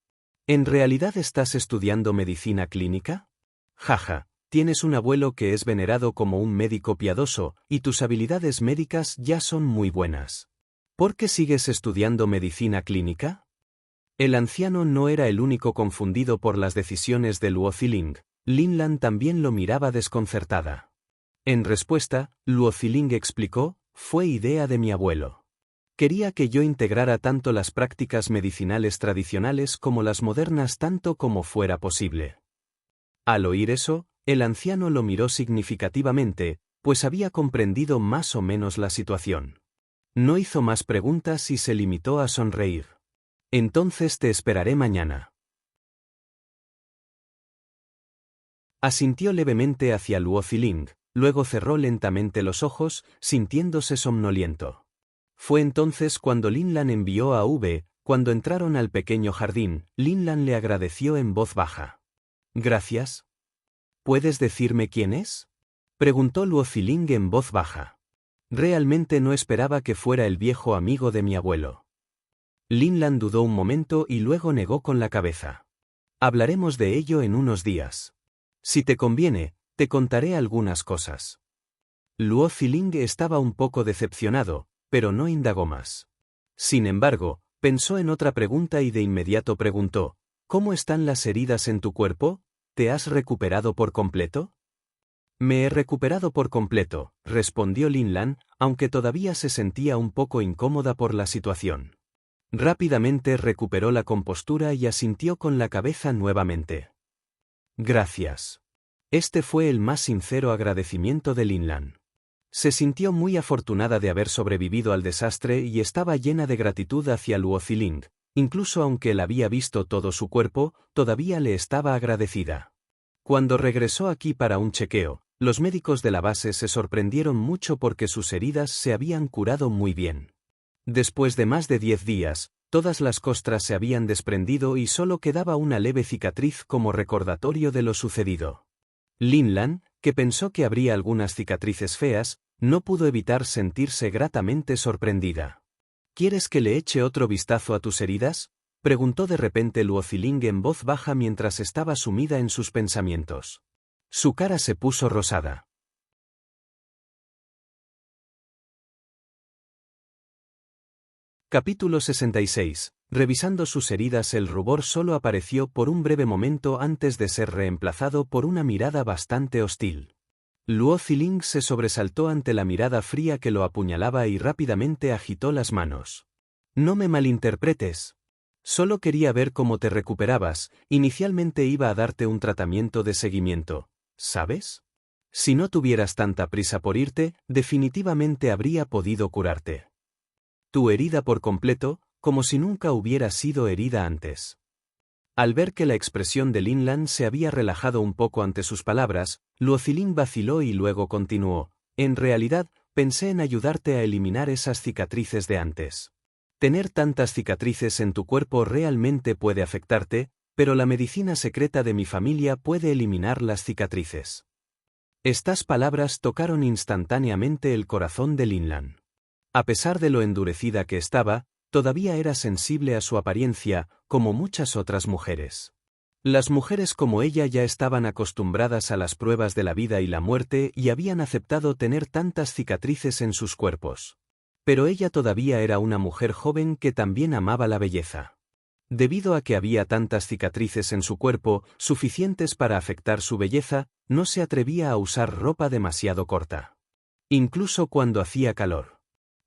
Speaker 1: ¿En realidad estás estudiando medicina clínica? Jaja, tienes un abuelo que es venerado como un médico piadoso, y tus habilidades médicas ya son muy buenas. ¿Por qué sigues estudiando medicina clínica? El anciano no era el único confundido por las decisiones de Luo Ziling. Lin Lan también lo miraba desconcertada. En respuesta, Luo Ziling explicó: fue idea de mi abuelo. Quería que yo integrara tanto las prácticas medicinales tradicionales como las modernas tanto como fuera posible. Al oír eso, el anciano lo miró significativamente, pues había comprendido más o menos la situación. No hizo más preguntas y se limitó a sonreír. Entonces te esperaré mañana. Asintió levemente hacia Luo Ziling, luego cerró lentamente los ojos, sintiéndose somnoliento. Fue entonces cuando Lin Lan envió a cuando entraron al pequeño jardín, Lin Lan le agradeció en voz baja. Gracias. ¿Puedes decirme quién es? Preguntó Luo Ziling en voz baja. Realmente no esperaba que fuera el viejo amigo de mi abuelo. Lin Lan dudó un momento y luego negó con la cabeza. Hablaremos de ello en unos días. Si te conviene, te contaré algunas cosas. Luo Ziling estaba un poco decepcionado, pero no indagó más. Sin embargo, pensó en otra pregunta y de inmediato preguntó: ¿cómo están las heridas en tu cuerpo? ¿Te has recuperado por completo? Me he recuperado por completo, respondió Lin Lan, aunque todavía se sentía un poco incómoda por la situación. Rápidamente recuperó la compostura y asintió con la cabeza nuevamente. Gracias. Este fue el más sincero agradecimiento de Lin Lan. Se sintió muy afortunada de haber sobrevivido al desastre y estaba llena de gratitud hacia Luo Ziling. Incluso aunque él había visto todo su cuerpo, todavía le estaba agradecida. Cuando regresó aquí para un chequeo, los médicos de la base se sorprendieron mucho porque sus heridas se habían curado muy bien. Después de más de 10 días, todas las costras se habían desprendido y solo quedaba una leve cicatriz como recordatorio de lo sucedido. Lin Lan, que pensó que habría algunas cicatrices feas, no pudo evitar sentirse gratamente sorprendida. ¿Quieres que le eche otro vistazo a tus heridas?, preguntó de repente Luo Ziling en voz baja mientras estaba sumida en sus pensamientos. Su cara se puso rosada. Capítulo 66. Revisando sus heridas, el rubor solo apareció por un breve momento antes de ser reemplazado por una mirada bastante hostil. Luo Ziling se sobresaltó ante la mirada fría que lo apuñalaba y rápidamente agitó las manos. No me malinterpretes. Solo quería ver cómo te recuperabas. Inicialmente iba a darte un tratamiento de seguimiento, ¿sabes? Si no tuvieras tanta prisa por irte, definitivamente habría podido curarte. Tu herida por completo, como si nunca hubiera sido herida antes. Al ver que la expresión de Lin Lan se había relajado un poco ante sus palabras, Luo Ziling vaciló y luego continuó. En realidad, pensé en ayudarte a eliminar esas cicatrices de antes. Tener tantas cicatrices en tu cuerpo realmente puede afectarte, pero la medicina secreta de mi familia puede eliminar las cicatrices. Estas palabras tocaron instantáneamente el corazón de Lin Lan. A pesar de lo endurecida que estaba, todavía era sensible a su apariencia, como muchas otras mujeres. Las mujeres como ella ya estaban acostumbradas a las pruebas de la vida y la muerte y habían aceptado tener tantas cicatrices en sus cuerpos. Pero ella todavía era una mujer joven que también amaba la belleza. Debido a que había tantas cicatrices en su cuerpo, suficientes para afectar su belleza, no se atrevía a usar ropa demasiado corta. Incluso cuando hacía calor.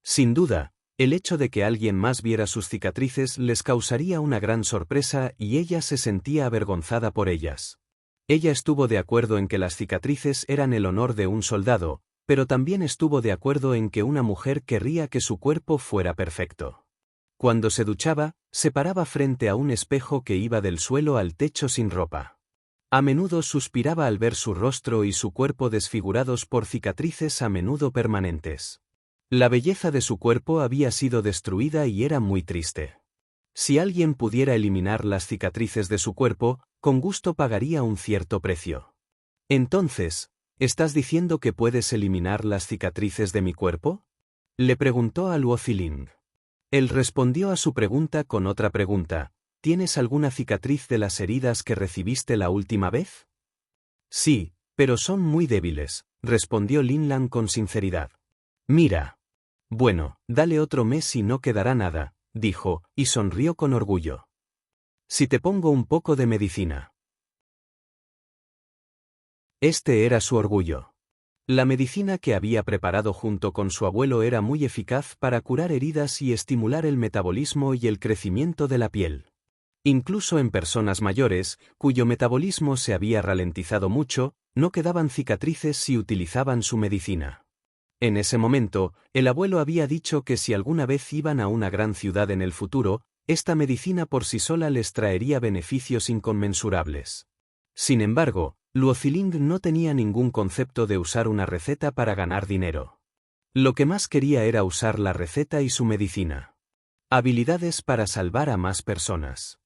Speaker 1: Sin duda, el hecho de que alguien más viera sus cicatrices les causaría una gran sorpresa y ella se sentía avergonzada por ellas. Ella estuvo de acuerdo en que las cicatrices eran el honor de un soldado, pero también estuvo de acuerdo en que una mujer querría que su cuerpo fuera perfecto. Cuando se duchaba, se paraba frente a un espejo que iba del suelo al techo sin ropa. A menudo suspiraba al ver su rostro y su cuerpo desfigurados por cicatrices a menudo permanentes. La belleza de su cuerpo había sido destruida y era muy triste. Si alguien pudiera eliminar las cicatrices de su cuerpo, con gusto pagaría un cierto precio. Entonces, ¿estás diciendo que puedes eliminar las cicatrices de mi cuerpo? Le preguntó a Luo Ziling. Él respondió a su pregunta con otra pregunta. ¿Tienes alguna cicatriz de las heridas que recibiste la última vez? Sí, pero son muy débiles, respondió Lin Lan con sinceridad. Mira. Bueno, dale otro mes y no quedará nada, dijo, y sonrió con orgullo. Si te pongo un poco de medicina. Este era su orgullo. La medicina que había preparado junto con su abuelo era muy eficaz para curar heridas y estimular el metabolismo y el crecimiento de la piel. Incluso en personas mayores, cuyo metabolismo se había ralentizado mucho, no quedaban cicatrices si utilizaban su medicina. En ese momento, el abuelo había dicho que si alguna vez iban a una gran ciudad en el futuro, esta medicina por sí sola les traería beneficios inconmensurables. Sin embargo, Luo Ziling no tenía ningún concepto de usar una receta para ganar dinero. Lo que más quería era usar la receta y su medicina. Habilidades para salvar a más personas.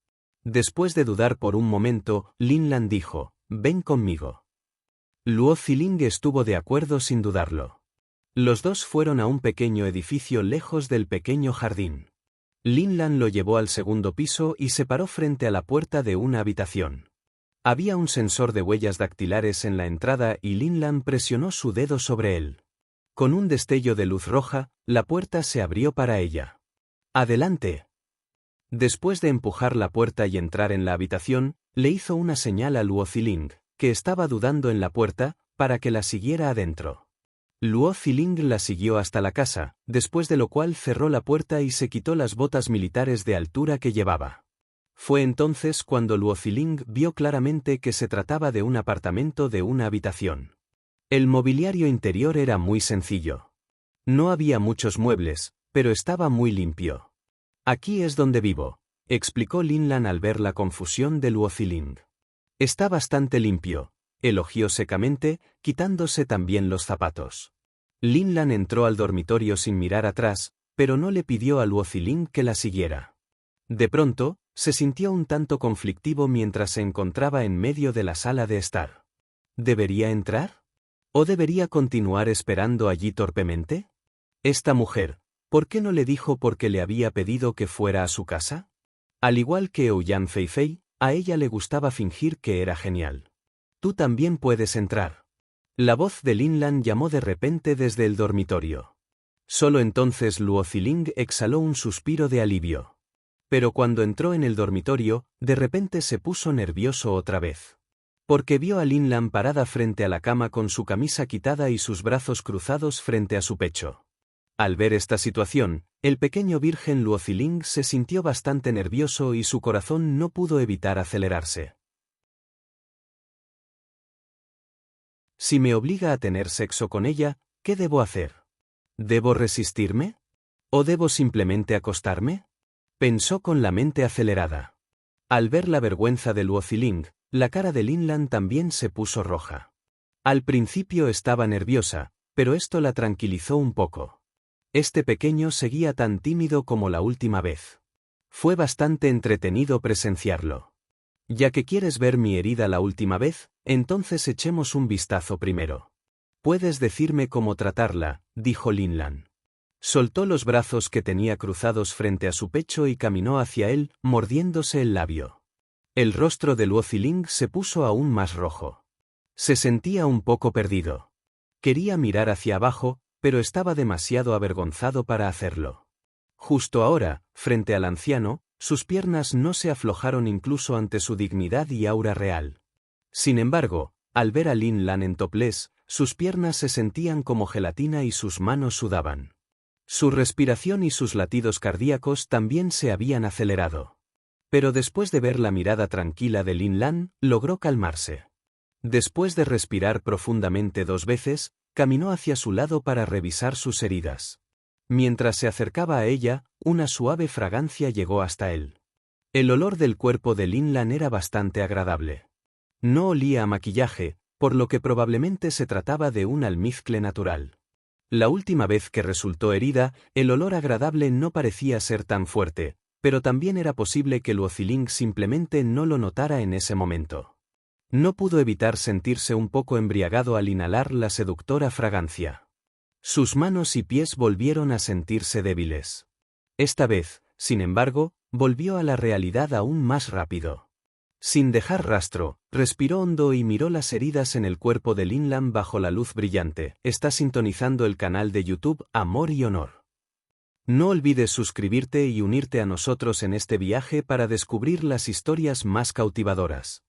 Speaker 1: Después de dudar por un momento, Lin Lan dijo, «Ven conmigo». Luo Ziling estuvo de acuerdo sin dudarlo. Los dos fueron a un pequeño edificio lejos del pequeño jardín. Lin Lan lo llevó al segundo piso y se paró frente a la puerta de una habitación. Había un sensor de huellas dactilares en la entrada y Lin Lan presionó su dedo sobre él. Con un destello de luz roja, la puerta se abrió para ella. «Adelante». Después de empujar la puerta y entrar en la habitación, le hizo una señal a Luo Ziling, que estaba dudando en la puerta, para que la siguiera adentro. Luo Ziling la siguió hasta la casa, después de lo cual cerró la puerta y se quitó las botas militares de altura que llevaba. Fue entonces cuando Luo Ziling vio claramente que se trataba de un apartamento de una habitación. El mobiliario interior era muy sencillo. No había muchos muebles, pero estaba muy limpio. «Aquí es donde vivo», explicó Lin Lan al ver la confusión de Luo Ziling. «Está bastante limpio», elogió secamente, quitándose también los zapatos. Lin Lan entró al dormitorio sin mirar atrás, pero no le pidió a Luo Ziling que la siguiera. De pronto, se sintió un tanto conflictivo mientras se encontraba en medio de la sala de estar. ¿Debería entrar? ¿O debería continuar esperando allí torpemente? Esta mujer, ¿por qué no le dijo por qué le había pedido que fuera a su casa? Al igual que Ouyang Feifei, a ella le gustaba fingir que era genial. «Tú también puedes entrar». La voz de Lin Lan llamó de repente desde el dormitorio. Solo entonces Luo Ziling exhaló un suspiro de alivio. Pero cuando entró en el dormitorio, de repente se puso nervioso otra vez. Porque vio a Lin Lan parada frente a la cama con su camisa quitada y sus brazos cruzados frente a su pecho. Al ver esta situación, el pequeño virgen Luo Ziling se sintió bastante nervioso y su corazón no pudo evitar acelerarse. Si me obliga a tener sexo con ella, ¿qué debo hacer? ¿Debo resistirme? ¿O debo simplemente acostarme? Pensó con la mente acelerada. Al ver la vergüenza de Luo Ziling, la cara de Lin Lan también se puso roja. Al principio estaba nerviosa, pero esto la tranquilizó un poco. Este pequeño seguía tan tímido como la última vez. Fue bastante entretenido presenciarlo. Ya que quieres ver mi herida la última vez, entonces echemos un vistazo primero. Puedes decirme cómo tratarla, dijo Lin Lan. Soltó los brazos que tenía cruzados frente a su pecho y caminó hacia él, mordiéndose el labio. El rostro de Luo Ziling se puso aún más rojo. Se sentía un poco perdido. Quería mirar hacia abajo, pero estaba demasiado avergonzado para hacerlo. Justo ahora, frente al anciano, sus piernas no se aflojaron incluso ante su dignidad y aura real. Sin embargo, al ver a Lin Lan en topless, sus piernas se sentían como gelatina y sus manos sudaban. Su respiración y sus latidos cardíacos también se habían acelerado. Pero después de ver la mirada tranquila de Lin Lan, logró calmarse. Después de respirar profundamente 2 veces, caminó hacia su lado para revisar sus heridas. Mientras se acercaba a ella, una suave fragancia llegó hasta él. El olor del cuerpo de Lin Lan era bastante agradable. No olía a maquillaje, por lo que probablemente se trataba de un almizcle natural. La última vez que resultó herida, el olor agradable no parecía ser tan fuerte, pero también era posible que Luo Ziling simplemente no lo notara en ese momento. No pudo evitar sentirse un poco embriagado al inhalar la seductora fragancia. Sus manos y pies volvieron a sentirse débiles. Esta vez, sin embargo, volvió a la realidad aún más rápido. Sin dejar rastro, respiró hondo y miró las heridas en el cuerpo de Lin Lan bajo la luz brillante. Está sintonizando el canal de YouTube Amor y Honor. No olvides suscribirte y unirte a nosotros en este viaje para descubrir las historias más cautivadoras.